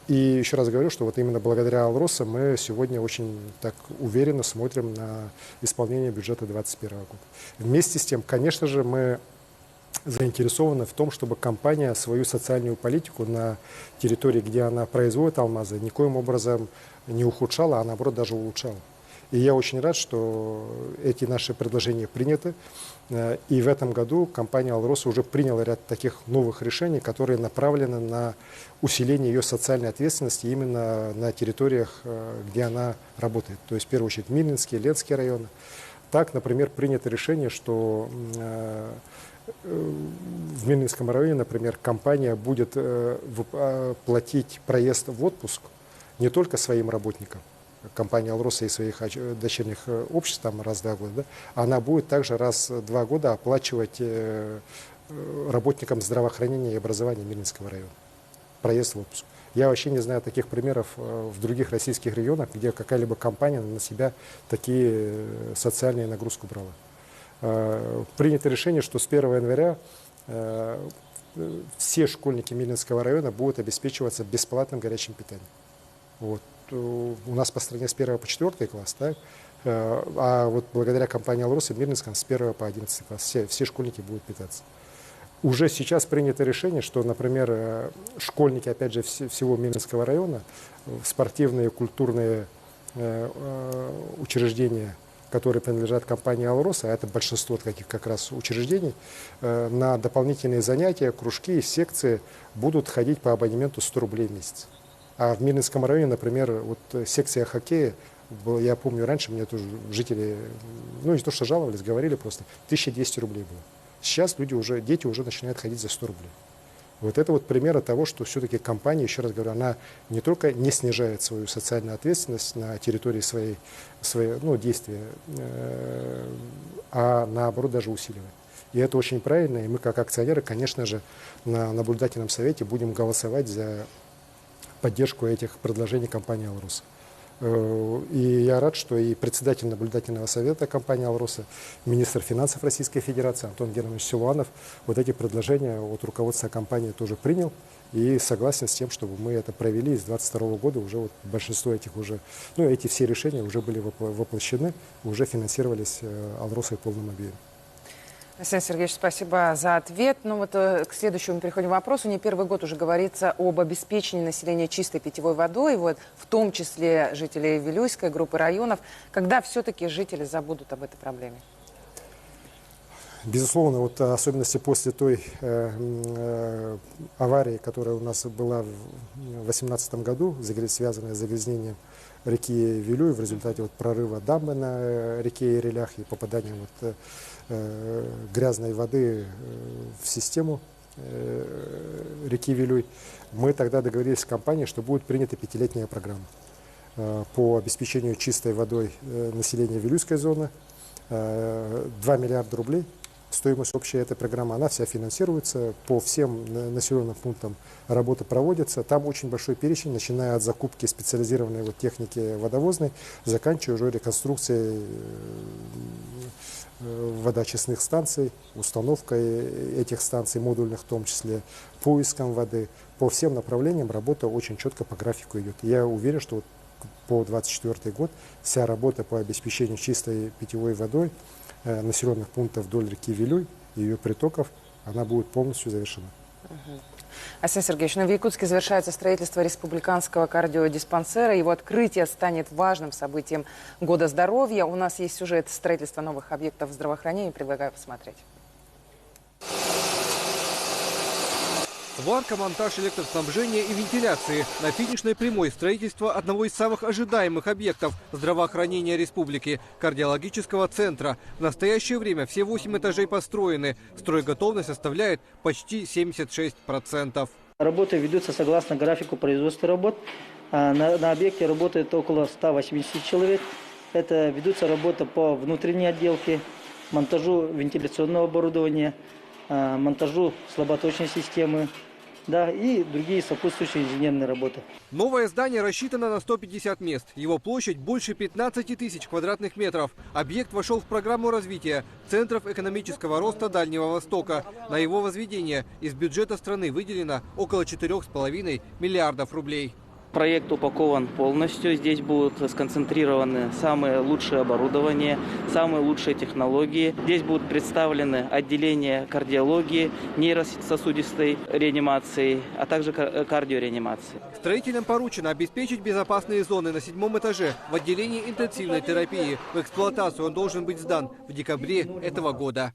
И еще раз говорю, что вот именно благодаря «Алроса» мы сегодня очень так уверенно смотрим на исполнение бюджета 2021 года. Вместе с тем, конечно же, мы заинтересованы в том, чтобы компания свою социальную политику на территории, где она производит алмазы, никоим образом не ухудшала, а наоборот даже улучшала. И я очень рад, что эти наши предложения приняты. И в этом году компания «Алроса» уже приняла ряд таких новых решений, которые направлены на усиление ее социальной ответственности именно на территориях, где она работает. То есть, в первую очередь, Милинский, Ленский районы. Так, например, принято решение, что в Милинском районе, например, компания будет платить проезд в отпуск не только своим работникам, компания «Алроса» и своих дочерних обществ там раз в 2 года, да, она будет также раз в 2 года оплачивать работникам здравоохранения и образования Милинского района проезд в отпуск. Я вообще не знаю таких примеров в других российских регионах, где какая-либо компания на себя такие социальные нагрузки брала. Принято решение, что с 1 января все школьники Милинского района будут обеспечиваться бесплатным горячим питанием. Вот. У нас по стране с 1 по 4 класс, да? А вот благодаря компании «Алроса» в Милинском с 1 по 11 класс все школьники будут питаться. Уже сейчас принято решение, что, например, школьники, опять же, всего Милинского района, спортивные, культурные учреждения, которые принадлежат компании «Алроса», а это большинство таких как раз учреждений, на дополнительные занятия, кружки и секции будут ходить по абонементу 100 рублей в месяц. А в Милинском районе, например, вот секция хоккея, я помню, раньше мне тоже жители, не то что жаловались, говорили просто, 1200 рублей было. Сейчас дети уже начинают ходить за 100 рублей. Вот это вот пример того, что все-таки компания, еще раз говорю, она не только не снижает свою социальную ответственность на территории своей действия, а наоборот даже усиливает. И это очень правильно, и мы как акционеры, конечно же, на наблюдательном совете будем голосовать за поддержку этих предложений компании «Алроса». И я рад, что и председатель наблюдательного совета компании «Алроса», министр финансов Российской Федерации Антон Германович Силуанов вот эти предложения от руководства компании тоже принял и согласен с тем, чтобы мы это провели. С 2022 года уже вот большинство этих уже, эти все решения уже были воплощены, уже финансировались «Алросой» в полном объеме. Александр Сергеевич, спасибо за ответ. К следующему переходим вопросу. Не первый год уже говорится об обеспечении населения чистой питьевой водой, в том числе жителей Вилюйской группы районов. Когда все-таки жители забудут об этой проблеме? Безусловно, вот особенности после той аварии, которая у нас была в 2018 году, связанная с загрязнением реки Вилюй в результате прорыва дамбы на реке Ирелях и попаданием грязной воды в систему реки Вилюй, мы тогда договорились с компанией, что будет принята 5-летняя программа по обеспечению чистой водой населения Вилюйской зоны. 2 миллиарда рублей стоимость общей этой программы, она вся финансируется, по всем населенным пунктам работа проводится. Там очень большой перечень, начиная от закупки специализированной техники водовозной, заканчивая уже реконструкцией водоочистных станций, установкой этих станций модульных, в том числе поиском воды. По всем направлениям работа очень четко по графику идет. Я уверен, что по 2024 год вся работа по обеспечению чистой питьевой водой населенных пунктов вдоль реки Вилюй и ее притоков, она будет полностью завершена. Арсений Сергеевич, в Якутске завершается строительство республиканского кардиодиспансера. Его открытие станет важным событием года здоровья. У нас есть сюжет строительства новых объектов здравоохранения. Предлагаю посмотреть. Сварка, монтаж электроснабжения и вентиляции. На финишной прямой строительство одного из самых ожидаемых объектов здравоохранения республики – кардиологического центра. В настоящее время все 8 этажей построены. Стройготовность составляет почти 76%. Работы ведутся согласно графику производства работ. На объекте работает около 180 человек. Это ведутся работы по внутренней отделке, монтажу вентиляционного оборудования, монтажу слаботочной системы, и другие сопутствующие инженерные работы. Новое здание рассчитано на 150 мест. Его площадь больше 15 тысяч квадратных метров. Объект вошел в программу развития Центров экономического роста Дальнего Востока. На его возведение из бюджета страны выделено около 4,5 миллиардов рублей. Проект упакован полностью. Здесь будут сконцентрированы самые лучшие оборудования, самые лучшие технологии. Здесь будут представлены отделения кардиологии, нейрососудистой реанимации, а также кардиореанимации. Строителям поручено обеспечить безопасные зоны на 7-м этаже в отделении интенсивной терапии. В эксплуатацию он должен быть сдан в декабре этого года.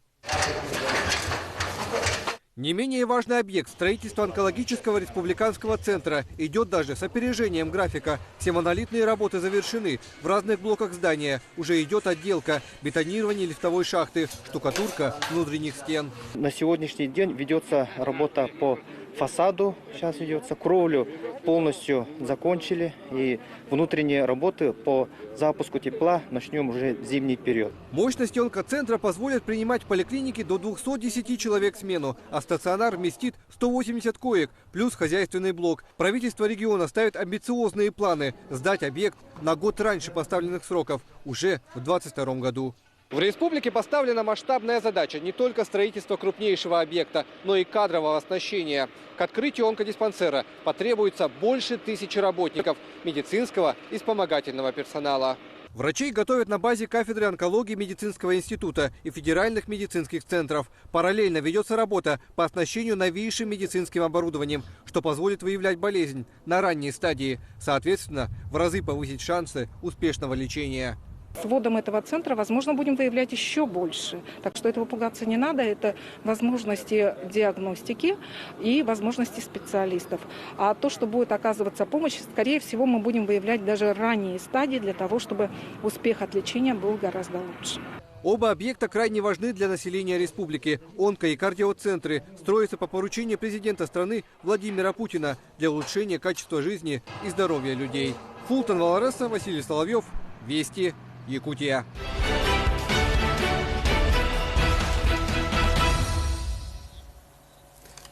Не менее важный объект – строительство онкологического республиканского центра идет даже с опережением графика. Все монолитные работы завершены. В разных блоках здания уже идет отделка, бетонирование лифтовой шахты, штукатурка внутренних стен. На сегодняшний день ведется работа по фасаду, сейчас ведется, кровлю полностью закончили, и внутренние работы по запуску тепла начнем уже в зимний период. Мощности онкоцентра позволят принимать в поликлинике до 210 человек в смену, а стационар вместит 180 коек, плюс хозяйственный блок. Правительство региона ставит амбициозные планы сдать объект на год раньше поставленных сроков, уже в 2022 году. В республике поставлена масштабная задача не только строительства крупнейшего объекта, но и кадрового оснащения. К открытию онкодиспансера потребуется больше 1000 работников, медицинского и вспомогательного персонала. Врачей готовят на базе кафедры онкологии медицинского института и федеральных медицинских центров. Параллельно ведется работа по оснащению новейшим медицинским оборудованием, что позволит выявлять болезнь на ранней стадии. Соответственно, в разы повысить шансы успешного лечения. С вводом этого центра, возможно, будем выявлять еще больше. Так что этого пугаться не надо. Это возможности диагностики и возможности специалистов. А то, что будет оказываться помощь, скорее всего, мы будем выявлять даже ранние стадии для того, чтобы успех от лечения был гораздо лучше. Оба объекта крайне важны для населения республики. Онко- и кардиоцентры строятся по поручению президента страны Владимира Путина для улучшения качества жизни и здоровья людей. Фултон Валареса, Василий Соловьев, Вести, Якутия.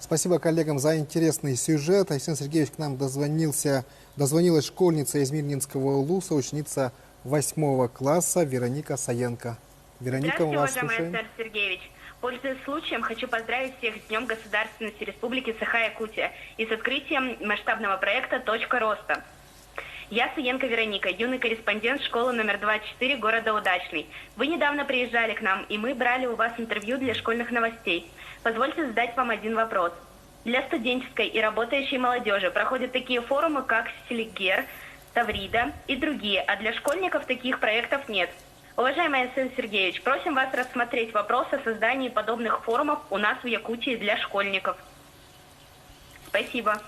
Спасибо коллегам за интересный сюжет. Арсений Сергеевич, к нам дозвонилась школьница из Мирнинского улуса, ученица 8 класса Вероника Саенко. Вероника, Здравствуйте, у вас уважаемый слушаем. Арсений Сергеевич. Пользуясь случаем, хочу поздравить всех с Днем государственности Республики Саха-Якутия и с открытием масштабного проекта «Точка роста». Я Саенко Вероника, юный корреспондент школы номер 24 города Удачный. Вы недавно приезжали к нам, и мы брали у вас интервью для школьных новостей. Позвольте задать вам один вопрос. Для студенческой и работающей молодежи проходят такие форумы, как Селигер, Таврида и другие, а для школьников таких проектов нет. Уважаемый Арсений Сергеевич, просим вас рассмотреть вопрос о создании подобных форумов у нас в Якутии для школьников. Спасибо.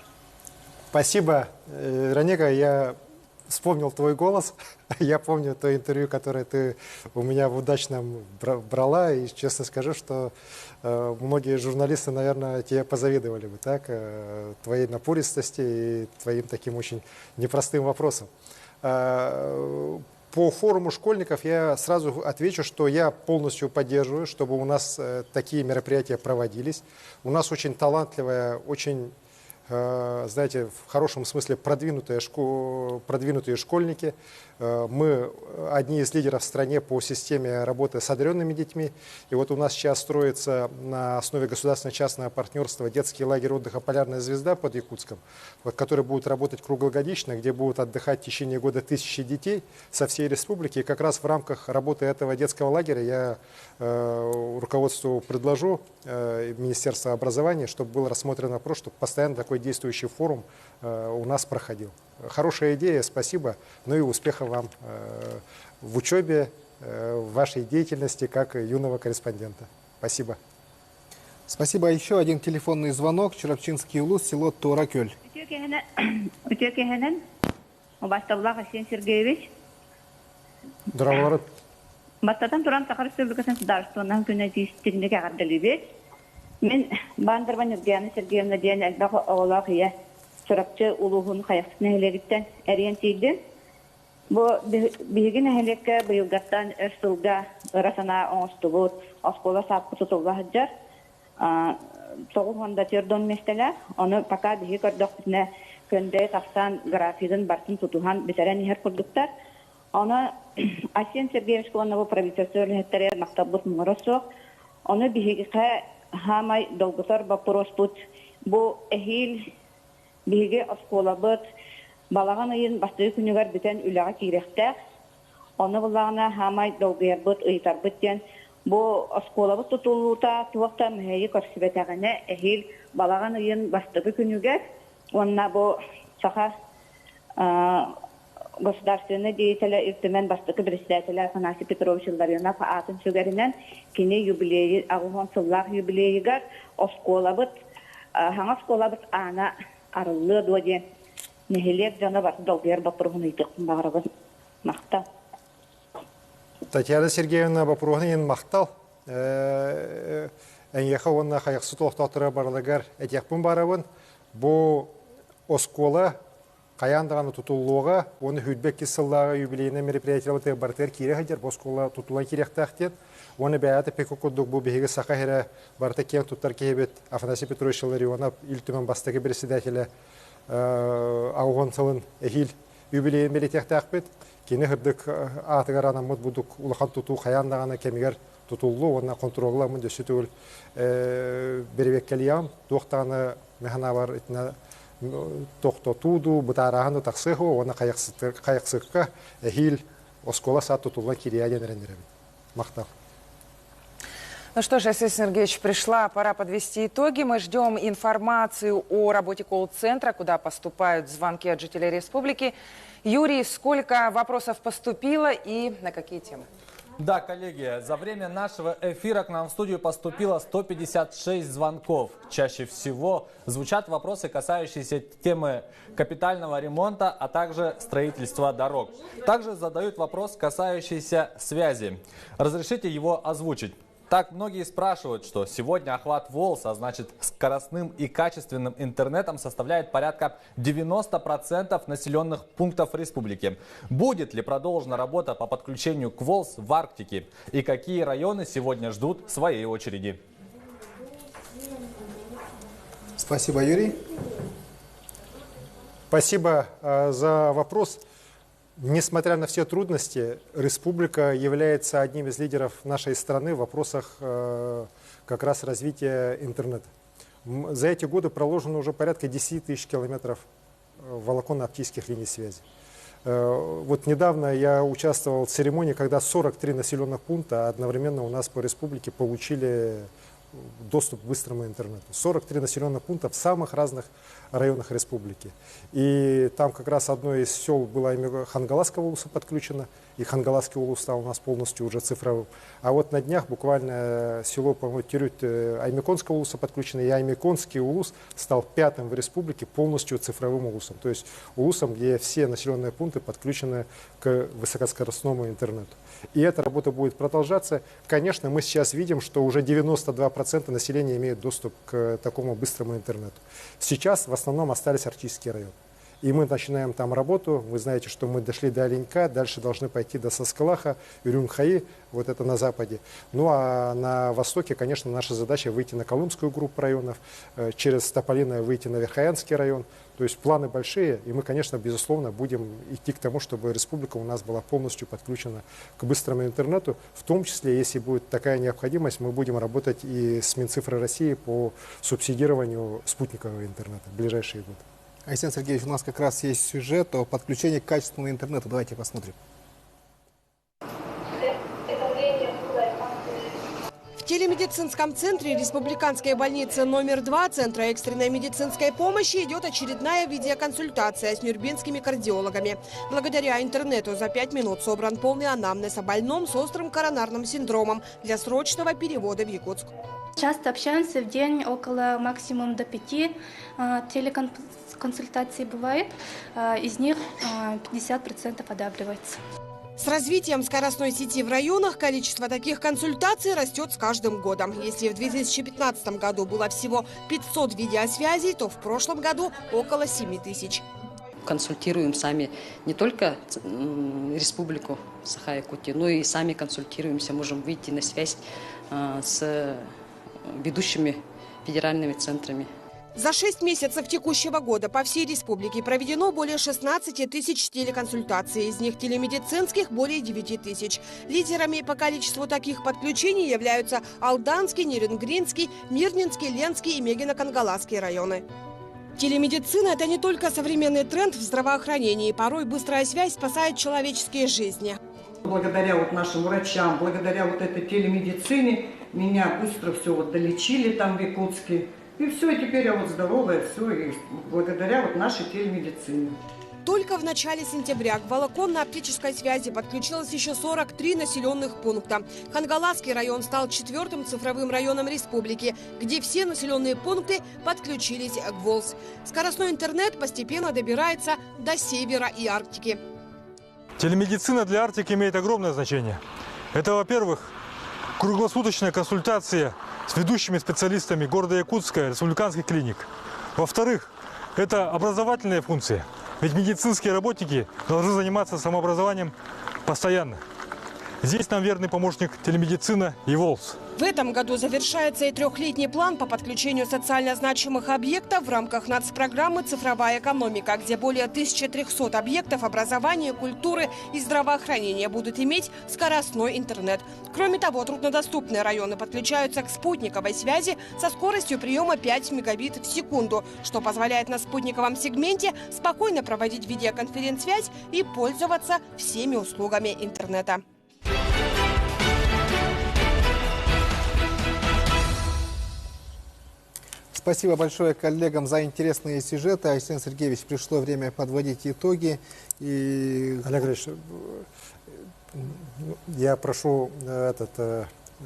Спасибо, Вероника. Я вспомнил твой голос. Я помню то интервью, которое ты у меня в Удачном брала. И честно скажу, что многие журналисты, наверное, тебе позавидовали бы, так? Твоей напористости и твоим таким очень непростым вопросам. По форуму школьников я сразу отвечу, что я полностью поддерживаю, чтобы у нас такие мероприятия проводились. У нас очень талантливая, очень, знаете, в хорошем смысле продвинутые школьники. Мы одни из лидеров в стране по системе работы с одаренными детьми. И вот у нас сейчас строится на основе государственно-частного партнерства детский лагерь отдыха «Полярная звезда» под Якутском, вот, который будет работать круглогодично, где будут отдыхать в течение года тысячи детей со всей республики. И как раз в рамках работы этого детского лагеря я руководству предложу Министерства образования, чтобы был рассмотрен вопрос, чтобы постоянно такой действующий форум у нас проходил. Хорошая идея, спасибо. Ну и успехов вам в учебе, в вашей деятельности как юного корреспондента. Спасибо. Спасибо. Еще один телефонный звонок. Чурапчинский улус, село Туракёль. Здравствуйте. Бастатан туран Сахар Республикасының Сударствоның күні тиістігіндегі ағардылы бет. Мен Бандырбан Евгения Сергеевна дейін әлбақы оғылақ ие сұрапчы ұлығын қаяқтың әлегіттен әрен сейді. Бұл бігін әлекке бұйылғаттан өрсілға ұрасана оңысты бұд, осқола сапқы тұтылға ғаджар. Соғыл ғанда тердон местелер, оны пақа бігі көрдіқтіне көнде тақсан графизын барсын тұтуған бітәрен ехер құрдықтар. Она Асен Сергеевич Клонову правительство летаря мактабут моросо. Она бигиха хамай долготар вопрос пут. Бу эхил биге осколабот балаган ин басты күнүгөр битен үлага кирехтер. Она булагана хамай долгербот ыйтарбыттен. Бу осколабот тутулута туакта мехи көрсүбетагане эхил балаган ин басты күнүгөр. Онна бу саха государственный деятель Иртемен бастыкы председателя Афанасий Петрович Ларионов атын сөгеринен кини юбилейи агугон сыллах юбилейигар осколабыт хаңа осколабыт ана арылы дуоде нехилек жана бар долгер бапургун ыйтыкын багырыбыз мактал. Татьяна Сергеевна бапургун мактал. Эньеха онна хаяқсы тоқтатыры барлыгар этекпун барабын. Бу оскола Каяндаганы тутулуга, оны хүдбек кисыллага юбилейне мероприятиялы бартер кире хадер, боскола тутула кирехтахтет. Оны бәяты пекокодук бу беге сахахера барта кен туттар кебет Афанасий Петрович Ларионов илтүмен бастыгы председателя аугон сылын эхил юбилейн мероприятиятахпет. Кене хырдык атыгарана мод будук улахан туту каяндаганы кемигер тутулу, оны контролламын дөсүтүл бербеккелиям, доктаны механа бар итна тоқтотуду, бутарағаны тақсығы, оны қайықсыққа әхил оскола саат тутулла кирияден рендеребін. Мақтал. Ну что ж, Асен Сергеевич, пришла пора подвести итоги. Мы ждем информацию о работе колл-центра, куда поступают звонки от жителей республики. Юрий, сколько вопросов поступило и на какие темы? Да, коллеги, за время нашего эфира к нам в студию поступило 156 звонков. Чаще всего звучат вопросы, касающиеся темы капитального ремонта, а также строительства дорог. Также задают вопрос, касающийся связи. Разрешите его озвучить. Так многие спрашивают, что сегодня охват ВОЛС, а значит скоростным и качественным интернетом, составляет порядка 90% населенных пунктов республики. Будет ли продолжена работа по подключению к ВОЛС в Арктике? И какие районы сегодня ждут своей очереди? Спасибо, Юрий. Спасибо за вопрос. Несмотря на все трудности, республика является одним из лидеров нашей страны в вопросах как раз развития интернета. За эти годы проложено уже порядка 10 тысяч километров волоконно-оптических линий связи. Вот недавно я участвовал в церемонии, когда 43 населенных пункта одновременно у нас по республике получили доступ к быстрому интернету. 43 населенных пункта в самых разных районах республики. И там как раз одно из сел было Хангаласского улуса подключено, и Хангаласский улус стал у нас полностью уже цифровым. А вот на днях буквально село, по-моему, Тирют Аймеконского улуса подключено, и Аймеконский улус стал 5-м в республике полностью цифровым улусом. То есть улусом, где все населенные пункты подключены к высокоскоростному интернету. И эта работа будет продолжаться. Конечно, мы сейчас видим, что уже 92% населения имеют доступ к такому быстрому интернету. Сейчас в основном остались арктические районы. И мы начинаем там работу. Вы знаете, что мы дошли до Оленька, дальше должны пойти до Саскалаха, Юрюнхаи, вот это на западе. Ну а на востоке, конечно, наша задача выйти на Колымскую группу районов, через Тополиное выйти на Верхоянский район. То есть планы большие, и мы, конечно, безусловно, будем идти к тому, чтобы республика у нас была полностью подключена к быстрому интернету. В том числе, если будет такая необходимость, мы будем работать и с Минцифрой России по субсидированию спутникового интернета в ближайшие годы. Айсен Сергеевич, у нас как раз есть сюжет о подключении к качественному интернету. Давайте посмотрим. В телемедицинском центре Республиканской больницы номер 2 Центра экстренной медицинской помощи идет очередная видеоконсультация с нюрнбергскими кардиологами. Благодаря интернету за 5 минут собран полный анамнез о больном с острым коронарным синдромом для срочного перевода в Якутск. Часто общаемся в день около максимум до 5 телеконсультаций бывает. Из них 50% одабривается. С развитием скоростной сети в районах количество таких консультаций растет с каждым годом. Если в 2015 году было всего 500 видеосвязей, то в прошлом году около 7 тысяч. Консультируем сами не только республику Саха-Якутия, но и сами консультируемся, можем выйти на связь с ведущими федеральными центрами. За 6 месяцев текущего года по всей республике проведено более 16 тысяч телеконсультаций, из них телемедицинских более 9 тысяч. Лидерами по количеству таких подключений являются Алданский, Нерюнгринский, Мирнинский, Ленский и Мегино-Кангаласский районы. Телемедицина – это не только современный тренд в здравоохранении. Порой быстрая связь спасает человеческие жизни. Благодаря нашим врачам, благодаря этой телемедицине меня быстро все долечили там в Якутске. И все, и теперь я здоровая, все, и благодаря нашей телемедицине. Только в начале сентября к волоконно-оптической связи подключилось еще 43 населенных пункта. Хангаласский район стал 4-м цифровым районом республики, где все населенные пункты подключились к ВОЛС. Скоростной интернет постепенно добирается до севера и Арктики. Телемедицина для Арктики имеет огромное значение. Это, во-первых, круглосуточная консультация с ведущими специалистами города Якутска, республиканских клиник. Во-вторых, это образовательная функция. Ведь медицинские работники должны заниматься самообразованием постоянно. Здесь нам верный помощник телемедицина и ВОЛС. В этом году завершается и 3-летний план по подключению социально значимых объектов в рамках нацпрограммы «Цифровая экономика», где более 1300 объектов образования, культуры и здравоохранения будут иметь скоростной интернет. Кроме того, труднодоступные районы подключаются к спутниковой связи со скоростью приема 5 мегабит в секунду, что позволяет на спутниковом сегменте спокойно проводить видеоконференц-связь и пользоваться всеми услугами интернета. Спасибо большое коллегам за интересные сюжеты. Айсен Сергеевич, пришло время подводить итоги. Олег Ильич, я прошу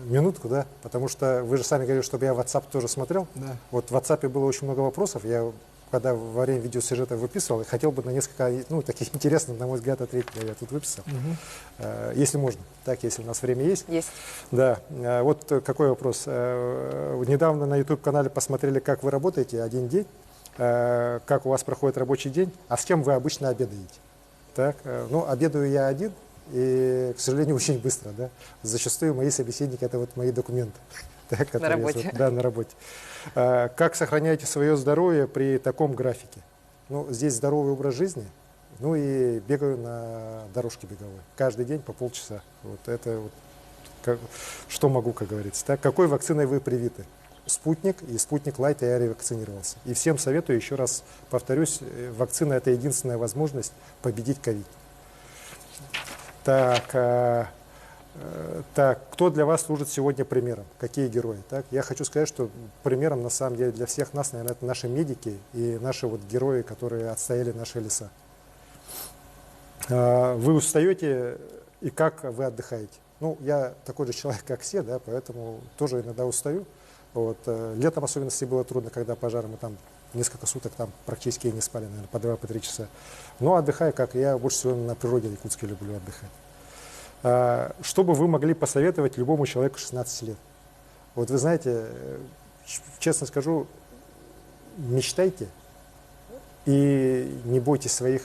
минутку, да, потому что вы же сами говорили, чтобы я WhatsApp тоже смотрел. Да. Вот в WhatsApp было очень много вопросов. Я когда во время видеосюжета выписывал, и хотел бы на несколько, таких интересных, на мой взгляд, ответить, я тут выписал. Если можно, так, если у нас время есть. Есть. Да, вот какой вопрос. Недавно на YouTube-канале посмотрели, как вы работаете один день, как у вас проходит рабочий день, а с кем вы обычно обедаете. Так, обедаю я один, и, к сожалению, очень быстро, да. Зачастую мои собеседники – это мои документы. На работе. Да, на работе. Как сохраняете свое здоровье при таком графике? Здесь здоровый образ жизни, и бегаю на дорожке беговой. Каждый день по полчаса. Что могу, как говорится. Так, какой вакциной вы привиты? Спутник и Спутник Лайт, я ревакцинировался. И всем советую, еще раз повторюсь, вакцина – это единственная возможность победить ковид. Так, кто для вас служит сегодня примером? Какие герои? Так, я хочу сказать, что примером, на самом деле, для всех нас, наверное, это наши медики и наши герои, которые отстояли наши леса. Вы устаете и как вы отдыхаете? Я такой же человек, как все, да, поэтому тоже иногда устаю. Летом особенности было трудно, когда пожары, мы там несколько суток там практически не спали, наверное, по 2-3 часа. Но отдыхаю, как я больше всего на природе якутской люблю отдыхать. Что бы вы могли посоветовать любому человеку 16 лет? Вы знаете, честно скажу, мечтайте И не бойтесь своих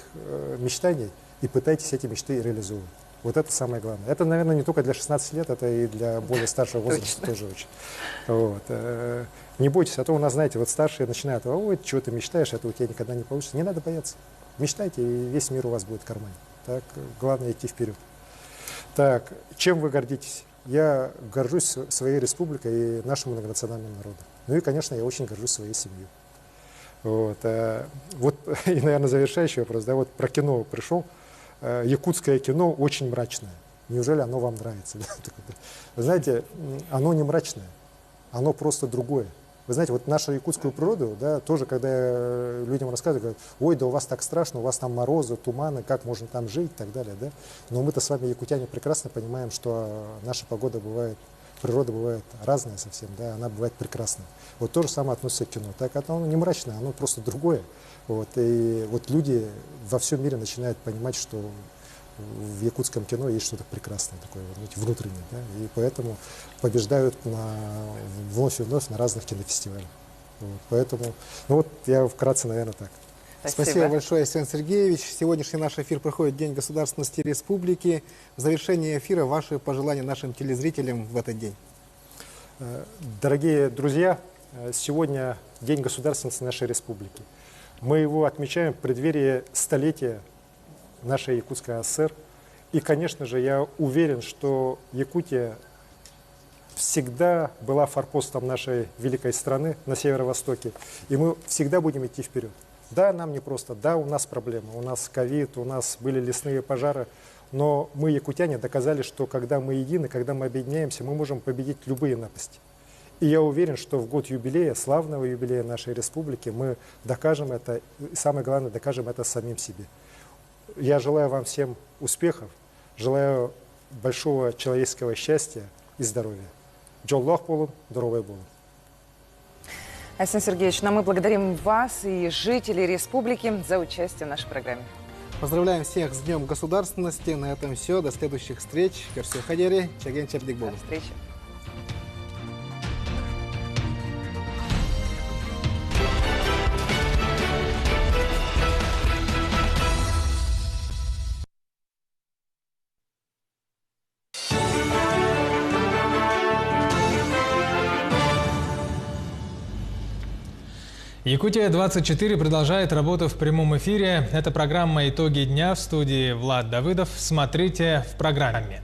мечтаний и пытайтесь эти мечты реализовывать. Вот это самое главное. Это, наверное, не только для 16 лет, это и для более старшего возраста тоже очень. Вот. Не бойтесь, а то у нас, знаете, вот старшие начинают: ой, чего ты мечтаешь, это у тебя никогда не получится. Не надо бояться. Мечтайте, и весь мир у вас будет в кармане. Так, главное идти вперед. Так, чем вы гордитесь? Я горжусь своей республикой и нашим многонациональным народом. Ну и, конечно, я очень горжусь своей семьей. Вот, и, наверное, завершающий вопрос. Да, вот про кино пришел. Якутское кино очень мрачное. Неужели оно вам нравится? Вы знаете, оно не мрачное, оно просто другое. Вы знаете, вот нашу якутскую природу, да, тоже, когда я людям рассказываю, говорят: ой, да у вас так страшно, у вас там морозы, туманы, как можно там жить и так далее. Да? Но мы-то с вами, якутяне, прекрасно понимаем, что наша погода бывает, природа бывает разная совсем, да, она бывает прекрасная. Вот то же самое относится к кино. Так оно не мрачное, оно просто другое. Вот, и вот люди во всем мире начинают понимать, что в якутском кино есть что-то прекрасное такое, внутреннее, да, и поэтому побеждают вновь и вновь на разных кинофестивалях. Вот, поэтому, ну вот я вкратце, наверное, так. Спасибо большое, Семен Сергеевич. Сегодняшний наш эфир проходит День государственности республики. В завершении эфира ваши пожелания нашим телезрителям в этот день. Дорогие друзья, сегодня День государственности нашей республики. Мы его отмечаем в преддверии столетия нашей Якутской АСР. И, конечно же, я уверен, что Якутия всегда была форпостом нашей великой страны на северо-востоке. И мы всегда будем идти вперед. Да, нам непросто, да, у нас проблемы, у нас ковид, у нас были лесные пожары. Но мы, якутяне, доказали, что когда мы едины, когда мы объединяемся, мы можем победить любые напасти. И я уверен, что в год юбилея, славного юбилея нашей республики, мы докажем это, и самое главное, докажем это самим себе. Я желаю вам всем успехов, желаю большого человеческого счастья и здоровья. Джоллах болун, здоровый болун. Семен Сергеевич, мы благодарим вас и жителей республики за участие в нашей программе. Поздравляем всех с Днем государственности. На этом все. До следующих встреч. Керсю Хадери, Чаген Чапдик Богу. До встречи. Якутия-24 продолжает работу в прямом эфире. Это программа «Итоги дня», в студии Влад Давыдов. Смотрите в программе.